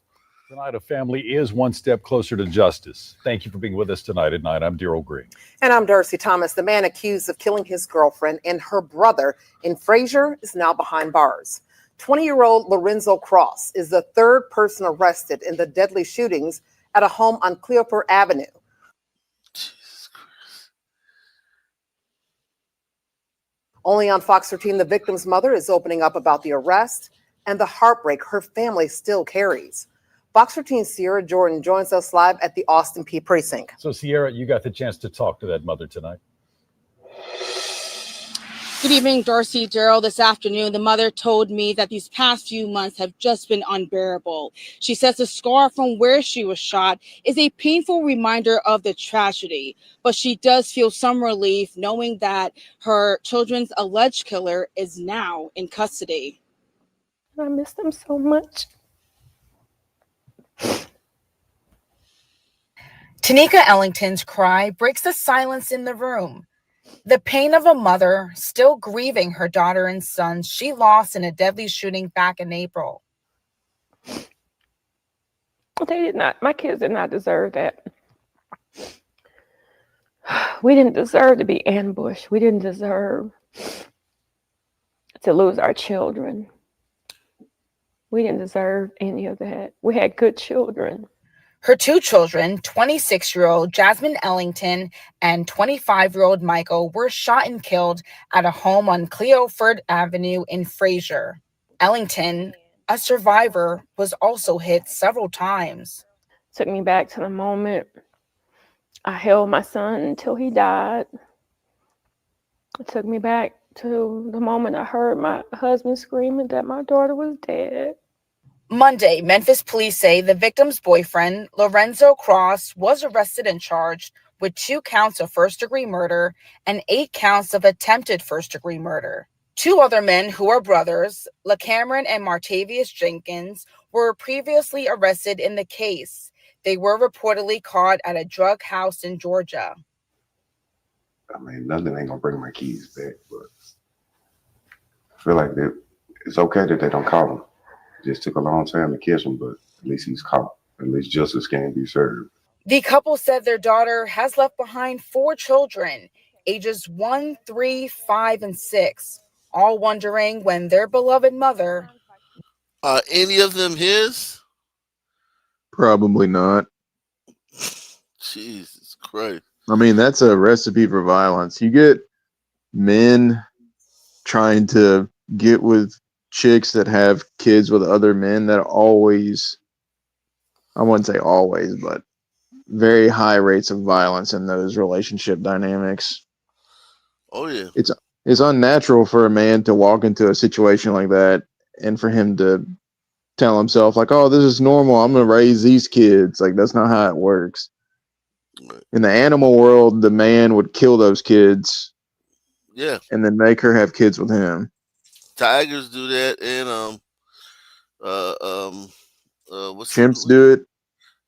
Speaker 23: Tonight, a family is one step closer to justice. Thank you for being with us tonight at 9. I'm Daryl Green.
Speaker 24: And I'm Darcy Thomas. The man accused of killing his girlfriend and her brother in Frazier is now behind bars. 20-year-old Lorenzo Cross is the third person arrested in the deadly shootings at a home on Cleoper Avenue. Only on Fox 13, the victim's mother is opening up about the arrest and the heartbreak her family still carries. Fox 13's Sierra Jordan joins us live at the Austin P precinct.
Speaker 23: So, Sierra, you got the chance to talk to that mother tonight.
Speaker 25: Good evening, Darcy, Daryl. This afternoon, the mother told me that these past few months have just been unbearable. She says the scar from where she was shot is a painful reminder of the tragedy, but she does feel some relief knowing that her children's alleged killer is now in custody.
Speaker 6: I miss them so much.
Speaker 20: Tanika Ellington's cry breaks the silence in the room. The pain of a mother still grieving her daughter and son she lost in a deadly shooting back in April.
Speaker 6: My kids did not deserve that. We didn't deserve to be ambushed. We didn't deserve to lose our children. We didn't deserve any of that. We had good children.
Speaker 20: Her two children, 26-year-old Jasmine Ellington and 25-year-old Michael, were shot and killed at a home on Cleoford Avenue in Frazier. Ellington, a survivor, was also hit several times.
Speaker 6: Took me back to the moment I held my son until he died. It took me back to the moment I heard my husband screaming that my daughter was dead.
Speaker 20: Monday, Memphis police say the victim's boyfriend, Lorenzo Cross, was arrested and charged with 2 counts of first-degree murder and 8 counts of attempted first-degree murder. 2 other men who are brothers, LaCameron and Martavius Jenkins, were previously arrested in the case. They were reportedly caught at a drug house in Georgia.
Speaker 26: I mean, nothing ain't gonna bring my kids back, but I feel like it's okay that they don't call him. It just took a long time to catch him, but at least he's caught. At least justice can be served.
Speaker 20: The couple said their daughter has left behind 4 children, ages 1, 3, 5, and 6, all wondering when their beloved mother.
Speaker 1: Are any of them his?
Speaker 12: Probably not.
Speaker 1: Jesus Christ.
Speaker 12: I mean, that's a recipe for violence. You get men trying to get with chicks that have kids with other men that always, I wouldn't say always, but very high rates of violence in those relationship dynamics.
Speaker 1: Oh yeah.
Speaker 12: It's unnatural for a man to walk into a situation like that and for him to tell himself like, oh, this is normal, I'm gonna raise these kids. Like, that's not how it works. In the animal world, the man would kill those kids,
Speaker 1: Yeah.
Speaker 12: and then make her have kids with him.
Speaker 1: Tigers do that, and what's
Speaker 12: Chimps do it.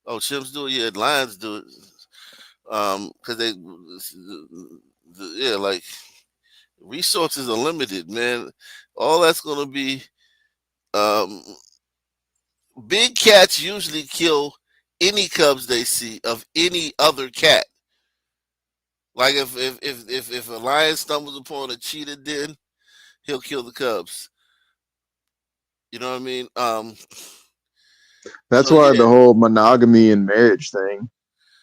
Speaker 1: Oh, chimps do it. Yeah, lions do it. because yeah, like resources are limited, man. All that's gonna be um, big cats usually kill any cubs they see of any other cat. Like if a lion stumbles upon a cheetah den, he'll kill the cubs. You know what I mean?
Speaker 12: That's
Speaker 1: So
Speaker 12: why
Speaker 1: yeah,
Speaker 12: the whole monogamy and marriage thing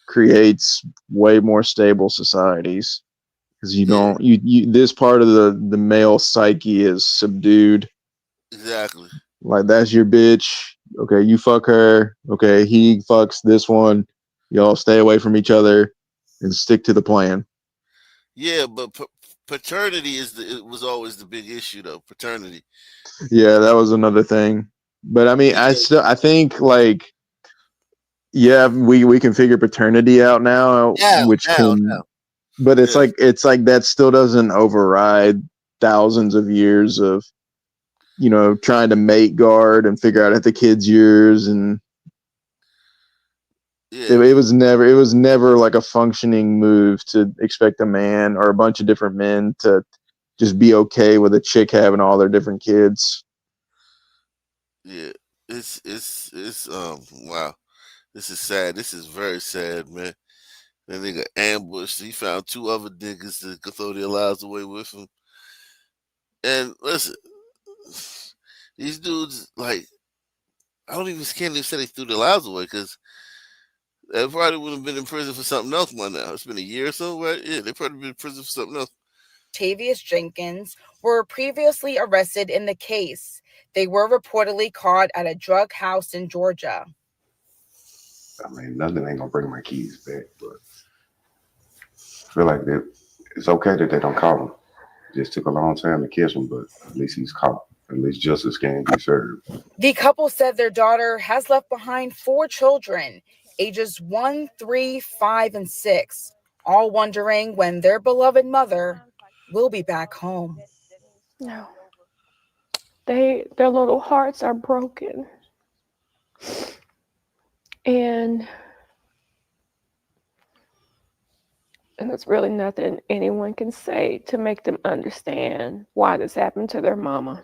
Speaker 12: creates way more stable societies because you
Speaker 1: yeah,
Speaker 12: don't you this part of the male psyche is subdued.
Speaker 1: exactly.
Speaker 12: Like that's your bitch. Okay, you fuck her. Okay, he fucks this one. Y'all stay away from each other and stick to the plan.
Speaker 1: Yeah, but paternity it was always the big issue though. Paternity,
Speaker 12: Yeah, that was another thing. But I mean,
Speaker 1: because
Speaker 12: I think like yeah, we can figure paternity out now, which
Speaker 1: now,
Speaker 12: can, but
Speaker 1: yeah,
Speaker 12: it's like that still doesn't override thousands of years of trying to mate guard and figure out if the kid's yours, and
Speaker 1: yeah,
Speaker 12: it was never like a functioning move to expect a man or a bunch of different men to just be okay with a chick having all their different kids.
Speaker 1: yeah. It's wow. This is sad. This is very sad, man. That nigga ambushed. He found two other niggas that could throw their lives away with him. And listen, these dudes like I don't even can't even say they threw their lives away because they probably would have been in prison for something else by now. It's been a year or so, right? Yeah, they probably been in prison for something else.
Speaker 25: Tavius Jenkins were previously arrested in the case. They were reportedly caught at a drug house in Georgia.
Speaker 26: I mean, nothing ain't gonna bring my keys back, but I feel like it's okay that they don't call him. It just took a long time to catch him, but at least he's caught. At least justice can be served.
Speaker 25: The couple said their daughter has left behind 4 children, ages 1, 3, 5, and 6, all wondering when their beloved mother will be back home.
Speaker 6: No. Their little hearts are broken. And there's really nothing anyone can say to make them understand why this happened to their mama.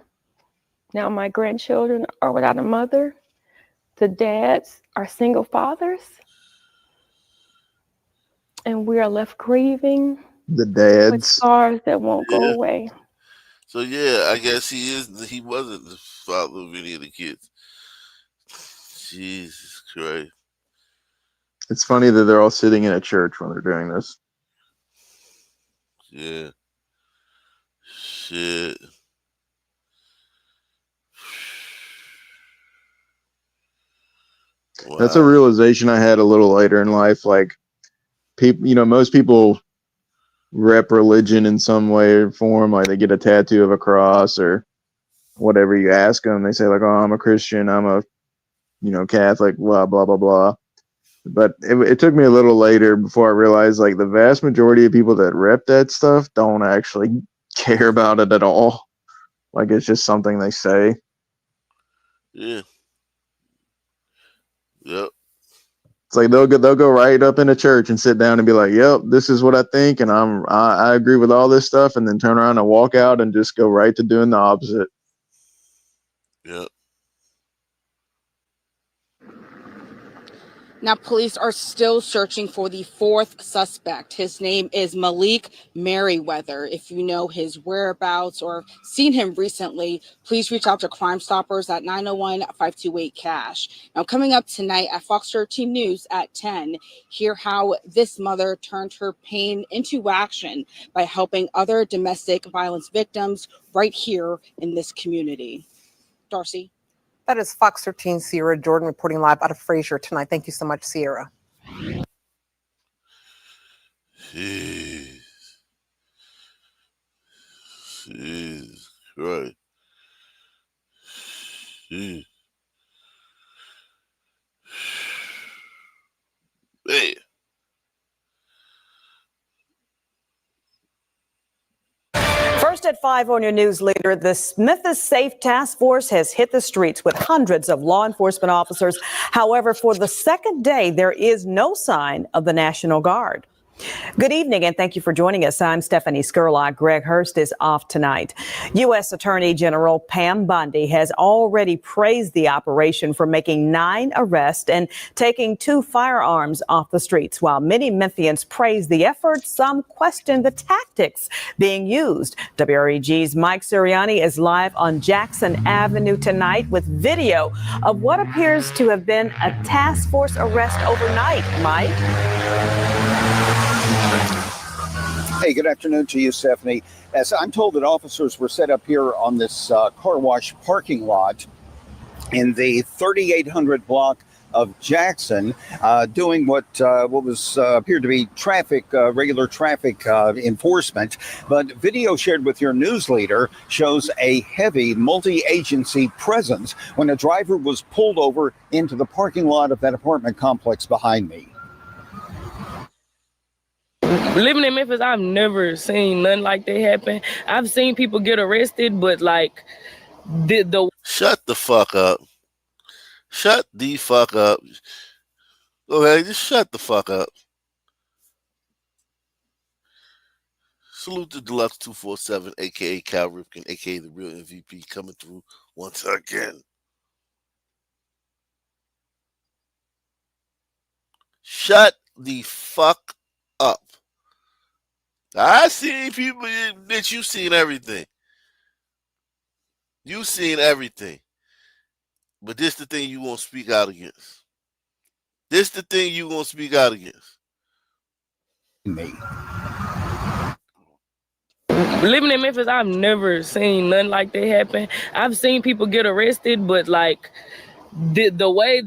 Speaker 6: Now my grandchildren are without a mother. The dads are single fathers. And we are left grieving
Speaker 12: The
Speaker 6: with
Speaker 12: dads.
Speaker 6: scars that won't go
Speaker 1: Yeah.
Speaker 6: away.
Speaker 1: So yeah, I guess he wasn't the father of any of the kids. Jesus Christ.
Speaker 12: It's funny that they're all sitting in a church when they're doing this.
Speaker 1: Yeah. Shit. Wow.
Speaker 12: That's a realization I had a little later in life. Like people, most people rep religion in some way or form. Like they get a tattoo of a cross or whatever you ask them. They say like, "Oh, I'm a Christian. I'm a, Catholic." Blah blah blah blah. But it took me a little later before I realized like the vast majority of people that rep that stuff don't actually care about it at all. Like it's just something they say.
Speaker 1: Yeah. Yep.
Speaker 12: It's like they'll go right up in a church and sit down and be like, "Yep, this is what I think, and I agree with all this stuff," and then turn around and walk out and just go right to doing the opposite.
Speaker 1: Yep.
Speaker 25: Now, police are still searching for the 4th suspect. His name is Malik Merriweather. If you know his whereabouts or seen him recently, please reach out to Crime Stoppers at 901-528-CASH. Now, coming up tonight at Fox 13 News at 10, hear how this mother turned her pain into action by helping other domestic violence victims right here in this community. Darcy.
Speaker 24: That is Fox 13 Sierra Jordan reporting live out of Fraser tonight. Thank you so much, Sierra.
Speaker 1: Jeez. Jesus Christ. Jeez. Man.
Speaker 2: First at 5 on your news leader, the Memphis Safe Task Force has hit the streets with hundreds of law enforcement officers. However, for the second day, there is no sign of the National Guard. Good evening, and thank you for joining us. I'm Stephanie Skurlock. Greg Hurst is off tonight. U.S. Attorney General Pam Bondi has already praised the operation for making 9 arrests and taking 2 firearms off the streets. While many Memphians praise the effort, some question the tactics being used. WREG's Mike Suriani is live on Jackson Avenue tonight with video of what appears to have been a task force arrest overnight. Mike?
Speaker 7: Hey, good afternoon to you, Stephanie. As I'm told that officers were set up here on this car wash parking lot in the 3800 block of Jackson, doing what was appeared to be regular traffic enforcement. But video shared with your news leader shows a heavy multi-agency presence when a driver was pulled over into the parking lot of that apartment complex behind me.
Speaker 9: Living in Memphis, I've never seen nothing like that happen. I've seen people get arrested, but like the
Speaker 1: Shut the fuck up. Shut the fuck up. Okay, just shut the fuck up. Salute to Deluxe 247, aka Cal Ripken, aka the real MVP, coming through once again. Shut the fuck up. I see people that you've seen everything. You've seen everything. But this the thing you won't speak out against. This the thing you won't speak out against.
Speaker 7: Me.
Speaker 9: Living in Memphis, I've never seen nothing like that happen. I've seen people get arrested, but like the way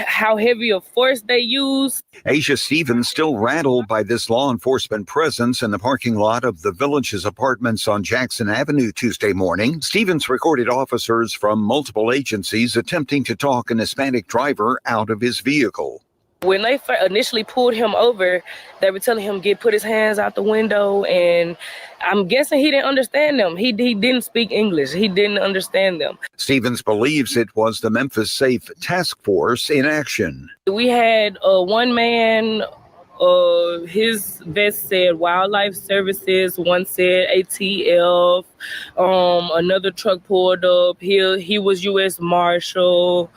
Speaker 9: how heavy a force they use.
Speaker 13: Asia Stevens still rattled by this law enforcement presence in the parking lot of the Village's apartments on Jackson Avenue Tuesday morning. Stevens recorded officers from multiple agencies attempting to talk an Hispanic driver out of his vehicle.
Speaker 9: When they initially pulled him over, they were telling him put his hands out the window, and I'm guessing he didn't understand them. He didn't speak English. He didn't understand them.
Speaker 13: Stevens believes it was the Memphis Safe Task Force in action.
Speaker 9: We had one man, his vest said Wildlife Services, one said ATF, another truck pulled up. He was U.S. Marshal.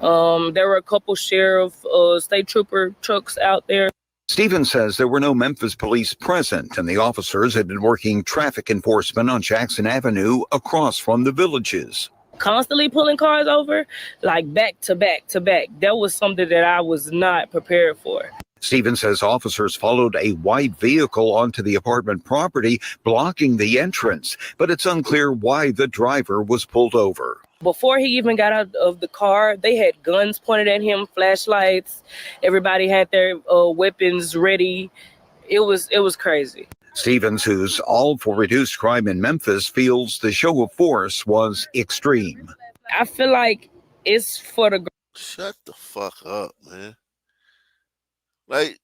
Speaker 9: There were a couple sheriff, state trooper trucks out there.
Speaker 13: Stevens says there were no Memphis police present, and the officers had been working traffic enforcement on Jackson Avenue across from the Villages.
Speaker 9: Constantly pulling cars over, like back to back to back. That was something that I was not prepared for.
Speaker 13: Stevens says officers followed a white vehicle onto the apartment property, blocking the entrance, but it's unclear why the driver was pulled over.
Speaker 9: Before he even got out of the car, they had guns pointed at him, flashlights. Everybody had their weapons ready. It was crazy.
Speaker 13: Stevens, who's all for reduced crime in Memphis, feels the show of force was extreme.
Speaker 9: I feel like it's for the...
Speaker 1: Shut the fuck up, man. Like,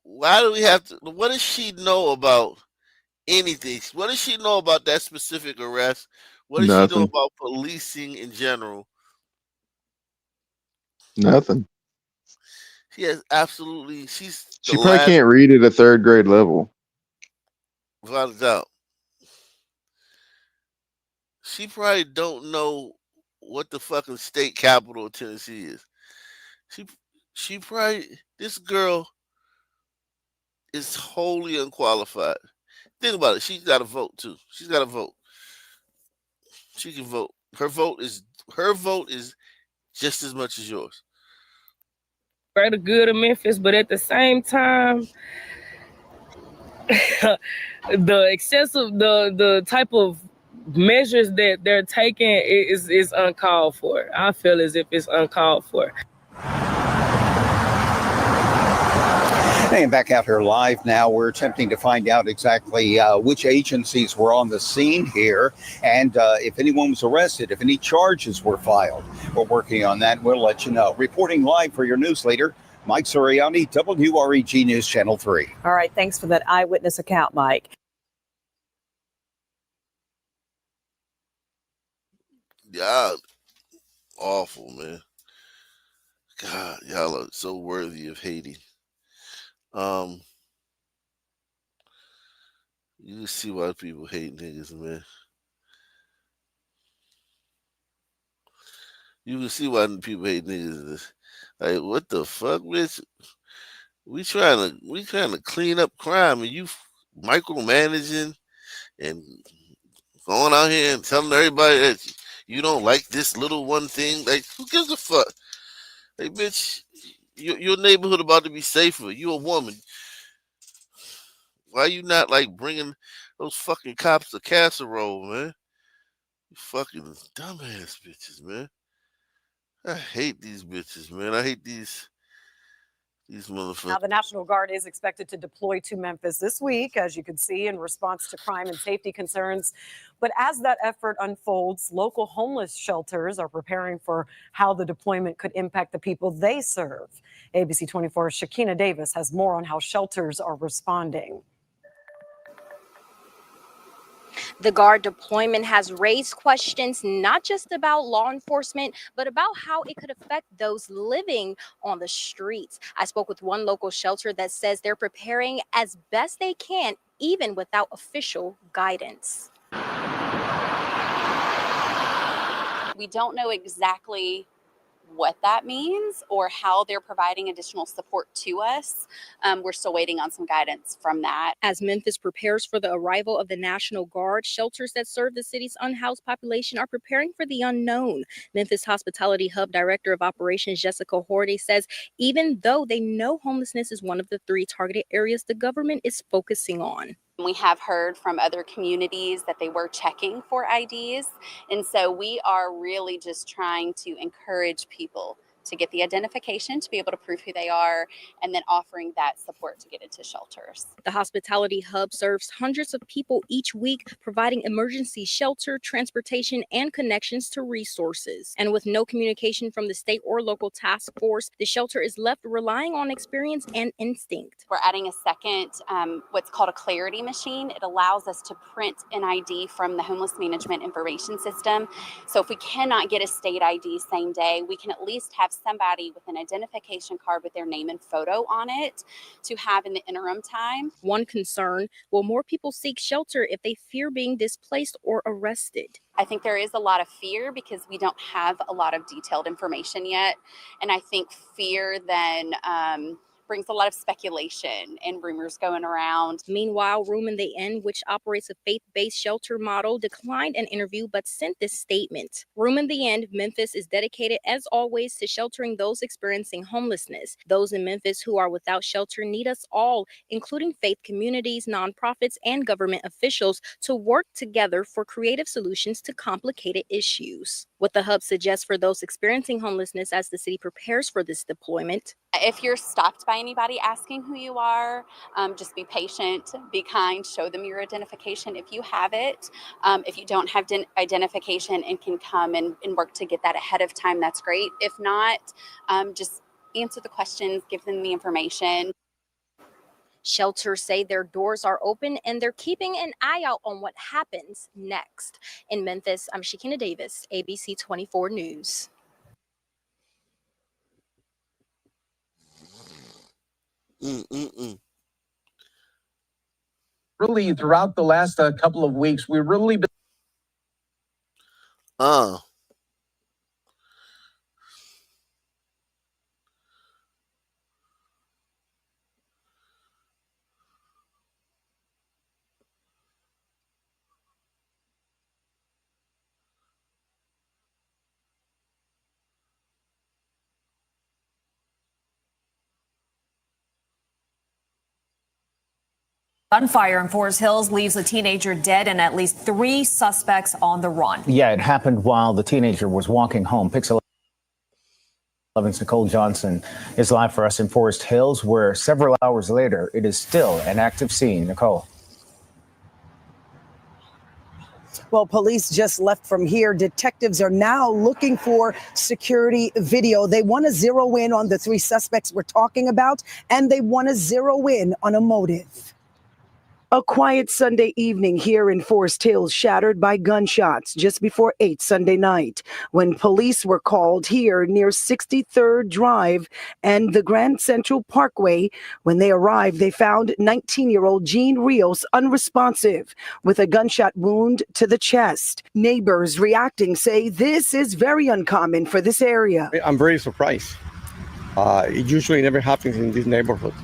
Speaker 1: why do we have to... What does she know about anything? What does she know about that specific arrest? What does she know about policing in general?
Speaker 12: Nothing.
Speaker 1: She has absolutely...
Speaker 12: She probably can't read at a 3rd grade level.
Speaker 1: Without a doubt. She probably don't know what the fucking state capital of Tennessee is. She probably... This girl is wholly unqualified. Think about it. She's got to vote, too. She's got to vote. She can vote. Her vote is just as much as yours.
Speaker 9: Greater good of Memphis, but at the same time, the excessive, the type of measures that they're taking is uncalled for. I feel as if it's uncalled for.
Speaker 7: And back out here live now, we're attempting to find out exactly which agencies were on the scene here and if anyone was arrested, if any charges were filed. We're working on that. We'll let you know. Reporting live for your news leader, Mike Suriani, WREG News Channel 3.
Speaker 2: All right. Thanks for that eyewitness account, Mike.
Speaker 1: Y'all awful, man. God, y'all are so worthy of hating. Um, you can see why people hate niggas, man. You can see why people hate niggas. Like, what the fuck, bitch? We trying to clean up crime, and you micromanaging and going out here and telling everybody that you don't like this little one thing. Like, who gives a fuck? Hey, bitch, your neighborhood about to be safer. You a woman. Why you not like bringing those fucking cops a casserole, man? You fucking dumbass bitches, man. I hate these bitches, man. I hate these motherfuckers.
Speaker 2: Now, the National Guard is expected to deploy to Memphis this week, as you can see, in response to crime and safety concerns. But as that effort unfolds, local homeless shelters are preparing for how the deployment could impact the people they serve. ABC 24's Shakina Davis has more on how shelters are responding.
Speaker 11: The Guard deployment has raised questions not just about law enforcement, but about how it could affect those living on the streets. I spoke with one local shelter that says they're preparing as best they can, even without official guidance.
Speaker 14: We don't know exactly what that means or how they're providing additional support to us. We're still waiting on some guidance from that.
Speaker 11: As Memphis prepares for the arrival of the National Guard, shelters that serve the city's unhoused population are preparing for the unknown. Memphis Hospitality Hub Director of Operations Jessica Hordy says even though they know homelessness is one of the 3 targeted areas the government is focusing on.
Speaker 14: We have heard from other communities that they were checking for IDs. And so we are really just trying to encourage people to get the identification, to be able to prove who they are, and then offering that support to get into shelters.
Speaker 11: The Hospitality Hub serves hundreds of people each week, providing emergency shelter, transportation, and connections to resources. And with no communication from the state or local task force, the shelter is left relying on experience and instinct.
Speaker 14: We're adding a second, what's called a clarity machine. It allows us to print an ID from the Homeless Management Information System. So if we cannot get a state ID same day, we can at least have somebody with an identification card with their name and photo on it to have in the interim time.
Speaker 11: One concern, will more people seek shelter if they fear being displaced or arrested?
Speaker 14: I think there is a lot of fear because we don't have a lot of detailed information yet. And I think fear then brings a lot of speculation and rumors going around.
Speaker 11: Meanwhile, Room in the Inn, which operates a faith-based shelter model, declined an interview but sent this statement. Room in the Inn, Memphis is dedicated, as always, to sheltering those experiencing homelessness. Those in Memphis who are without shelter need us all, including faith communities, nonprofits, and government officials, to work together for creative solutions to complicated issues. What the hub suggests for those experiencing homelessness as the city prepares for this deployment:
Speaker 14: if you're stopped by anybody asking who you are, just be patient, be kind, show them your identification if you have it. If you don't have identification and can come and work to get that ahead of time, that's great. If not, just answer the questions, give them the information.
Speaker 11: Shelters say their doors are open and they're keeping an eye out on what happens next. In Memphis, I'm Shakina Davis, ABC 24 News.
Speaker 15: Really, throughout the last couple of weeks, we've really been.
Speaker 17: Gunfire in Forest Hills leaves a teenager dead and at least 3 suspects on the run.
Speaker 18: Yeah, it happened while the teenager was walking home. Pixel 11's Nicole Johnson is live for us in Forest Hills, where several hours later, it is still an active scene. Nicole.
Speaker 19: Well, police just left from here. Detectives are now looking for security video. They want to zero in on the 3 suspects we're talking about, and they want to zero in on a motive. A quiet Sunday evening here in Forest Hills shattered by gunshots just before 8 Sunday night when police were called here near 63rd Drive and the Grand Central Parkway. When they arrived, they found 19-year-old Jean Rios unresponsive with a gunshot wound to the chest. Neighbors reacting say this is very uncommon for this area.
Speaker 3: I'm very surprised. It usually never happens in this neighborhood.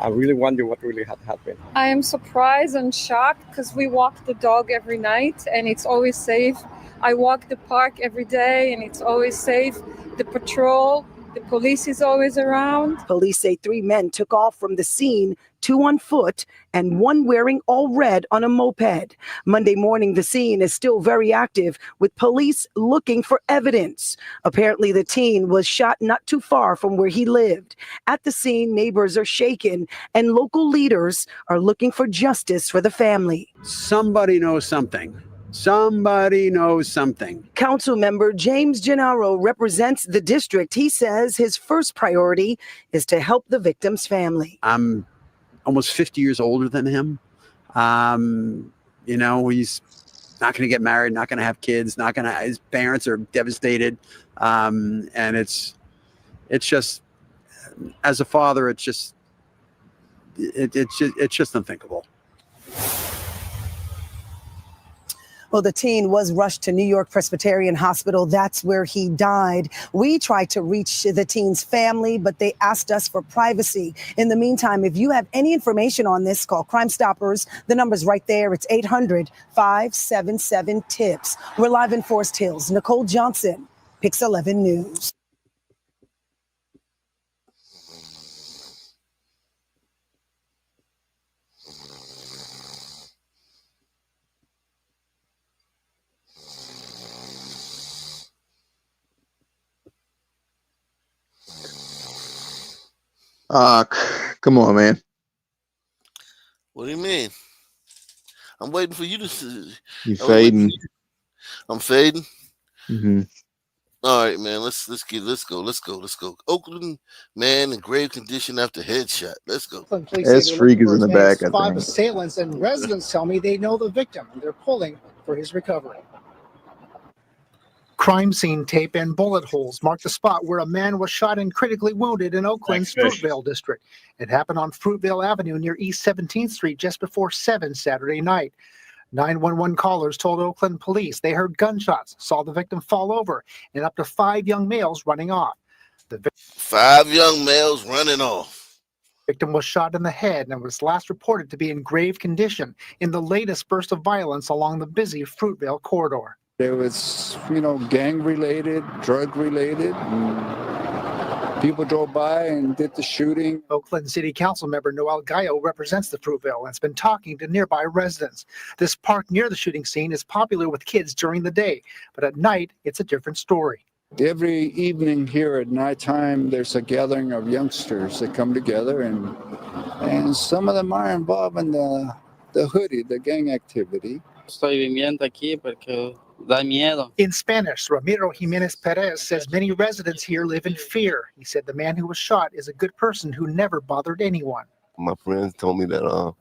Speaker 3: I really wonder what really had happened.
Speaker 4: I am surprised and shocked because we walk the dog every night and it's always safe. I walk the park every day and it's always safe. The patrol, the police is always around.
Speaker 19: Police say 3 men took off from the scene, 2 on foot and 1 wearing all red on a moped. Monday morning, the scene is still very active with police looking for evidence. Apparently, the teen was shot not too far from where he lived. At the scene, neighbors are shaken and local leaders are looking for justice for the family.
Speaker 8: Somebody knows something. Somebody knows something.
Speaker 19: Council member James Gennaro represents the district. He says his first priority is to help the victim's family.
Speaker 8: I'm almost 50 years older than him. He's not going to get married, not going to have kids, his parents are devastated. And it's just, as a father, it's just unthinkable.
Speaker 19: Well, the teen was rushed to New York Presbyterian Hospital. That's where he died. We tried to reach the teen's family, but they asked us for privacy. In the meantime, if you have any information on this, call Crime Stoppers. The number's right there. It's 800-577-TIPS. We're live in Forest Hills. Nicole Johnson, Pix 11 News.
Speaker 12: Come on, man.
Speaker 1: What do you mean? I'm waiting for you to see.
Speaker 12: You fading.
Speaker 1: I'm fading.
Speaker 12: Mm-hmm.
Speaker 1: All right, man. Let's go. Oakland man in grave condition after headshot. Let's go.
Speaker 12: S Freak is in the back, I
Speaker 10: 5
Speaker 12: think.
Speaker 10: assailants and residents tell me they know the victim and they're pulling for his recovery. Crime scene tape and bullet holes mark the spot where a man was shot and critically wounded in Oakland's Fruitvale district. It happened on Fruitvale Avenue near East 17th Street just before 7 Saturday night. 911 callers told Oakland police they heard gunshots, saw the victim fall over, and up to 5 young males running off.
Speaker 1: 5 young males running off.
Speaker 10: Victim was shot in the head and was last reported to be in grave condition in the latest burst of violence along the busy Fruitvale corridor.
Speaker 16: There was, gang-related, drug-related. People drove by and did the shooting.
Speaker 10: Oakland City Council member Noel Gallo represents the Fruitvale and has been talking to nearby residents. This park near the shooting scene is popular with kids during the day, but at night, it's a different story.
Speaker 16: Every evening here at nighttime, there's a gathering of youngsters that come together, and some of them are involved in the hoodie, the gang activity.
Speaker 10: In Spanish, Ramiro Jimenez Perez says many residents here live in fear. He said the man who was shot is a good person who never bothered anyone.
Speaker 22: My friends told me that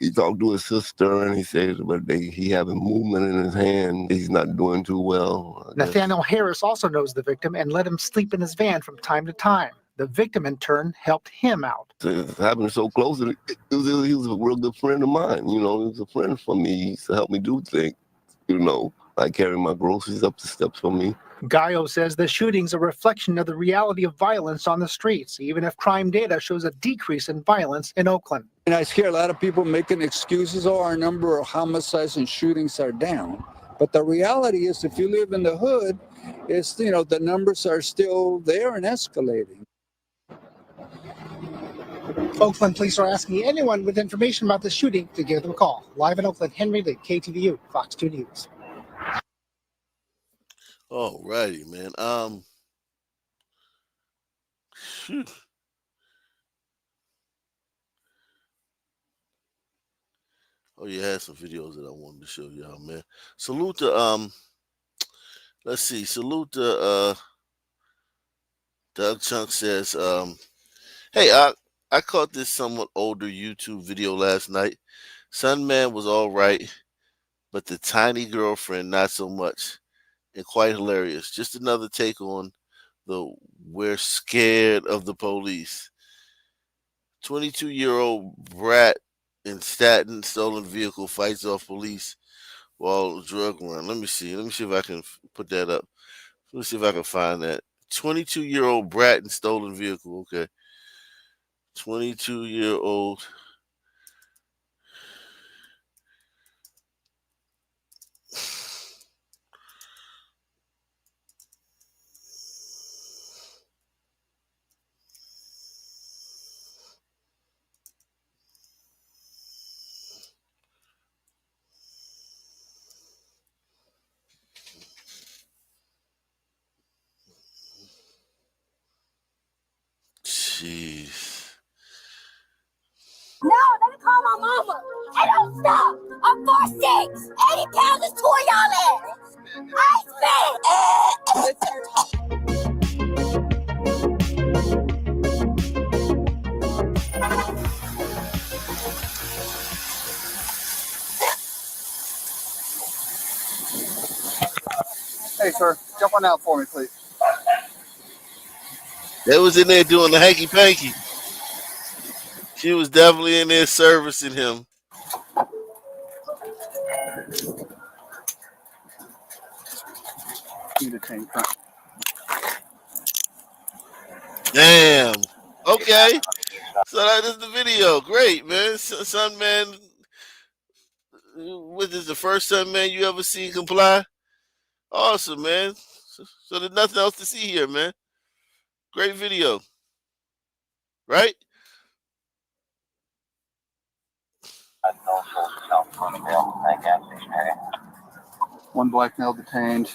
Speaker 22: he talked to his sister and he said he having movement in his hand. He's not doing too well.
Speaker 10: Nathaniel Harris also knows the victim and let him sleep in his van from time to time. The victim, in turn, helped him out.
Speaker 22: It happened so close. He was a real good friend of mine. He was a friend for me. He used to help me do things, like carry my groceries up the steps for me.
Speaker 10: Gallo says the shooting's a reflection of the reality of violence on the streets, even if crime data shows a decrease in violence in Oakland.
Speaker 16: And I hear a lot of people making excuses, our number of homicides and shootings are down. But the reality is, if you live in the hood, the numbers are still there and escalating.
Speaker 10: Oakland police are asking anyone with information about the shooting to give them a call. Live in Oakland, Henry Lee, KTVU, Fox 2 News.
Speaker 1: All righty, man. Phew. Oh, yeah, I had some videos that I wanted to show y'all, man. Salute to let's see. Salute to Doug Chunk says, hey, I caught this somewhat older YouTube video last night. Sun Man was all right, but the tiny girlfriend not so much, and quite hilarious. Just another take on the we're scared of the police. 22-year-old brat in Staten stolen vehicle fights off police while drug run. Let me see. Let me see if I can put that up. Let me see if I can find that. 22-year-old brat in stolen vehicle. Okay. 22-year-old. Jeez.
Speaker 5: No, let me call my mama. Hey, don't stop. I'm 4'6". 80 pounds is 2 of y'all ass. I
Speaker 8: Hey, sir, jump on out for me, please.
Speaker 1: They was in there doing the hanky panky. She was definitely in there servicing him. Damn. Okay. So that is the video. Great, man. Sun Man. What is the first Sun Man you ever seen comply? Awesome, man. So there's nothing else to see here, man. Great video. Right?
Speaker 8: One black male detained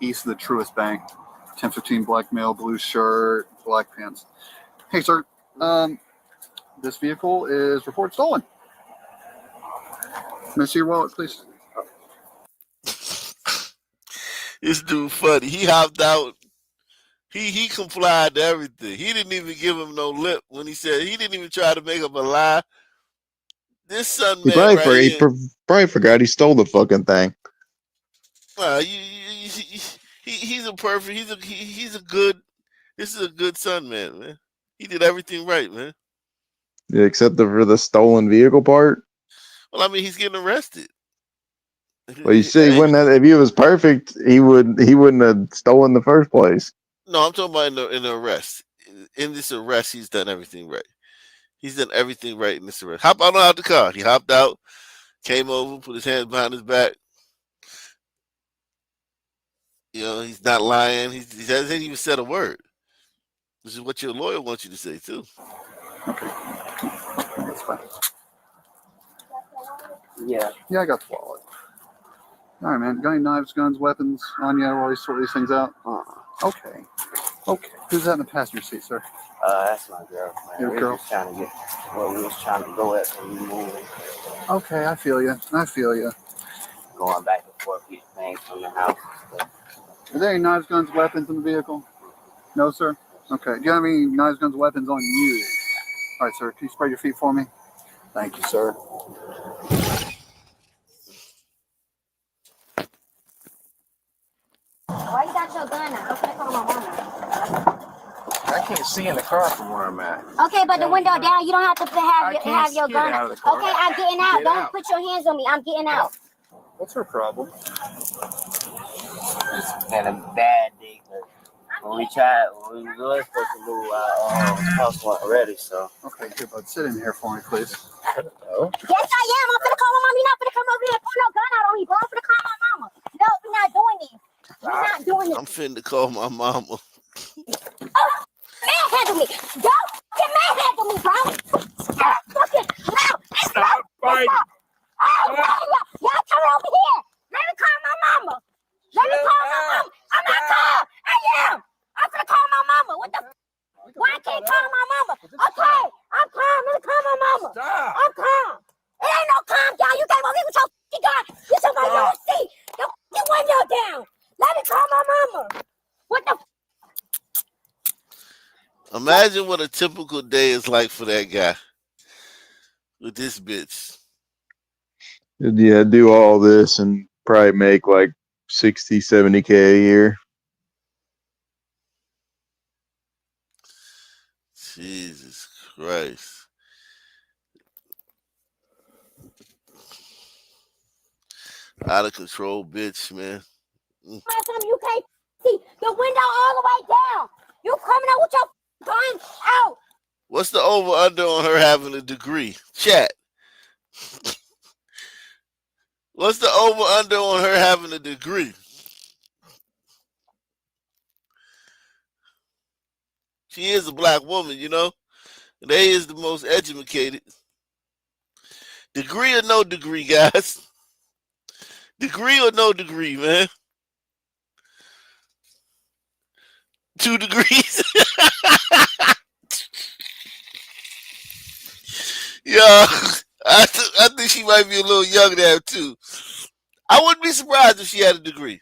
Speaker 8: east of the Truist Bank. 10:15 black male, blue shirt, black pants. Hey, sir, this vehicle is reported stolen. May I see your wallet, please?
Speaker 1: This dude funny. He hopped out. He complied to everything. He didn't even give him no lip when he said he didn't even try to make up a lie. This Sun
Speaker 12: He
Speaker 1: Man right here.
Speaker 12: probably forgot he stole the fucking thing.
Speaker 1: He's a perfect. He's a good. This is a good Sun Man. He did everything right, man.
Speaker 12: Yeah, except for the stolen vehicle part.
Speaker 1: Well, I mean, he's getting arrested.
Speaker 12: Well, you see, if he was perfect, he wouldn't have stolen in the first place.
Speaker 1: No, I'm talking about in the arrest. In this arrest, he's done everything right. He's done everything right in this arrest. Hop out the car. He hopped out, came over, put his hands behind his back. You know, he's not lying. He hasn't even said a word. This is what your lawyer wants you to say, too.
Speaker 8: Okay. That's fine.
Speaker 6: Yeah.
Speaker 8: Yeah, I got the wallet. All right, man. Got any knives, guns, weapons on you while you sort these things out? Okay. Okay. Who's that in the passenger seat, sir?
Speaker 6: That's my girl.
Speaker 8: Your
Speaker 6: We
Speaker 8: girl?
Speaker 6: was trying to get where we was trying to go at when we moving.
Speaker 8: Okay, I feel you.
Speaker 6: Going back and forth, getting things from the house.
Speaker 8: Are there any knives, guns, weapons in the vehicle? No, sir? Okay. Do you have any knives, guns, weapons on you? All right, sir. Can you spray your feet for me? Thank you, sir.
Speaker 5: Why you got your gun out? I'm gonna call my mama.
Speaker 6: I can't see in the car from where I'm at.
Speaker 5: Okay, but the window down, you don't have to have your gun
Speaker 6: out of the car.
Speaker 5: Okay, I'm getting out.
Speaker 6: Get
Speaker 5: Don't
Speaker 6: out.
Speaker 5: put your hands on me. I'm getting out.
Speaker 8: What's her problem?
Speaker 6: It's been a bad day. When we were supposed to move our house wasn't ready, so.
Speaker 8: Okay, good, bud. Sit in here for me, please.
Speaker 6: Hello?
Speaker 5: Yes, I am. I'm gonna call my mom. You're not gonna come over here and pull no gun out on me, bro. I'm gonna call my mama. No, we're not doing this. We're not doing this.
Speaker 1: I'm finna call my mama.
Speaker 5: Manhandle me. Don't get manhandle me, bro. Stop fucking. No.
Speaker 6: Stop fighting.
Speaker 5: Oh, y'all come over here. Let me call my mama. Let me call my mama. I'm not call. I am. I'm gonna call my mama. What the? Why I can't call my mama? Okay, I'm calm. Let me call my mama.
Speaker 6: Stop.
Speaker 5: I'm calm. It ain't no calm down. You came over here with your f***ing gun. You took my little seat. Your window down. Let me call my mama. What the?
Speaker 1: Imagine what a typical day is like for that guy with this bitch.
Speaker 12: Yeah, do all this and probably make like 60, 70K a year.
Speaker 1: Jesus Christ. Out of control bitch, man.
Speaker 5: You can't see the window all the way down. You coming out with your guns out.
Speaker 1: What's the over under on her having a degree? Chat. What's the over under on her having a degree? She is a black woman, you know. They is the most educated. Degree or no degree, guys. Degree or no degree, man. 2 degrees. Yeah, I think she might be a little young there too. I wouldn't be surprised if she had a degree.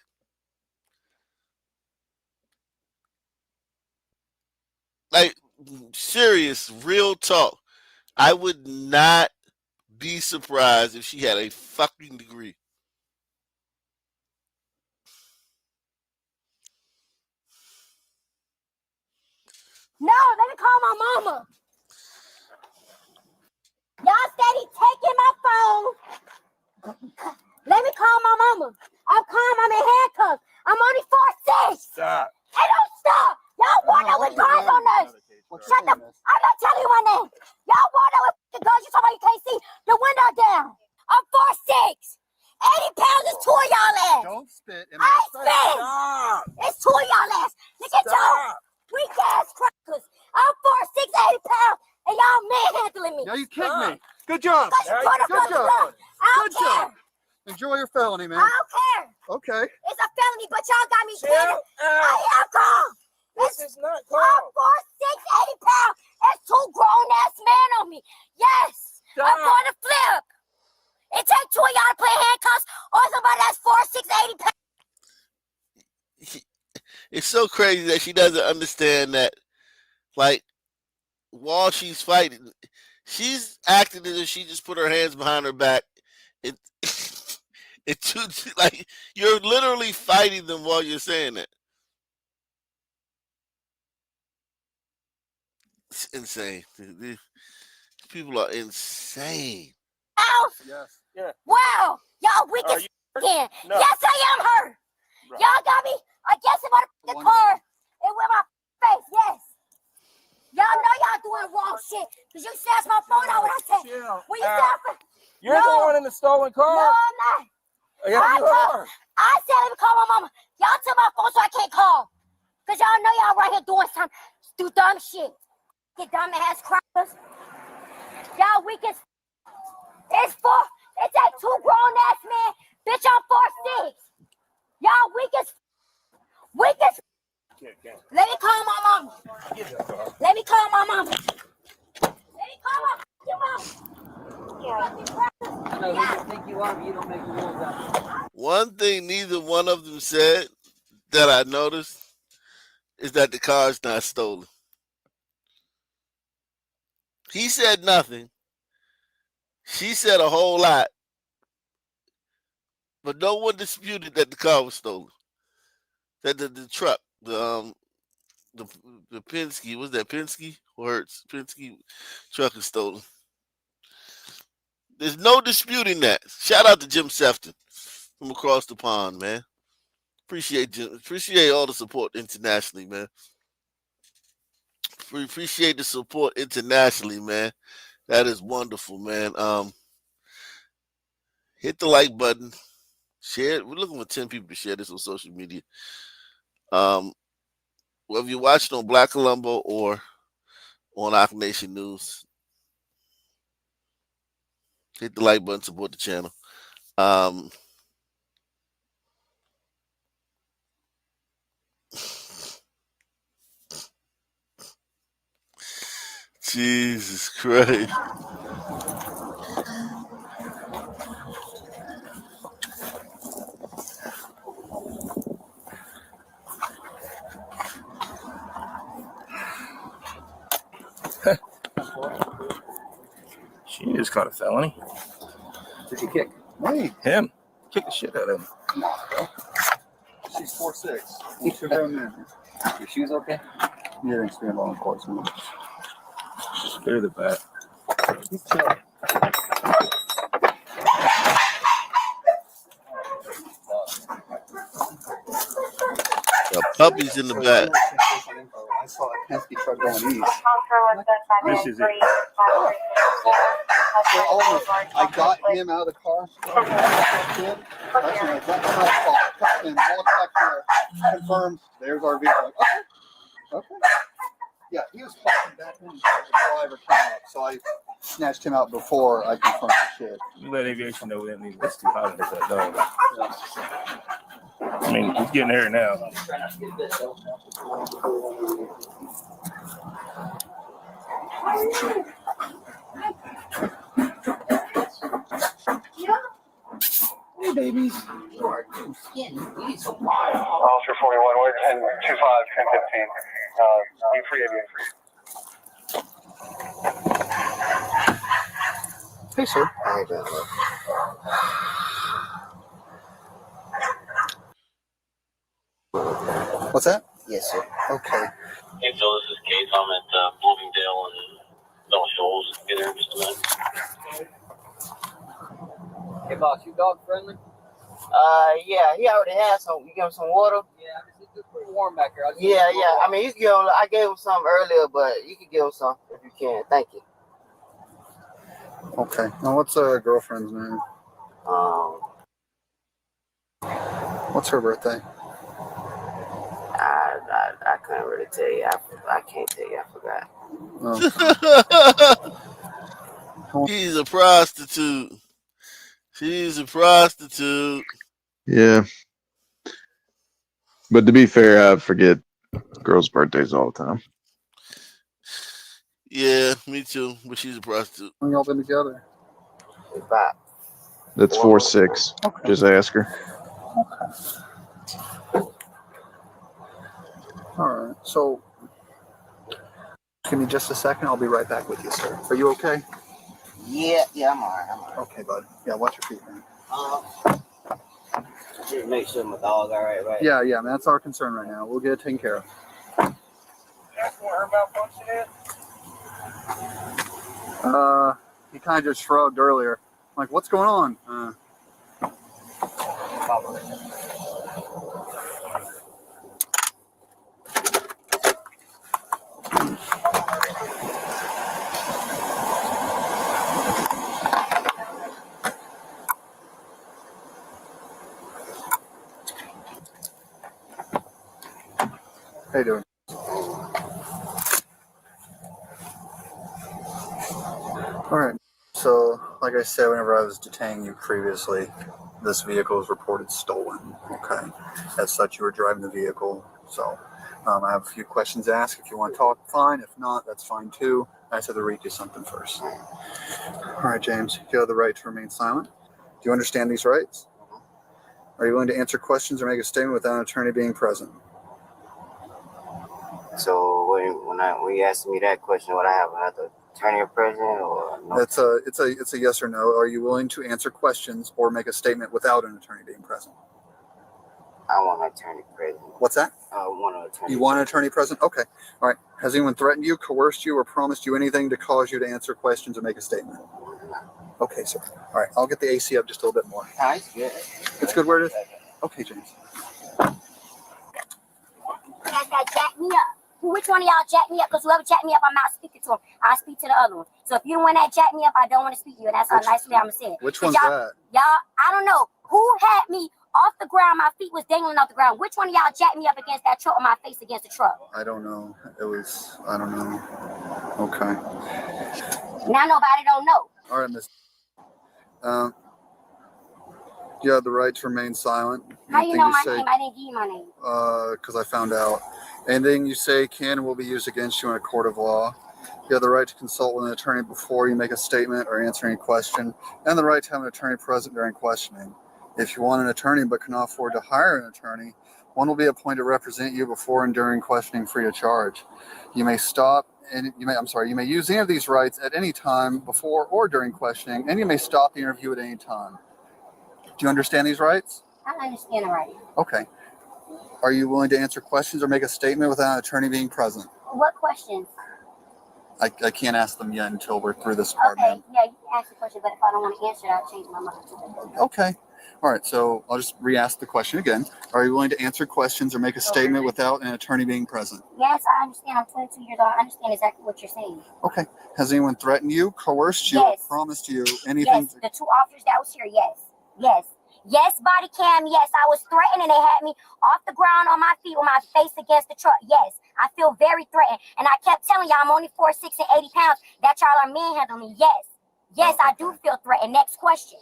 Speaker 1: Like, serious, real talk. I would not be surprised if she had a fucking degree.
Speaker 5: No, let me call my mama. Y'all steady taking my phone. Let me call my mama. I'm calm. I'm in handcuffs. I'm only 4'6".
Speaker 6: Stop.
Speaker 5: Hey, don't stop. Y'all want out with guns on us. Shut the. I'm not telling you my name. Y'all want out with the guns. You talking about you can't see the window down. I'm 4'6". 80 pounds is 2 of y'all ass.
Speaker 8: Don't spit in
Speaker 5: I
Speaker 8: my
Speaker 5: ain't spitting.
Speaker 6: Stop.
Speaker 5: It's 2 of y'all ass. Look at y'all. Weak ass crackers. I'm 4'6", 80 pounds, and y'all manhandling me.
Speaker 8: Now you kicked me. Good job.
Speaker 5: Because you put up
Speaker 8: Good
Speaker 5: on the
Speaker 8: job.
Speaker 5: gun. I don't
Speaker 8: Good
Speaker 5: care.
Speaker 8: job. Enjoy your felony, man.
Speaker 5: I don't care.
Speaker 8: Okay.
Speaker 5: It's a felony, but y'all got me
Speaker 6: Chill
Speaker 5: pinned. I am calm.
Speaker 6: This is not
Speaker 5: I'm
Speaker 6: calm.
Speaker 5: 4'6", 80 pounds. It's 2 grown-ass men on me. Yes.
Speaker 6: Stop.
Speaker 5: I'm going to flip. It takes 2 of y'all to play handcuffs or somebody that's 4'6", 80 pounds.
Speaker 1: It's so crazy that she doesn't understand that, like, while she's fighting, she's acting as if she just put her hands behind her back. It, like, you're literally fighting them while you're saying that. It's insane. These people are insane.
Speaker 8: Yes.
Speaker 6: Yeah.
Speaker 5: Wow. Y'all weak as again.
Speaker 6: No.
Speaker 5: Yes, I am hurt.
Speaker 6: Right.
Speaker 5: Y'all got me against the car and with my face. Yes. Y'all know y'all doing wrong shit. Because you snatched my phone out when I said, when you said,
Speaker 6: You're the one in the stolen car.
Speaker 5: No, I'm not.
Speaker 6: Yeah, you are.
Speaker 5: I said, let me call my mama. Y'all took my phone so I can't call. Because y'all know y'all right here doing some dumb shit. Get dumb ass crackers. Y'all weak as. It's 4. It takes 2 grown ass men. Bitch, I'm 4'6". Y'all weak as. Weak as. Let me call my mama. Let me call my mama. Let me call my mama.
Speaker 20: I know who you think you are, but you don't make the rules up.
Speaker 1: One thing neither one of them said that I noticed is that the car's not stolen. He said nothing. She said a whole lot. But no one disputed that the car was stolen. That the truck, the Penske, was that Penske or Hertz? Penske truck is stolen. There's no disputing that. Shout out to Jim Sefton from across the pond, man. Appreciate Jim. Appreciate all the support internationally, man. Appreciate the support internationally, man. That is wonderful, man. Hit the like button. Share it. We're looking for 10 people to share this on social media. Whether you're watching on Black Columbo or on Rock Nation News, hit the like button, support the channel. Jesus Christ.
Speaker 13: just caught a felony.
Speaker 8: Did you kick? Me.
Speaker 13: Him. Kick the shit out of him.
Speaker 8: Come on, bro. She's 4'6". Each of them in. Your shoes okay? Yeah, thanks for law enforcement.
Speaker 13: Clear the back.
Speaker 8: He's chilling.
Speaker 1: The puppies in the back.
Speaker 8: I saw a Penske truck going east.
Speaker 13: This is it.
Speaker 8: I got him out of the car. That's when I got him walked back there. Confirmed. There's our vehicle. Okay. Yeah, he was parking back in. The driver came up, so I snatched him out before I confirmed the shit.
Speaker 13: You let aviation know that it's too hot to hit that dog. I mean, he's getting there now.
Speaker 8: Hey, babies.
Speaker 21: Officer 41, we're 10, 25, 1015. Be free aviation.
Speaker 8: Hey, sir.
Speaker 21: How you doing,
Speaker 8: What's that?
Speaker 21: Yes, sir.
Speaker 8: Okay.
Speaker 21: Hey, Phil, this is Case. I'm at Bloomingdale and Bell Shoals. Get there in just a minute.
Speaker 20: Hey, boss, you dog friendly?
Speaker 6: Yeah, he already had some. You give him some water?
Speaker 20: Yeah, it's pretty warm back here.
Speaker 6: Yeah. I mean, you can give him, I gave him some earlier, but you can give him some if you can. Thank you.
Speaker 8: Okay. Now, what's a girlfriend's name? What's her birthday?
Speaker 6: I couldn't really tell you. I can't tell you. I forgot.
Speaker 1: He's a prostitute. She's a prostitute.
Speaker 12: Yeah. But to be fair, I forget girls' birthdays all the time.
Speaker 1: Yeah, me too. But she's a prostitute.
Speaker 8: When y'all been together?
Speaker 12: That's 4'6". Okay. Just ask her.
Speaker 8: All right. So, give me just a second. I'll be right back with you, sir. Are you okay?
Speaker 6: Yeah, I'm alright.
Speaker 8: Okay, bud. Yeah, watch your feet, man.
Speaker 6: Just make sure my dog alright, right?
Speaker 8: Yeah, man. That's our concern right now. We'll get it taken care of.
Speaker 21: Ask what her malfunction is?
Speaker 8: He kind of just shrugged earlier. I'm like, what's going on? How you doing? All right. So, like I said, whenever I was detaining you previously, this vehicle was reported stolen. Okay. As such, you were driving the vehicle. So, I have a few questions to ask. If you want to talk, fine. If not, that's fine too. I just have to read you something first. All right, James. You have the right to remain silent. Do you understand these rights? Are you willing to answer questions or make a statement without an attorney being present?
Speaker 6: So when you ask me that question, would I have another attorney or president or no?
Speaker 8: It's a yes or no. Are you willing to answer questions or make a statement without an attorney being present?
Speaker 6: I want an attorney present.
Speaker 8: What's that?
Speaker 6: I want an attorney.
Speaker 8: You want an attorney present? Okay. All right. Has anyone threatened you, coerced you, or promised you anything to cause you to answer questions or make a statement? Okay, sir. All right. I'll get the AC up just a little bit more.
Speaker 6: Nice, good.
Speaker 8: It's good where it is? Okay, James.
Speaker 5: That jack me up. Which one of y'all jack me up? Because whoever jack me up, I'm not speaking to him. I'll speak to the other one. So if you the one that jack me up, I don't want to speak to you. And that's how nicely I'm going to say it.
Speaker 8: Which one's that?
Speaker 5: Y'all, I don't know. Who had me off the ground? My feet was dangling off the ground. Which one of y'all jacked me up against that truck or my face against the truck?
Speaker 8: I don't know. I don't know. Okay.
Speaker 5: Now nobody don't know.
Speaker 8: All right, Miss. You have the right to remain silent.
Speaker 5: How you know my name? I didn't give you my name.
Speaker 8: Because I found out. Anything you say can and will be used against you in a court of law. You have the right to consult with an attorney before you make a statement or answer any question, and the right to have an attorney present during questioning. If you want an attorney but cannot afford to hire an attorney, one will be appointed to represent you before and during questioning free of charge. You may stop you may use any of these rights at any time before or during questioning, and you may stop the interview at any time. Do you understand these rights?
Speaker 5: I understand the right.
Speaker 8: Okay. Are you willing to answer questions or make a statement without an attorney being present?
Speaker 5: What questions?
Speaker 8: I can't ask them yet until we're through this part.
Speaker 5: Okay, yeah, you can ask the question, but if I don't want to answer it, I'll change my mind.
Speaker 8: Okay. All right, so I'll just re-ask the question again. Are you willing to answer questions or make a statement without an attorney being present?
Speaker 5: Yes, I understand. I'm 22 years old. I understand exactly what you're saying.
Speaker 8: Okay. Has anyone threatened you, coerced you,
Speaker 5: Yes.
Speaker 8: or promised you anything?
Speaker 5: Yes, the two officers that was here, yes. Yes. Yes, body cam, yes. I was threatened and they had me off the ground on my feet with my face against the truck. Yes, I feel very threatened. And I kept telling y'all I'm only 4'6" and 80 pounds. That y'all are manhandling me. Yes. Yes, I do feel threatened. Next question.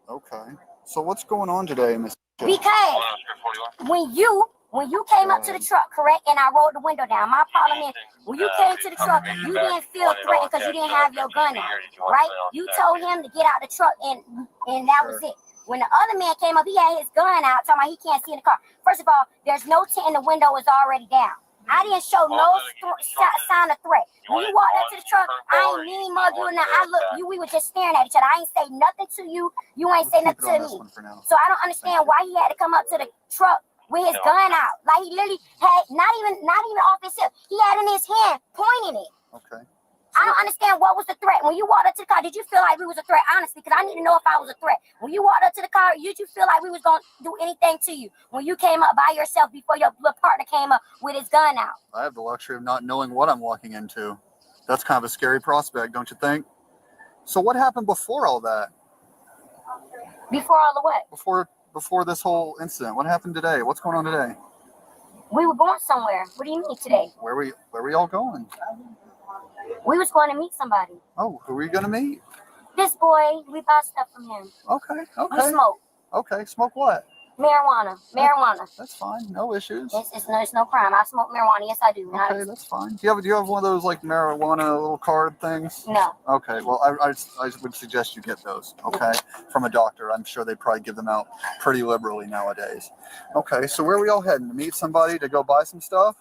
Speaker 8: Okay. So what's going on today, Miss?
Speaker 5: Because when you came up to the truck, correct, and I rolled the window down, my problem is when you came to the truck, you didn't feel threatened because you didn't have your gun out, right? You told him to get out the truck, and that was it. When the other man came up, he had his gun out, talking about he can't see in the car. First of all, there's no tint and the window was already down. I didn't show no sign of threat. When you walked up to the truck, I ain't mean mug you, and I looked you. We were just staring at each other. I ain't say nothing to you. You ain't say nothing to me. So I don't understand why he had to come up to the truck with his gun out. Like he literally had not even off his hip. He had in his hand pointing it.
Speaker 8: Okay.
Speaker 5: I don't understand what was the threat. When you walked up to the car, did you feel like we was a threat? Honestly, because I need to know if I was a threat. When you walked up to the car, did you feel like we was going to do anything to you? When you came up by yourself before your little partner came up with his gun out?
Speaker 8: I have the luxury of not knowing what I'm walking into. That's kind of a scary prospect, don't you think? So what happened before all that?
Speaker 5: Before all the what?
Speaker 8: Before this whole incident. What happened today? What's going on today?
Speaker 5: We were going somewhere. What do you mean today?
Speaker 8: Where were y'all going?
Speaker 5: We was going to meet somebody.
Speaker 8: Oh, who were you going to meet?
Speaker 5: This boy, we bought stuff from him.
Speaker 8: Okay.
Speaker 5: We smoke.
Speaker 8: Okay, smoke what?
Speaker 5: Marijuana.
Speaker 8: That's fine. No issues.
Speaker 5: It's no crime. I smoke marijuana. Yes, I do.
Speaker 8: Okay, that's fine. Do you have one of those like marijuana little card things?
Speaker 5: No.
Speaker 8: Okay. Well, I would suggest you get those. Okay, from a doctor. I'm sure they probably give them out pretty liberally nowadays. Okay. So where are we all heading? To meet somebody to go buy some stuff?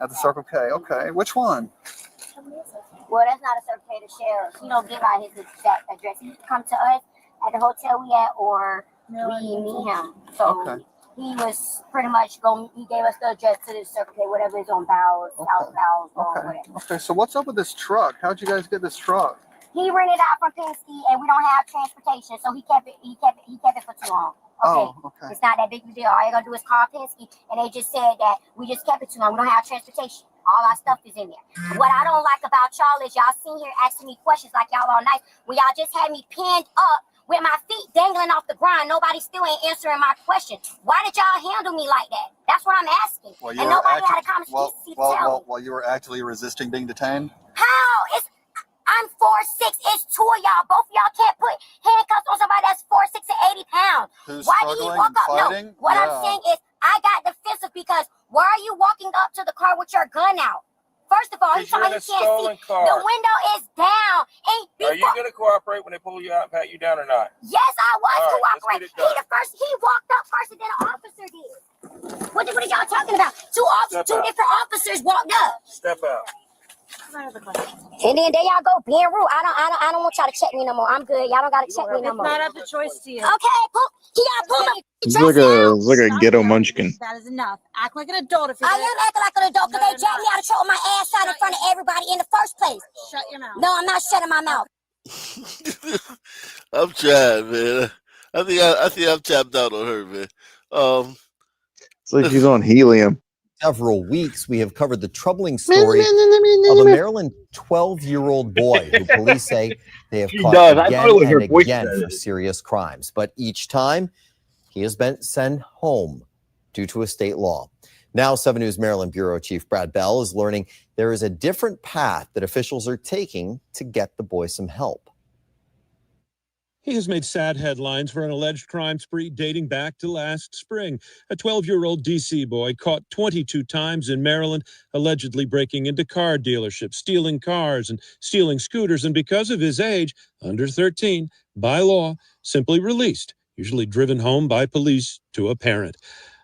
Speaker 8: At the Circle K. Okay. Which one?
Speaker 5: Well, that's not a Circle K to Shell. He don't give out his exact address. He come to us at the hotel we at, or we meet him. So he was pretty much he gave us the address to the Circle K, whatever is on Bowles, South Bowles, or whatever.
Speaker 8: Okay, so what's up with this truck? How'd you guys get this truck?
Speaker 5: He rented out from Penske, and we don't have transportation, so he kept it for too long. Okay. It's not that big of a deal. All you gotta do is call Penske, and they just said that we just kept it too long. We don't have transportation. All our stuff is in there. What I don't like about y'all is y'all sitting here asking me questions like y'all all nice when y'all just had me pinned up with my feet dangling off the ground. Nobody still ain't answering my question. Why did y'all handle me like that? That's what I'm asking.
Speaker 8: Well,
Speaker 5: and nobody had a conversation to tell me.
Speaker 8: While you were actually resisting being detained?
Speaker 5: How? I'm 4'6". It's two of y'all. Both of y'all can't put handcuffs on somebody that's 4'6" and 80 pounds.
Speaker 8: Who's
Speaker 5: Why did he walk up?
Speaker 8: fighting?
Speaker 5: No. What I'm saying is, I got defensive because why are you walking up to the car with your gun out? First of all, he's talking about he can't see.
Speaker 13: Car.
Speaker 5: The window is down.
Speaker 13: Are you going to cooperate when they pull you out and pat you down or not?
Speaker 5: Yes, I was cooperating.
Speaker 13: Right,
Speaker 5: he walked up first and then an officer did. What are y'all talking about? Two different officers walked up.
Speaker 13: Step out.
Speaker 5: And then there y'all go being rude. I don't want y'all to check me no more. I'm good. Y'all don't gotta check me no more.
Speaker 7: It's not up to choice to you.
Speaker 5: Okay, pull me.
Speaker 12: He's like a ghetto munchkin.
Speaker 7: That is enough. Act like an adult if you're
Speaker 5: I am acting like an adult because they jacked me out of truck with my ass out in front of everybody in the first place.
Speaker 7: Shut your mouth.
Speaker 5: No, I'm not shutting my mouth.
Speaker 1: I'm trying, man. I think I'm tapped out on her, man.
Speaker 12: It's like she's on helium.
Speaker 9: Several weeks, we have covered the troubling story of a Maryland 12-year-old boy who police say they have caught again and again for serious crimes. But each time, he has been sent home due to a state law. Now, 7 News Maryland Bureau Chief Brad Bell is learning there is a different path that officials are taking to get the boy some help.
Speaker 23: He has made sad headlines for an alleged crime spree dating back to last spring. A 12-year-old D.C. boy caught 22 times in Maryland, allegedly breaking into car dealerships, stealing cars and stealing scooters. And because of his age, under 13, by law, simply released, usually driven home by police to a parent.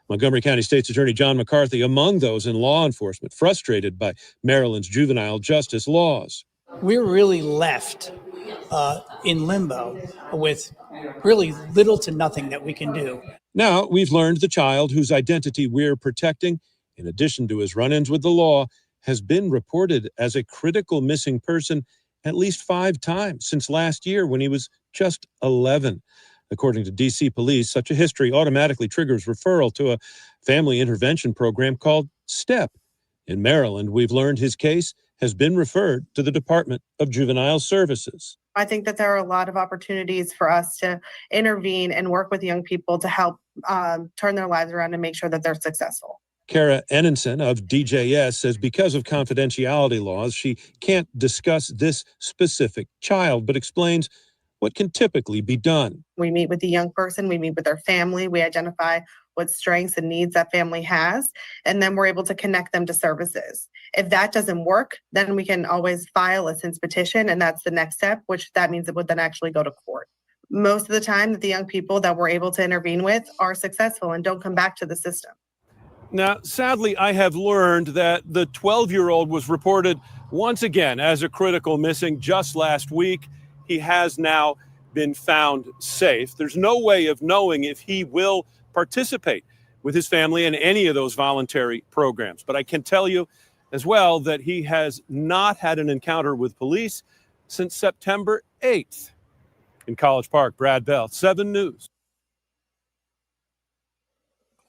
Speaker 23: Montgomery County State's Attorney John McCarthy among those in law enforcement frustrated by Maryland's juvenile justice laws.
Speaker 2: We're really left in limbo with really little to nothing that we can do.
Speaker 23: Now, we've learned the child whose identity we're protecting, in addition to his run-ins with the law, has been reported as a critical missing person at least 5 times since last year when he was just 11. According to D.C. police, such a history automatically triggers referral to a family intervention program called STEP. In Maryland, we've learned his case has been referred to the Department of Juvenile Services.
Speaker 11: I think that there are a lot of opportunities for us to intervene and work with young people to help turn their lives around and make sure that they're successful.
Speaker 23: Kara Enenson of DJS says because of confidentiality laws, she can't discuss this specific child, but explains what can typically be done.
Speaker 11: We meet with the young person, we meet with their family, we identify what strengths and needs that family has, and then we're able to connect them to services. If that doesn't work, then we can always file a SINS petition, and that's the next step, which that means it would then actually go to court. Most of the time that the young people that we're able to intervene with are successful and don't come back to the system.
Speaker 23: Now, sadly, I have learned that the 12-year-old was reported once again as a critical missing just last week. He has now been found safe. There's no way of knowing if he will participate with his family in any of those voluntary programs. But I can tell you as well that he has not had an encounter with police since September 8th. In College Park, Brad Bell, 7 News.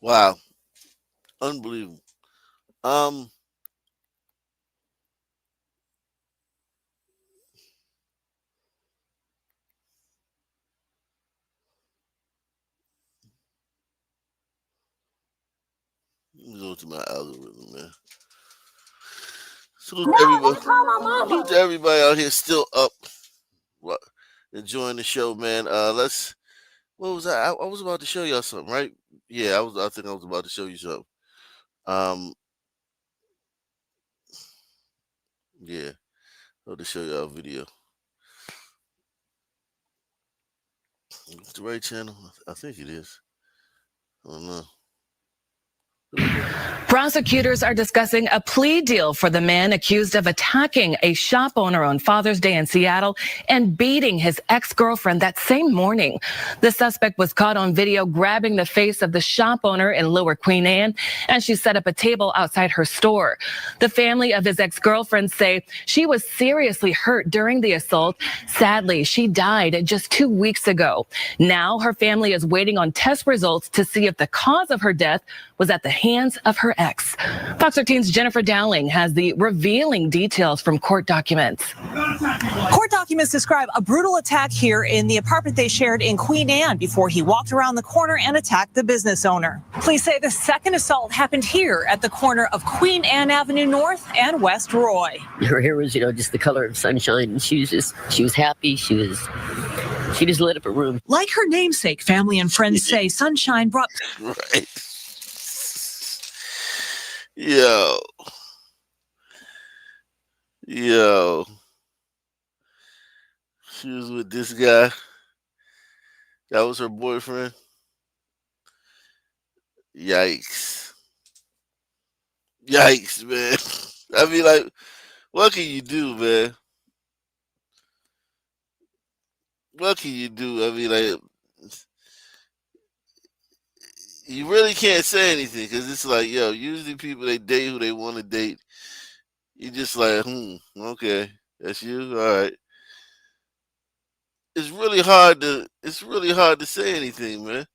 Speaker 1: Wow. Unbelievable. Let me go to my algorithm, man. Salute to everybody out here still up, enjoying the show, man. What was that? I was about to show y'all something, right? Yeah, I think I was about to show you something. Yeah, I'll just show y'all a video. It's the right channel? I think it is. I don't know.
Speaker 14: Prosecutors are discussing a plea deal for the man accused of attacking a shop owner on Father's Day in Seattle and beating his ex-girlfriend that same morning. The suspect was caught on video grabbing the face of the shop owner in Lower Queen Anne as she set up a table outside her store. The family of his ex-girlfriend say she was seriously hurt during the assault. Sadly, she died just 2 weeks ago. Now her family is waiting on test results to see if the cause of her death was at the hands of her ex. Fox 13's Jennifer Dowling has the revealing details from court documents.
Speaker 24: Court documents describe a brutal attack here in the apartment they shared in Queen Anne before he walked around the corner and attacked the business owner. Police say the second assault happened here at the corner of Queen Anne Avenue North and West Roy.
Speaker 25: Her hair was, just the color of sunshine. And she was happy. She just lit up a room.
Speaker 24: Like her namesake, family and friends say Sunshine brought...
Speaker 1: Right. Yo. She was with this guy. That was her boyfriend. Yikes, man. I mean, like, what can you do, man? What can you do? I mean, like, you really can't say anything because it's like, usually people, they date who they want to date. You just like, okay, that's you, all right. It's really hard to say anything, man.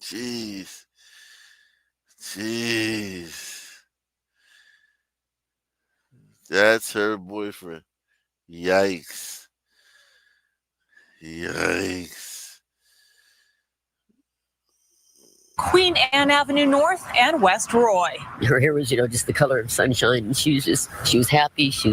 Speaker 1: Jeez. That's her boyfriend. Yikes.
Speaker 24: Queen Anne Avenue North and West Roy.
Speaker 25: Her hair was, just the color of sunshine. And she was happy. She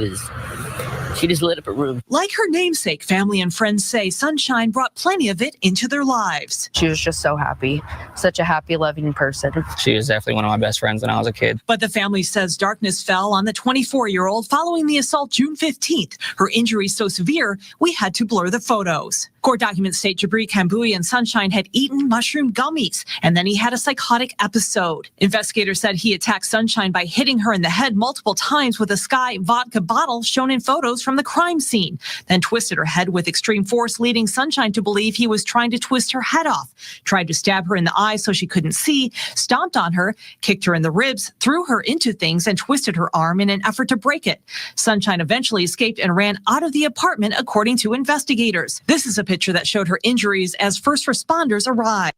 Speaker 25: just lit up a room.
Speaker 24: Like her namesake, family and friends say Sunshine brought plenty of it into their lives.
Speaker 26: She was just so happy. Such a happy, loving person.
Speaker 27: She was definitely one of my best friends when I was a kid.
Speaker 24: But the family says darkness fell on the 24-year-old following the assault June 15th. Her injuries so severe, we had to blur the photos. Court documents state Jabri Kambui and Sunshine had eaten mushroom gummies, and then he had a psychotic episode. Investigators said he attacked Sunshine by hitting her in the head multiple times with a Sky vodka bottle shown in photos from the crime scene, then twisted her head with extreme force, leading Sunshine to believe he was trying to twist her head off, tried to stab her in the eye so she couldn't see, stomped on her, kicked her in the ribs, threw her into things, and twisted her arm in an effort to break it. Sunshine eventually escaped and ran out of the apartment, according to investigators. This is a picture that showed her injuries as first responders arrived.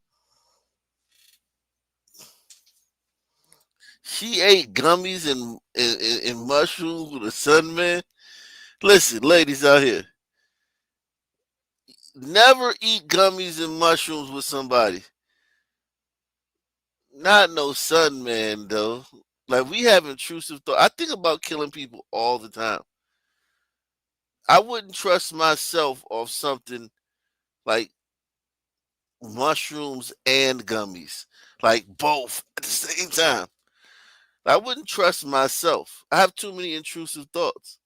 Speaker 1: She ate gummies and mushrooms with a sun man. Listen, ladies out here, never eat gummies and mushrooms with somebody. Not no sun man though. Like, we have intrusive thought. I think about killing people all the time. I wouldn't trust myself off something like mushrooms and gummies, like both at the same time. I wouldn't trust myself. I have too many intrusive thoughts.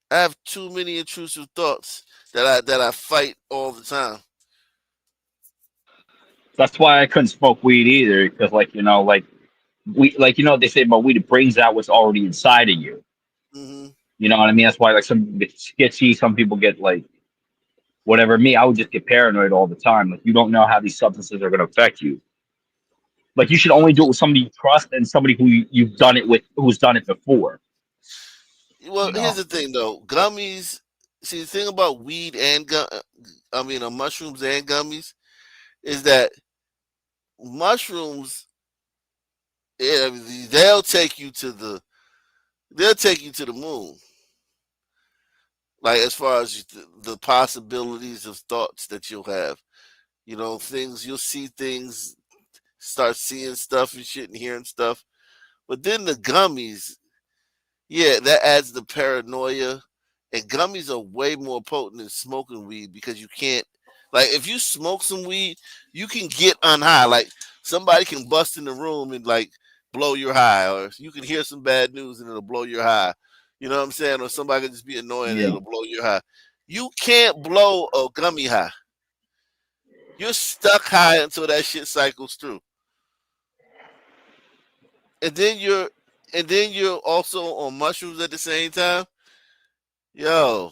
Speaker 1: I have too many intrusive thoughts that I fight all the time.
Speaker 3: That's why I couldn't smoke weed either, because they say about weed, it brings out what's already inside of you.
Speaker 1: Hmm.
Speaker 3: You know what I mean? That's why like some people get sketchy, some people get like whatever. Me, I would just get paranoid all the time. Like, you don't know how these substances are going to affect you. Like, you should only do it with somebody you trust and somebody who you've done it with, who's done it before.
Speaker 1: Well, here's the thing though. Gummies. See, the thing about weed and mushrooms and gummies is that mushrooms, yeah, they'll take you to the moon. Like, as far as the possibilities of thoughts that you'll have, things you'll see, things, start seeing stuff and shit and hearing stuff. But then the gummies, yeah, that adds the paranoia. And gummies are way more potent than smoking weed, because you can't, like, if you smoke some weed, you can get unhigh. Like, somebody can bust in the room and like blow your high, or you can hear some bad news and it'll blow your high. You know what I'm saying? Or somebody can just be annoying and
Speaker 3: Yeah.
Speaker 1: it'll blow your high. You can't blow a gummy high. You're stuck high until that shit cycles through. And then you're also on mushrooms at the same time. Yo.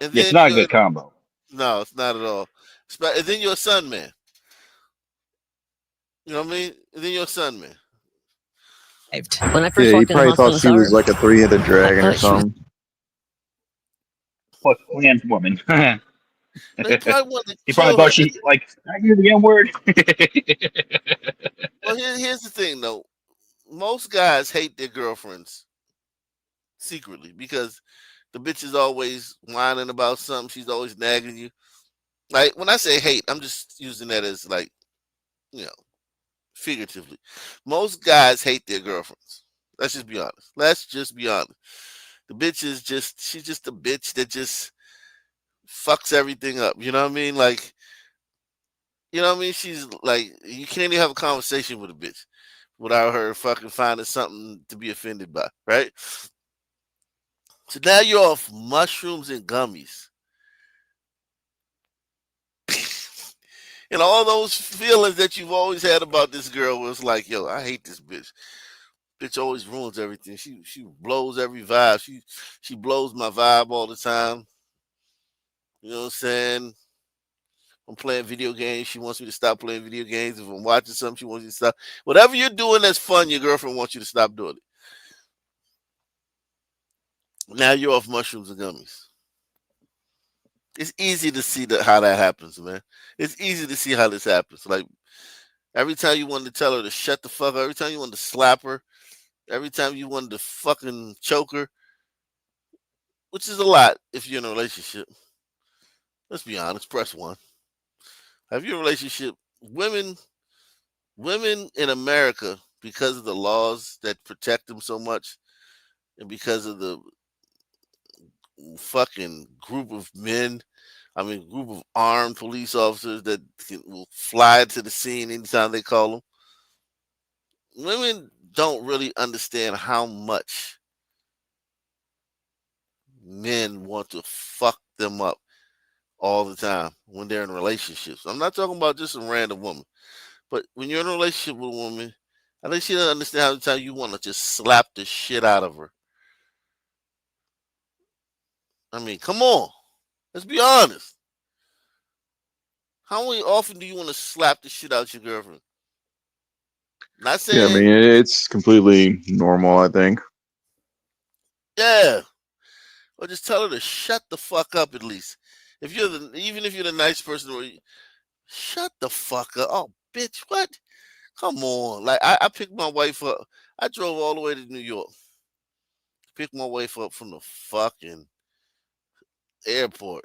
Speaker 1: And
Speaker 3: It's
Speaker 1: then
Speaker 3: not a good combo.
Speaker 1: no, it's not at all. And then you're a sun man. You know what I mean? And then you're a sun man.
Speaker 25: When I first
Speaker 12: Yeah, he
Speaker 25: walked in the
Speaker 12: probably
Speaker 25: hospital,
Speaker 12: thought she was like a three-headed dragon or
Speaker 25: thought she was-
Speaker 12: something.
Speaker 3: Fuck woman.
Speaker 1: They probably wanted to
Speaker 3: He probably
Speaker 1: kill her.
Speaker 3: thought she like, I hear the N word.
Speaker 1: Well, here's the thing though. Most guys hate their girlfriends secretly, because the bitch is always whining about something. She's always nagging you. Like, when I say hate, I'm just using that as, like, figuratively. Most guys hate their girlfriends. Let's just be honest. The bitch is she's just a bitch that just fucks everything up. You know what I mean? Like, you know what I mean? She's like, you can't even have a conversation with a bitch without her fucking finding something to be offended by, right? So now you're off mushrooms and gummies. And all those feelings that you've always had about this girl was like, yo, I hate this bitch. Bitch always ruins everything. She blows every vibe. She blows my vibe all the time. You know what I'm saying? I'm playing video games. She wants me to stop playing video games. If I'm watching something, she wants me to stop. Whatever you're doing that's fun, your girlfriend wants you to stop doing it. Now you're off mushrooms and gummies. It's easy to see how that happens, man. It's easy to see how this happens. Like, every time you wanted to tell her to shut the fuck up, every time you wanted to slap her, every time you wanted to fucking choke her, which is a lot if you're in a relationship. Let's be honest. Press 1. Have you in a relationship? Women in America, because of the laws that protect them so much, and because of the fucking group of group of armed police officers that will fly to the scene anytime they call them. Women don't really understand how much men want to fuck them up all the time when they're in relationships. I'm not talking about just a random woman, but when you're in a relationship with a woman, I think she doesn't understand how the time you want to just slap the shit out of her. I mean, come on. Let's be honest. How often do you want to slap the shit out your girlfriend? Not saying.
Speaker 12: Yeah, I mean, it's completely normal, I think.
Speaker 1: Yeah. Or just tell her to shut the fuck up at least. Even if you're the nice person, shut the fuck up. Oh, bitch, what? Come on. Like, I picked my wife up. I drove all the way to New York. Picked my wife up from the fucking airport.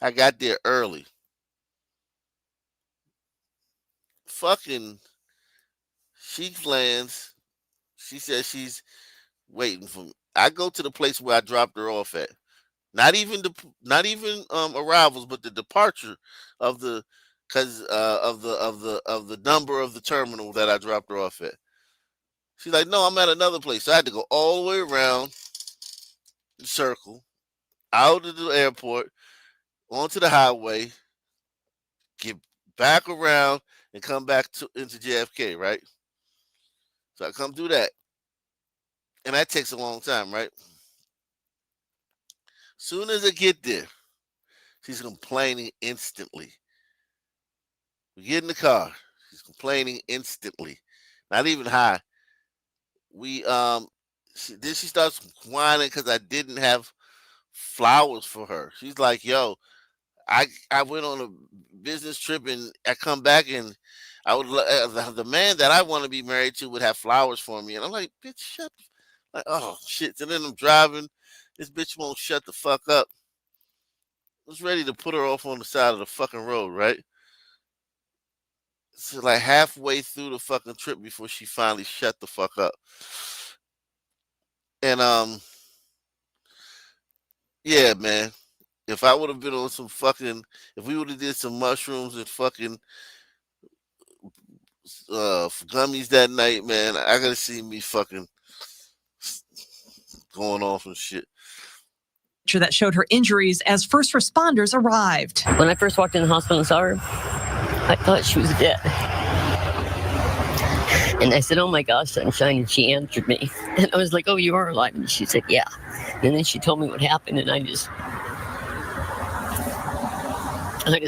Speaker 1: I got there early. Fucking, she lands. She says she's waiting for me. I go to the place where I dropped her off at. Not even arrivals, but the departure of the of the number of the terminal that I dropped her off at. She's like, no, I'm at another place. So I had to go all the way around the circle, out of the airport, onto the highway, get back around, and come back into JFK, right? So I come through that. And that takes a long time, right? Soon as I get there, she's complaining instantly. We get in the car. She's complaining instantly. Not even hi. Then she starts whining because I didn't have flowers for her. She's like, yo, I went on a business trip and I come back and I would the man that I want to be married to would have flowers for me. And I'm like, bitch, shut the like, oh shit. So then I'm driving. This bitch won't shut the fuck up. I was ready to put her off on the side of the fucking road, right? So like halfway through the fucking trip before she finally shut the fuck up. And yeah, man. If I would have been on some fucking, if we would have did some mushrooms and fucking gummies that night, man, I gotta see me fucking going off and shit.
Speaker 24: That showed her injuries as first responders arrived.
Speaker 25: When I first walked in the hospital and saw her, I thought she was dead. And I said, oh my gosh, Sunshine, and she answered me. And I was like, oh, you are alive? And she said, yeah. And then she told me what happened, and I just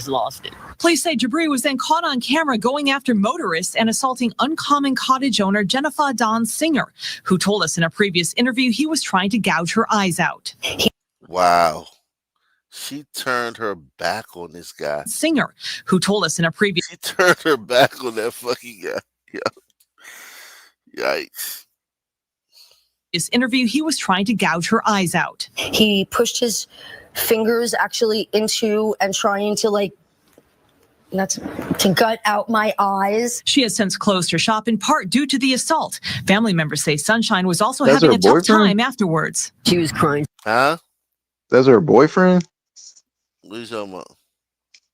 Speaker 25: lost it.
Speaker 24: Police say Jabri was then caught on camera going after motorists and assaulting Uncommon Cottage owner Jennifer Dawn Singer, who told us in a previous interview he was trying to gouge her eyes out.
Speaker 1: Wow. She turned her back on this guy.
Speaker 24: Singer, who told us in a previous...
Speaker 1: She turned her back on that fucking guy. Yeah. Yikes.
Speaker 24: This interview, he was trying to gouge her eyes out.
Speaker 25: He pushed his fingers actually into and trying to to gut out my eyes.
Speaker 24: She has since closed her shop in part due to the assault. Family members say Sunshine was also having a tough time afterwards.
Speaker 25: She was crying.
Speaker 1: Huh?
Speaker 12: That's her boyfriend?
Speaker 1: What are you talking about?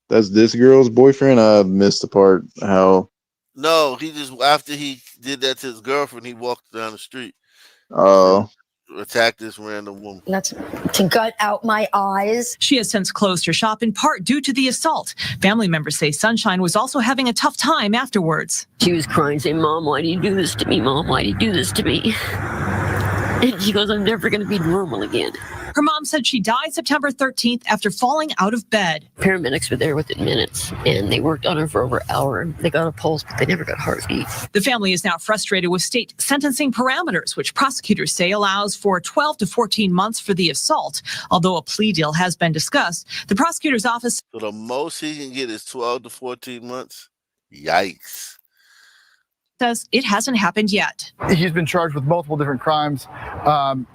Speaker 12: That's this girl's boyfriend? I missed the part how...
Speaker 1: No, he just, after he did that to his girlfriend, he walked down the street.
Speaker 12: Oh.
Speaker 1: Attacked this random woman.
Speaker 25: That's to gut out my eyes.
Speaker 24: She has since closed her shop in part due to the assault. Family members say Sunshine was also having a tough time afterwards.
Speaker 25: She was crying, saying, Mom, why do you do this to me? Mom, why do you do this to me? And she goes, I'm never going to be normal again.
Speaker 24: Her mom said she died September 13th after falling out of bed.
Speaker 25: Paramedics were there within minutes, and they worked on her for over an hour. They got a pulse, but they never got heartbeat.
Speaker 24: The family is now frustrated with state sentencing parameters, which prosecutors say allows for 12 to 14 months for the assault. Although a plea deal has been discussed, the prosecutor's office...
Speaker 1: So the most he can get is 12 to 14 months? Yikes.
Speaker 24: Says it hasn't happened yet.
Speaker 4: He's been charged with multiple different crimes,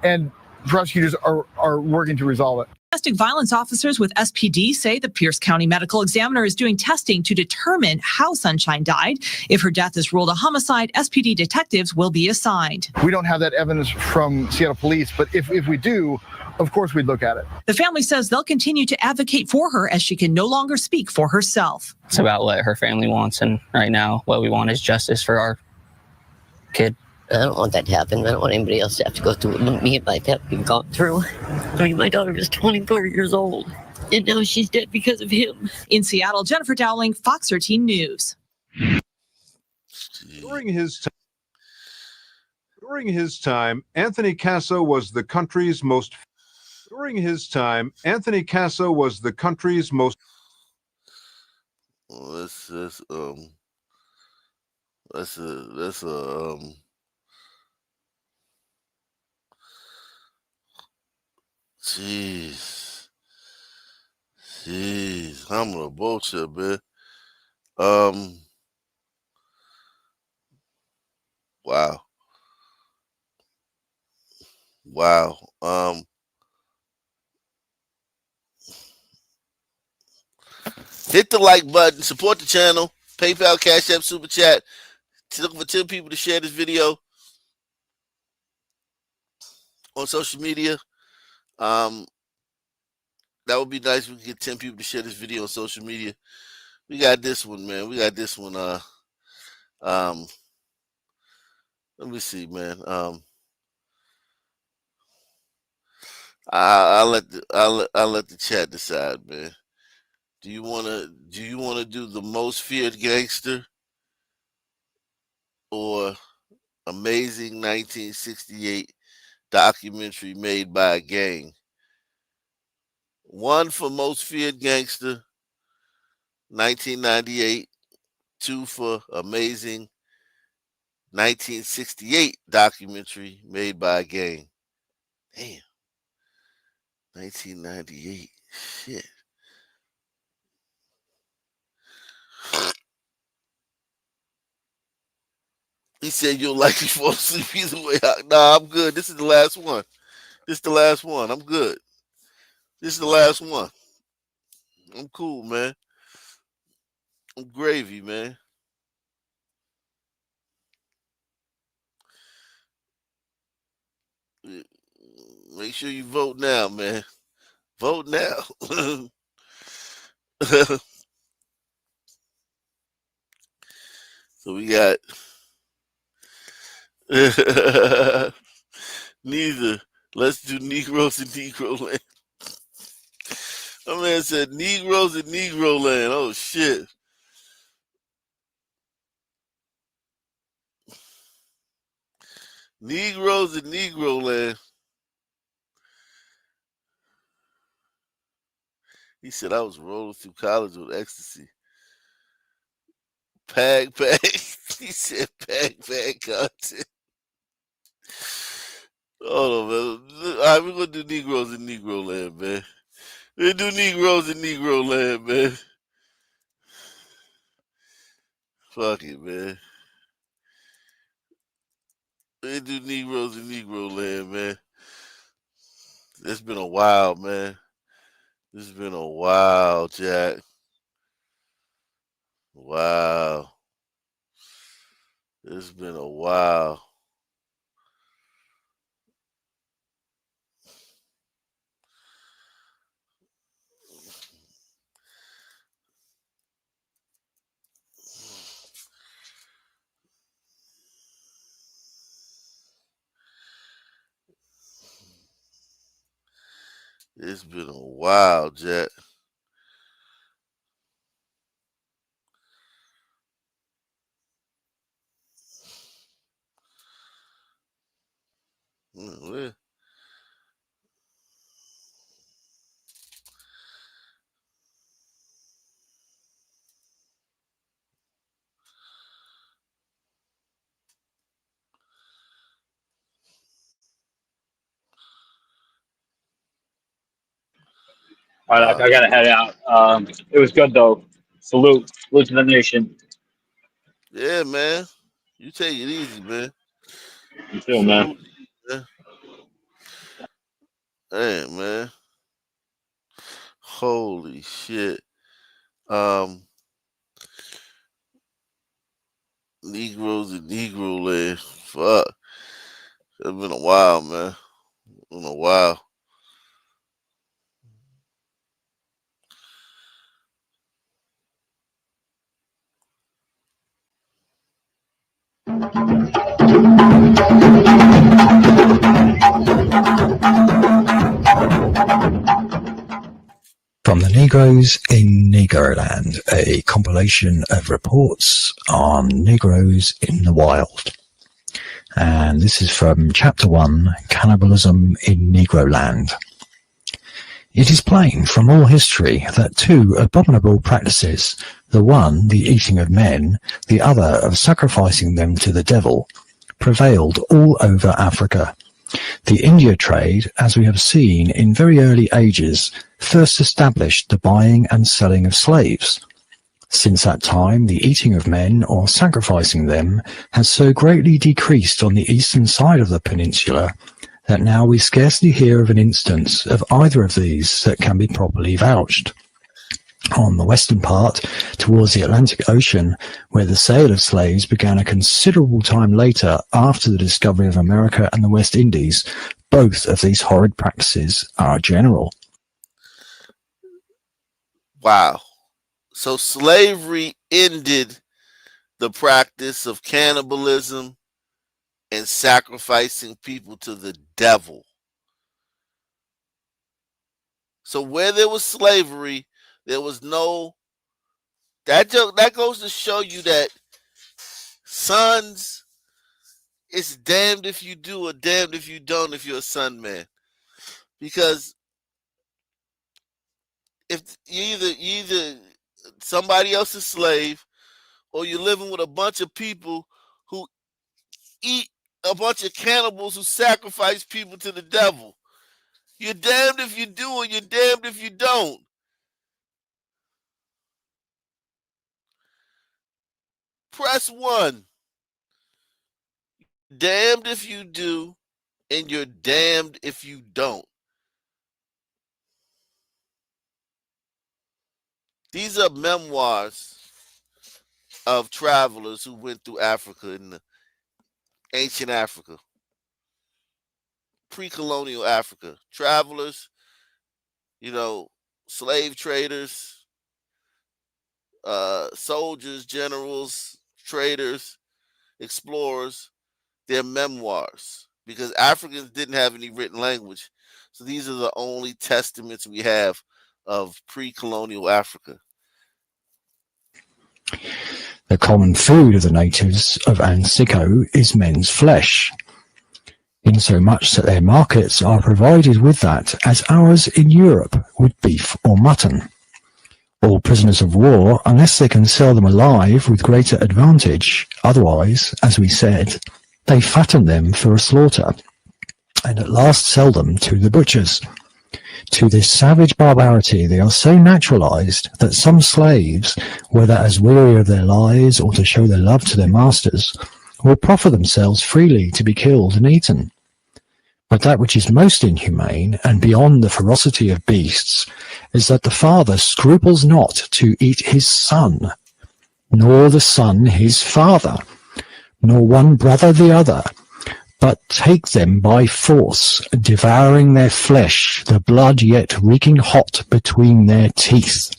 Speaker 4: and prosecutors are working to resolve it.
Speaker 24: Domestic violence officers with SPD say the Pierce County Medical Examiner is doing testing to determine how Sunshine died. If her death is ruled a homicide, SPD detectives will be assigned.
Speaker 4: We don't have that evidence from Seattle police, but if we do, of course we'd look at it.
Speaker 24: The family says they'll continue to advocate for her as she can no longer speak for herself.
Speaker 27: It's about what her family wants, and right now what we want is justice for our kid.
Speaker 25: I don't want that to happen. I don't want anybody else to have to go through what me and my family have gone through. I mean, my daughter was 24 years old, and now she's dead because of him.
Speaker 24: In Seattle, Jennifer Dowling, Fox 13 News.
Speaker 23: During his time, Anthony Casso was the country's most. During his time, Anthony Casso was the country's most.
Speaker 1: Well, that's jeez, I'm gonna bullshit, man. Wow. Hit the like button, support the channel, PayPal, Cash App, Super Chat. Looking for 10 people to share this video on social media. That would be nice. We can get 10 people to share this video on social media. We got this one, man. Let me see, man. I'll let the chat decide, man. Do you wanna do the most feared gangster or amazing 1968 documentary made by a gang? One for most feared gangster, 1998. Two for amazing 1968 documentary made by a gang. Damn. 1998. Shit. He said you'll likely fall asleep either way. Nah, I'm good. This is the last one. I'm good. This is the last one. I'm cool, man. I'm gravy, man. Make sure you vote now, man. Vote now. So we got neither. Let's do Negroes in Negro land. My man said Negroes in Negro land. Oh shit. Negroes in Negro land. He said I was rolling through college with ecstasy. Pag. He said pag content. Hold on, man. All right, we're gonna do Negroes in Negro land, man. We do Negroes in Negro land, man. Fuck it, man. We do Negroes in Negro land, man. It's been a while, man. It's been a while, Jack. Wow. It's been a while. It's been a while, Jack. Where?
Speaker 3: All right, I gotta head out. It was good though. Salute to the nation.
Speaker 1: Yeah, man. You take it easy, man.
Speaker 3: You too, man.
Speaker 1: Salute, man. Hey, man. Holy shit. Negroes in Negro land. Fuck. It's been a while, man. It's been a while.
Speaker 10: From the Negroes in Negroland, a compilation of reports on Negroes in the wild. And this is from Chapter 1, Cannibalism in Negroland. It is plain from all history that two abominable practices, the one the eating of men, the other of sacrificing them to the devil, prevailed all over Africa. The India trade, as we have seen in very early ages, first established the buying and selling of slaves. Since that time, the eating of men or sacrificing them has so greatly decreased on the eastern side of the peninsula that now we scarcely hear of an instance of either of these that can be properly vouched. On the western part, towards the Atlantic Ocean, where the sale of slaves began a considerable time later after the discovery of America and the West Indies, both of these horrid practices are general.
Speaker 1: Wow. So slavery ended the practice of cannibalism and sacrificing people to the devil. So where there was slavery, there was no. That goes to show you that, sons, it's damned if you do or damned if you don't if you're a son, man. Because if you either somebody else's slave, or you're living with a bunch of people who eat, a bunch of cannibals who sacrifice people to the devil. You're damned if you do and you're damned if you don't. Press 1. Damned if you do and you're damned if you don't. These are memoirs of travelers who went through Africa in the ancient Africa, pre-colonial Africa. Travelers, slave traders, soldiers, generals, traders, explorers, their memoirs, because Africans didn't have any written language. So these are the only testaments we have of pre-colonial Africa.
Speaker 10: The common food of the natives of Ansico is men's flesh, insomuch that their markets are provided with that as ours in Europe with beef or mutton. All prisoners of war, unless they can sell them alive with greater advantage, otherwise, as we said, they fatten them for a slaughter, and at last sell them to the butchers. To this savage barbarity they are so naturalized that some slaves, whether as weary of their lives or to show their love to their masters, will proffer themselves freely to be killed and eaten. But that which is most inhumane, and beyond the ferocity of beasts, is that the father scruples not to eat his son, nor the son his father, nor one brother the other, but take them by force, devouring their flesh, the blood yet reeking hot between their teeth.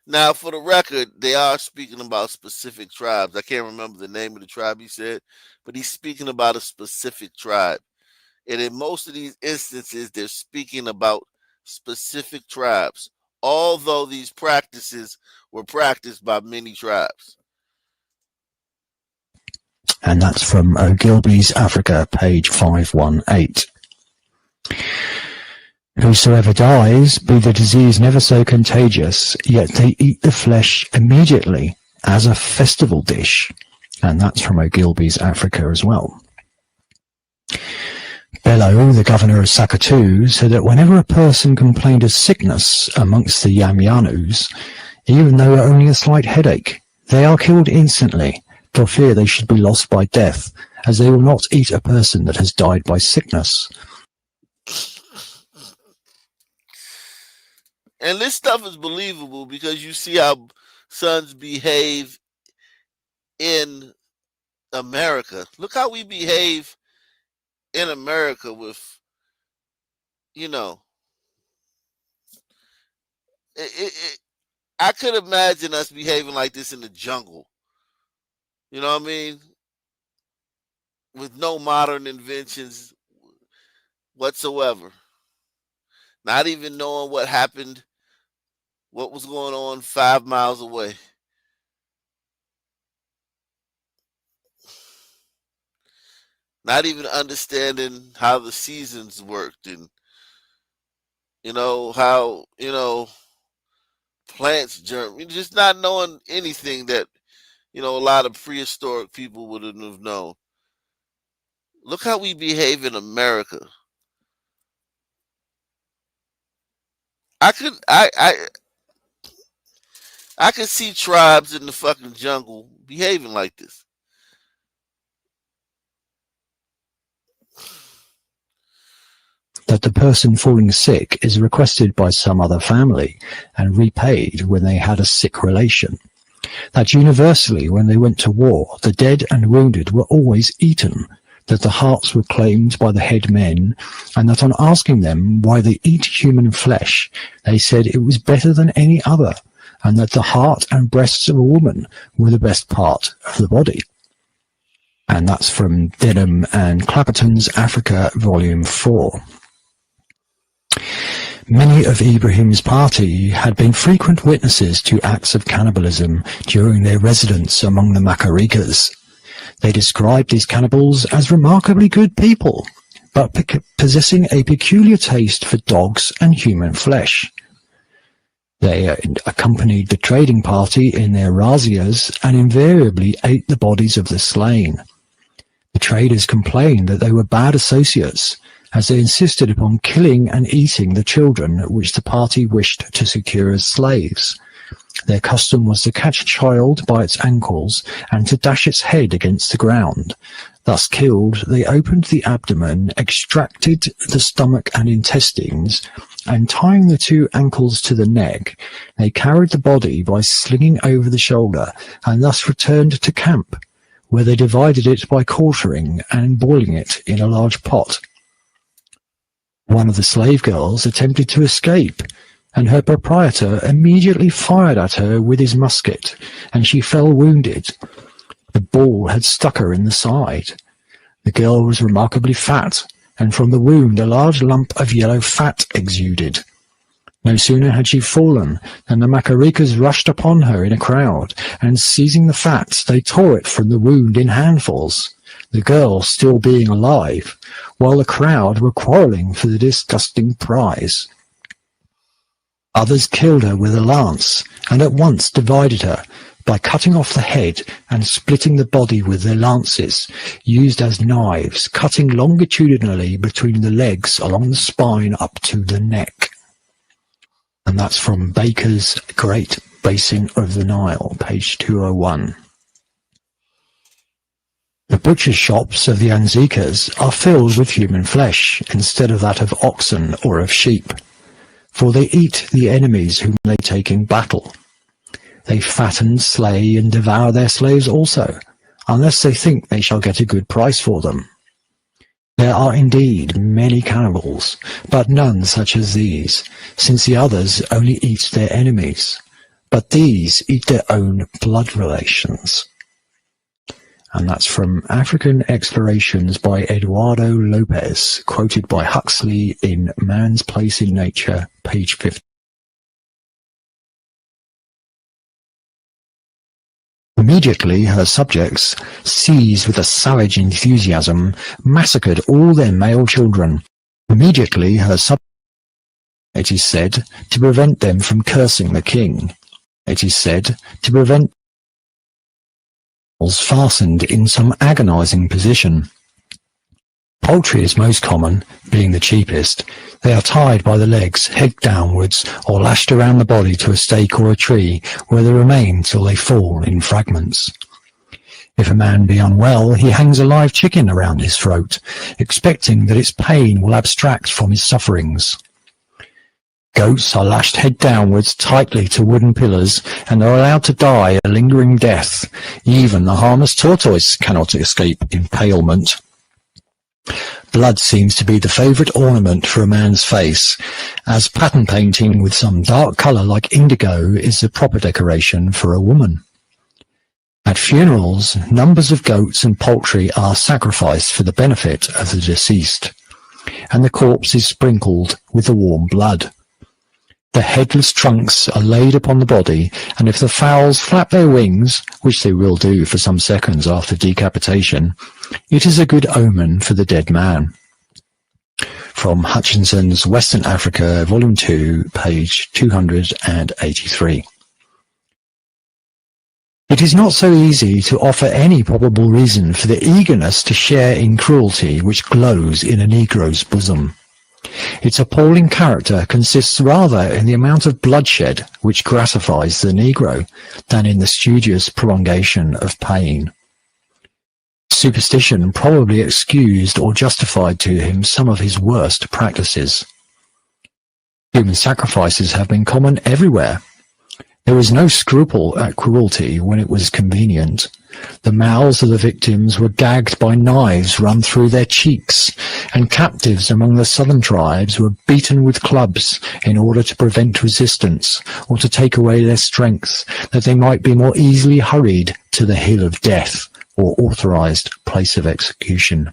Speaker 1: Now, for the record, they are speaking about specific tribes. I can't remember the name of the tribe he said, but he's speaking about a specific tribe. And in most of these instances, they're speaking about specific tribes, although these practices were practiced by many tribes.
Speaker 10: And that's from Ogilvy's Africa, page 518. Whosoever dies, be the disease never so contagious, yet they eat the flesh immediately, as a festival dish. And that's from Ogilvy's Africa as well. Bello, the governor of Sakatu, said that whenever a person complained of sickness amongst the Yamyanus, even though only a slight headache, they are killed instantly, for fear they should be lost by death, as they will not eat a person that has died by sickness.
Speaker 1: And this stuff is believable because you see how sons behave in America. Look how we behave in America with, I could imagine us behaving like this in the jungle. You know what I mean? With no modern inventions whatsoever. Not even knowing what happened what was going on 5 miles away. Not even understanding how the seasons worked and, how, plants germ. Just not knowing anything that, a lot of prehistoric people wouldn't have known. Look how we behave in America. I could see tribes in the fucking jungle behaving like this.
Speaker 10: That the person falling sick is requested by some other family and repaid when they had a sick relation. That universally, when they went to war, the dead and wounded were always eaten, that the hearts were claimed by the head men, and that on asking them why they eat human flesh, they said it was better than any other, and that the heart and breasts of a woman were the best part of the body. And that's from Denham and Clapperton's Africa, Volume 4. Many of Ibrahim's party had been frequent witnesses to acts of cannibalism during their residence among the Makarikas. They described these cannibals as remarkably good people, but possessing a peculiar taste for dogs and human flesh. They accompanied the trading party in their razzias and invariably ate the bodies of the slain. The traders complained that they were bad associates, as they insisted upon killing and eating the children which the party wished to secure as slaves. Their custom was to catch a child by its ankles and to dash its head against the ground. Thus killed, they opened the abdomen, extracted the stomach and intestines, and tying the two ankles to the neck, they carried the body by slinging over the shoulder, and thus returned to camp, where they divided it by quartering and boiling it in a large pot. One of the slave girls attempted to escape, and her proprietor immediately fired at her with his musket, and she fell wounded. The ball had stuck her in the side. The girl was remarkably fat, and from the wound a large lump of yellow fat exuded. No sooner had she fallen than the Makarikas rushed upon her in a crowd, and seizing the fat, they tore it from the wound in handfuls, the girl still being alive, while the crowd were quarrelling for the disgusting prize. Others killed her with a lance, and at once divided her, by cutting off the head and splitting the body with their lances, used as knives, cutting longitudinally between the legs along the spine up to the neck. And that's from Baker's Great Basin of the Nile, page 201. The butcher's shops of the Anzikas are filled with human flesh, instead of that of oxen or of sheep, for they eat the enemies whom they take in battle. They fatten, slay, and devour their slaves also, unless they think they shall get a good price for them. There are indeed many cannibals, but none such as these, since the others only eat their enemies, but these eat their own blood relations. And that's from African Explorations by Eduardo Lopez, quoted by Huxley in Man's Place in Nature, page 50. Immediately her subjects, seized with a savage enthusiasm, massacred all their male children. Immediately her subjects, it is said, to prevent them from cursing the king. It is said, to prevent fastened in some agonizing position. Poultry is most common, being the cheapest. They are tied by the legs, head downwards, or lashed around the body to a stake or a tree, where they remain till they fall in fragments. If a man be unwell, he hangs a live chicken around his throat, expecting that its pain will abstract from his sufferings. Goats are lashed head downwards tightly to wooden pillars, and are allowed to die a lingering death. Even the harmless tortoise cannot escape impalement. Blood seems to be the favourite ornament for a man's face, as pattern painting with some dark colour like indigo is the proper decoration for a woman. At funerals, numbers of goats and poultry are sacrificed for the benefit of the deceased, and the corpse is sprinkled with the warm blood. The headless trunks are laid upon the body, and if the fowls flap their wings, which they will do for some seconds after decapitation, it is a good omen for the dead man. From Hutchinson's Western Africa, Volume 2, page 283. It is not so easy to offer any probable reason for the eagerness to share in cruelty which glows in a Negro's bosom. Its appalling character consists rather in the amount of bloodshed which gratifies the Negro than in the studious prolongation of pain. Superstition probably excused or justified to him some of his worst practices. Human sacrifices have been common everywhere. There was no scruple at cruelty when it was convenient. The mouths of the victims were gagged by knives run through their cheeks, and captives among the southern tribes were beaten with clubs in order to prevent resistance or to take away their strength, that they might be more easily hurried to the hill of death or authorized place of execution.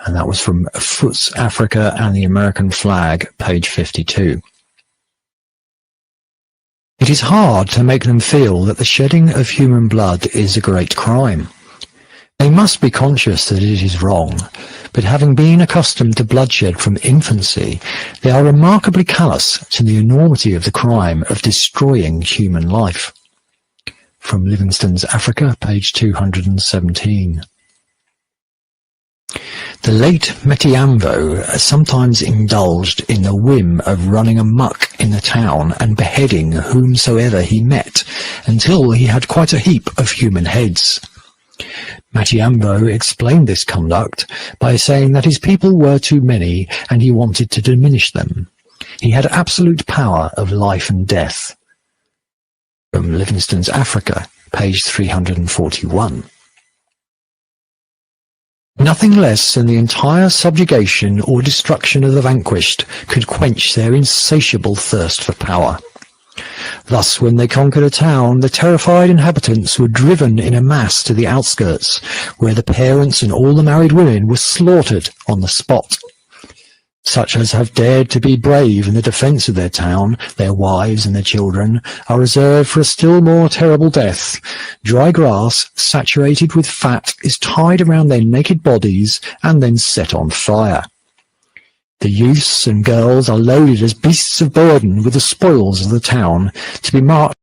Speaker 10: And that was from Foote's Africa and the American Flag, page 52. It is hard to make them feel that the shedding of human blood is a great crime. They must be conscious that it is wrong, but having been accustomed to bloodshed from infancy, they are remarkably callous to the enormity of the crime of destroying human life. From Livingstone's Africa, page 217. The late Metiamvo sometimes indulged in the whim of running amuck in the town and beheading whomsoever he met, until he had quite a heap of human heads. Matiamvo explained this conduct by saying that his people were too many and he wanted to diminish them. He had absolute power of life and death. From Livingstone's Africa, page 341. Nothing less than the entire subjugation or destruction of the vanquished could quench their insatiable thirst for power. Thus, when they conquered a town, the terrified inhabitants were driven in a mass to the outskirts, where the parents and all the married women were slaughtered on the spot. Such as have dared to be brave in the defence of their town, their wives and their children, are reserved for a still more terrible death. Dry grass, saturated with fat, is tied around their naked bodies and then set on fire. The youths and girls are loaded as beasts of burden with the spoils of the town, to be marched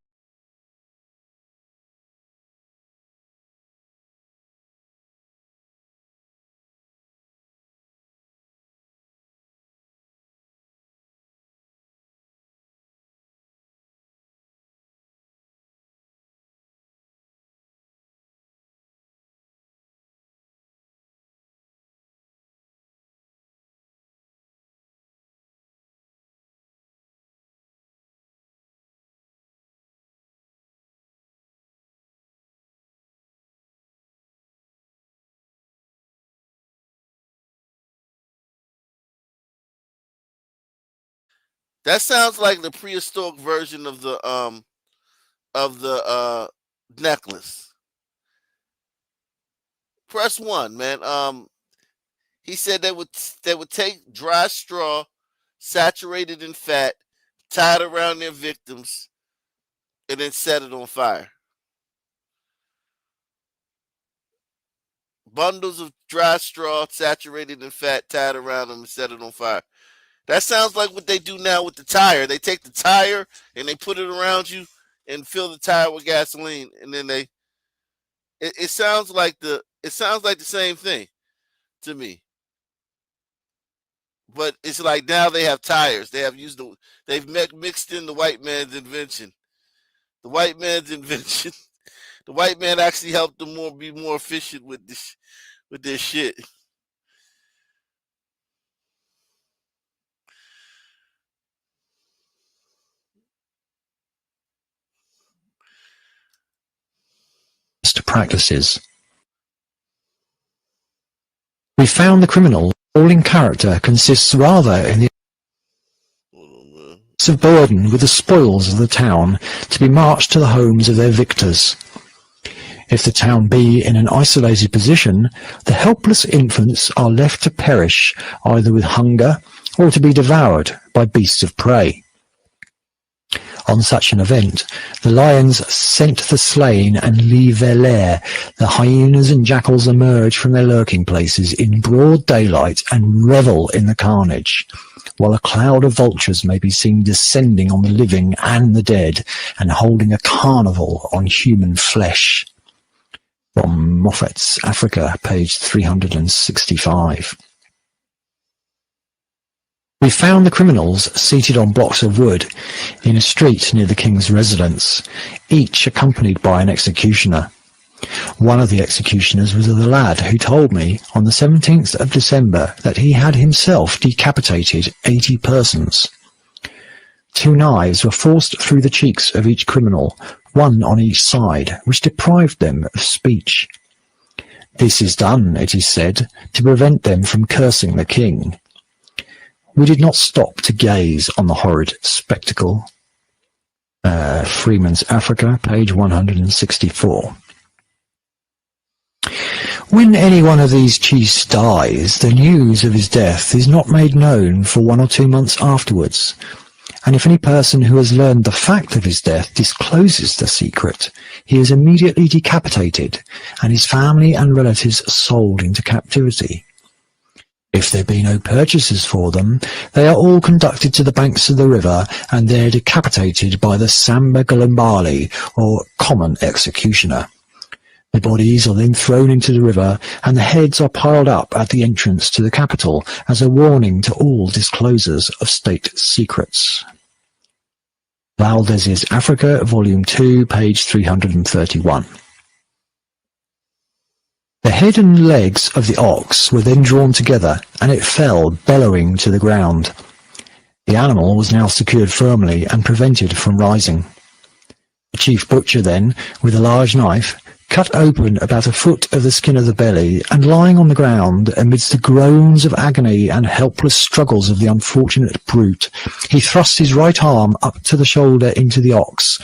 Speaker 1: That sounds like the prehistoric version of the necklace. Press 1, man. He said they would take dry straw, saturated in fat, tied around their victims, and then set it on fire. Bundles of dry straw, saturated in fat, tied around them, and set it on fire. That sounds like what they do now with the tire. They take the tire and they put it around you and fill the tire with gasoline, and then it sounds like the same thing to me. But it's like now they have tires. They've mixed in the white man's invention. The white man's invention. The white man actually helped them be more efficient with their shit.
Speaker 10: practices. We found the criminal all in character consists rather in the of burden with the spoils of the town to be marched to the homes of their victors. If the town be in an isolated position, the helpless infants are left to perish either with hunger or to be devoured by beasts of prey. On such an event, the lions scent the slain and leave their lair. The hyenas and jackals emerge from their lurking places in broad daylight and revel in the carnage, while a cloud of vultures may be seen descending on the living and the dead and holding a carnival on human flesh. From Moffat's Africa, page 365. We found the criminals seated on blocks of wood in a street near the king's residence, each accompanied by an executioner. One of the executioners was the lad who told me on the 17th of December that he had himself decapitated 80 persons. 2 knives were forced through the cheeks of each criminal, one on each side, which deprived them of speech. This is done, it is said, to prevent them from cursing the king. We did not stop to gaze on the horrid spectacle. Freeman's Africa, page 164. When any one of these chiefs dies, the news of his death is not made known for 1 or 2 months afterwards, and if any person who has learned the fact of his death discloses the secret, he is immediately decapitated, and his family and relatives sold into captivity. If there be no purchasers for them, they are all conducted to the banks of the river, and there decapitated by the Samba Galambali, or common executioner. The bodies are then thrown into the river, and the heads are piled up at the entrance to the capital as a warning to all disclosers of state secrets. Valdez's Africa, Volume 2, page 331. The head and legs of the ox were then drawn together, and it fell bellowing to the ground. The animal was now secured firmly and prevented from rising. The chief butcher then, with a large knife, cut open about a foot of the skin of the belly, and lying on the ground, amidst the groans of agony and helpless struggles of the unfortunate brute, he thrust his right arm up to the shoulder into the ox,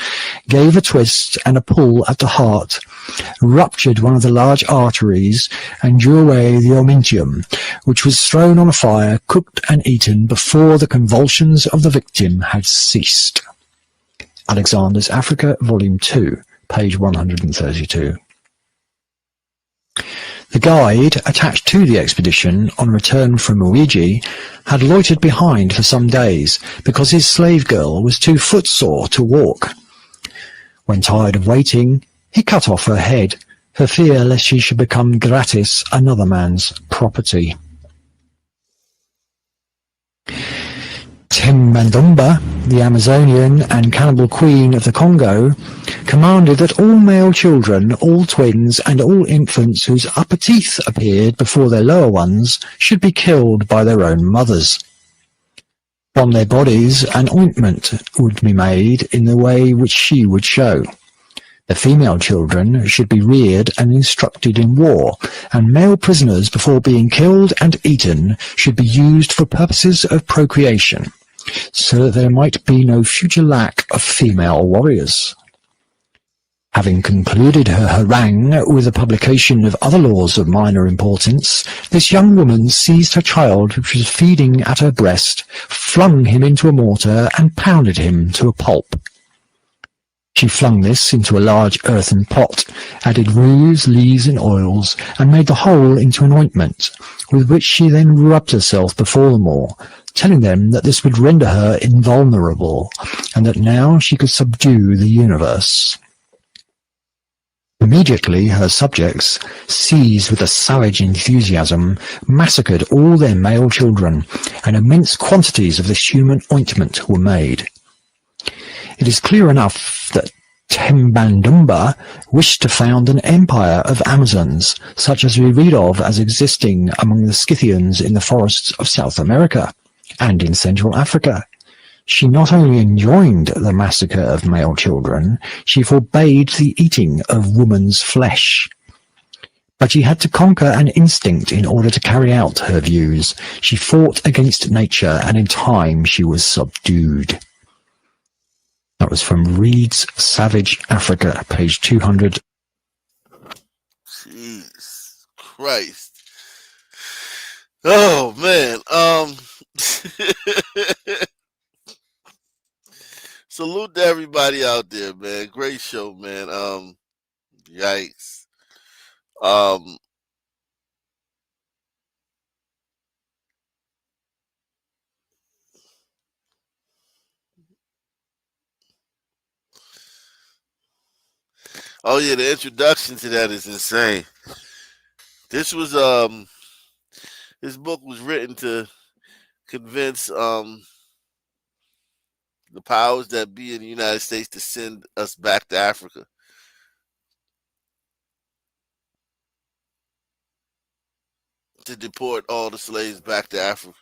Speaker 10: gave a twist and a pull at the heart, ruptured one of the large arteries, and drew away the omentum, which was thrown on a fire, cooked and eaten before the convulsions of the victim had ceased. Alexander's Africa, Volume 2, page 132. The guide attached to the expedition on return from Muiji had loitered behind for some days because his slave girl was too footsore to walk. When tired of waiting, he cut off her head, for fear lest she should become gratis another man's property. Tembandumba, the Amazonian and cannibal queen of the Congo, commanded that all male children, all twins, and all infants whose upper teeth appeared before their lower ones should be killed by their own mothers. From their bodies an ointment would be made in the way which she would show. The female children should be reared and instructed in war, and male prisoners before being killed and eaten should be used for purposes of procreation, so that there might be no future lack of female warriors. Having concluded her harangue with the publication of other laws of minor importance, this young woman seized her child, which was feeding at her breast, flung him into a mortar, and pounded him to a pulp. She flung this into a large earthen pot, added roots, leaves, and oils, and made the whole into an ointment, with which she then rubbed herself before them all, telling them that this would render her invulnerable, and that now she could subdue the universe. Immediately her subjects, seized with a savage enthusiasm, massacred all their male children, and immense quantities of this human ointment were made. It is clear enough that Tembandumba wished to found an empire of Amazons, such as we read of as existing among the Scythians in the forests of South America and in Central Africa. She not only enjoined the massacre of male children, she forbade the eating of woman's flesh. But she had to conquer an instinct in order to carry out her views. She fought against nature, and in time she was subdued. That was from Reed's Savage Africa, page 200.
Speaker 1: Jesus Christ. Oh, man. salute to everybody out there, man. Great show, man. Yikes. Oh yeah, the introduction to that is insane. This was this book was written to convince the powers that be in the United States to send us back to Africa. To deport all the slaves back to Africa,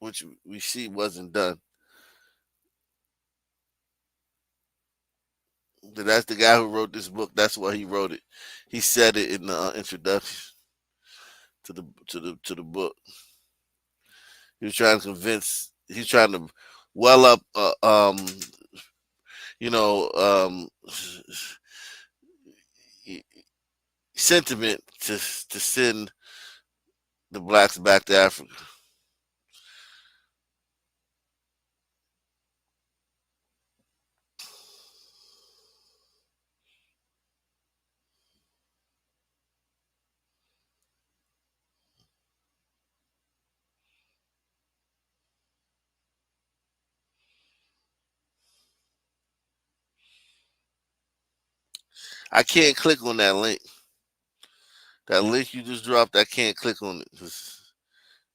Speaker 1: which we see wasn't done. That's the guy who wrote this book. That's why he wrote it. He said it in the introduction to the book. He was trying to convince. He's trying to well up, you know, sentiment to send the blacks back to Africa. I can't click on that link. That link you just dropped, I can't click on it.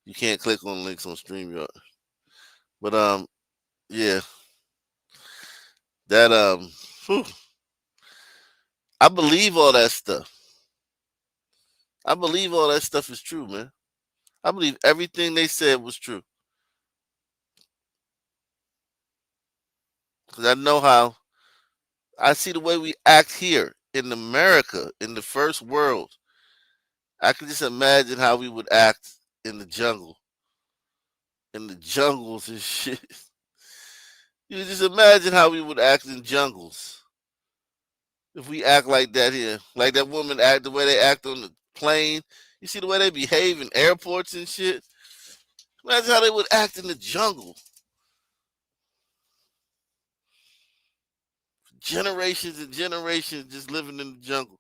Speaker 1: You can't click on links on StreamYard. But yeah. That whew, I believe all that stuff. I believe all that stuff is true, man. I believe everything they said was true. Because I know how I see the way we act here in America, in the first world. I can just imagine how we would act in the jungle. In the jungles and shit. You just imagine how we would act in jungles. If we act like that here. Like that woman act the way they act on the plane. You see the way they behave in airports and shit? Imagine how they would act in the jungle. Generations and generations just living in the jungle.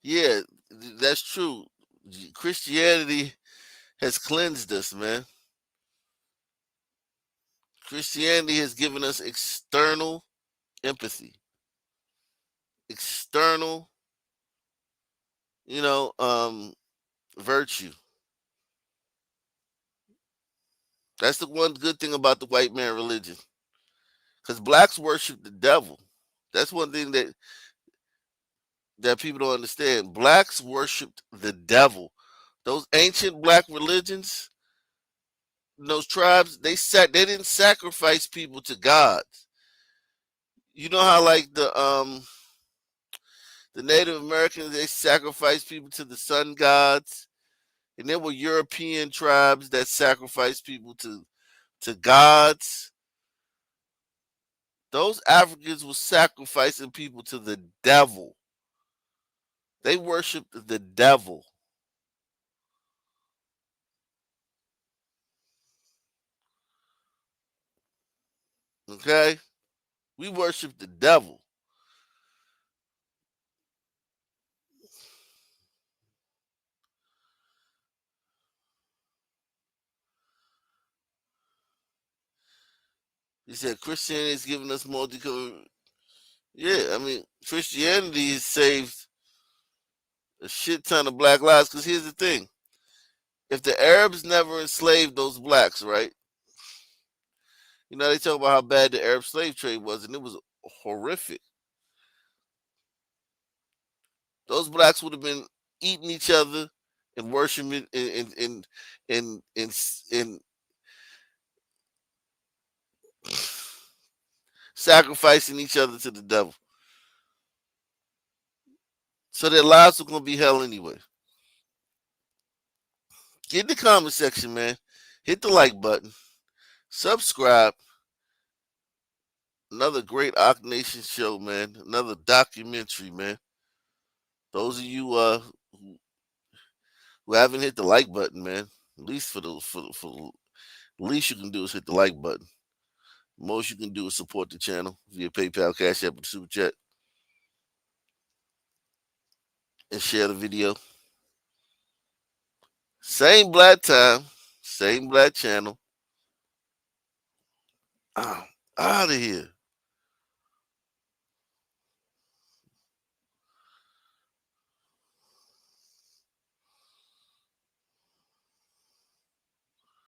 Speaker 1: Yeah, that's true. Christianity has cleansed us, man. Christianity has given us external empathy, external, virtue. That's the one good thing about the white man religion. Because blacks worship the devil. That's one thing that people don't understand. Blacks worshiped the devil. Those ancient black religions, those tribes, they didn't sacrifice people to God. You know how like the Native Americans, they sacrificed people to the sun gods, and there were European tribes that sacrificed people to gods. Those Africans were sacrificing people to the devil. They worshiped the devil. Okay? We worship the devil. He said Christianity is giving us multicultural. Yeah, I mean, Christianity has saved a shit ton of black lives. Because here's the thing: if the Arabs never enslaved those blacks, right? You know, they talk about how bad the Arab slave trade was, and it was horrific. Those blacks would have been eating each other and worshiping and sacrificing each other to the devil. So their lives are gonna be hell anyway. Get in the comment section, man. Hit the like button. subscribe. Another great Ock Nation show, man. Another documentary, man. Those of you who haven't hit the like button, man, at least for the least you can do is hit the like button. Most you can do is support the channel via PayPal, Cash App, and Super Chat, and share the video. Same black time, same black channel. Out of here.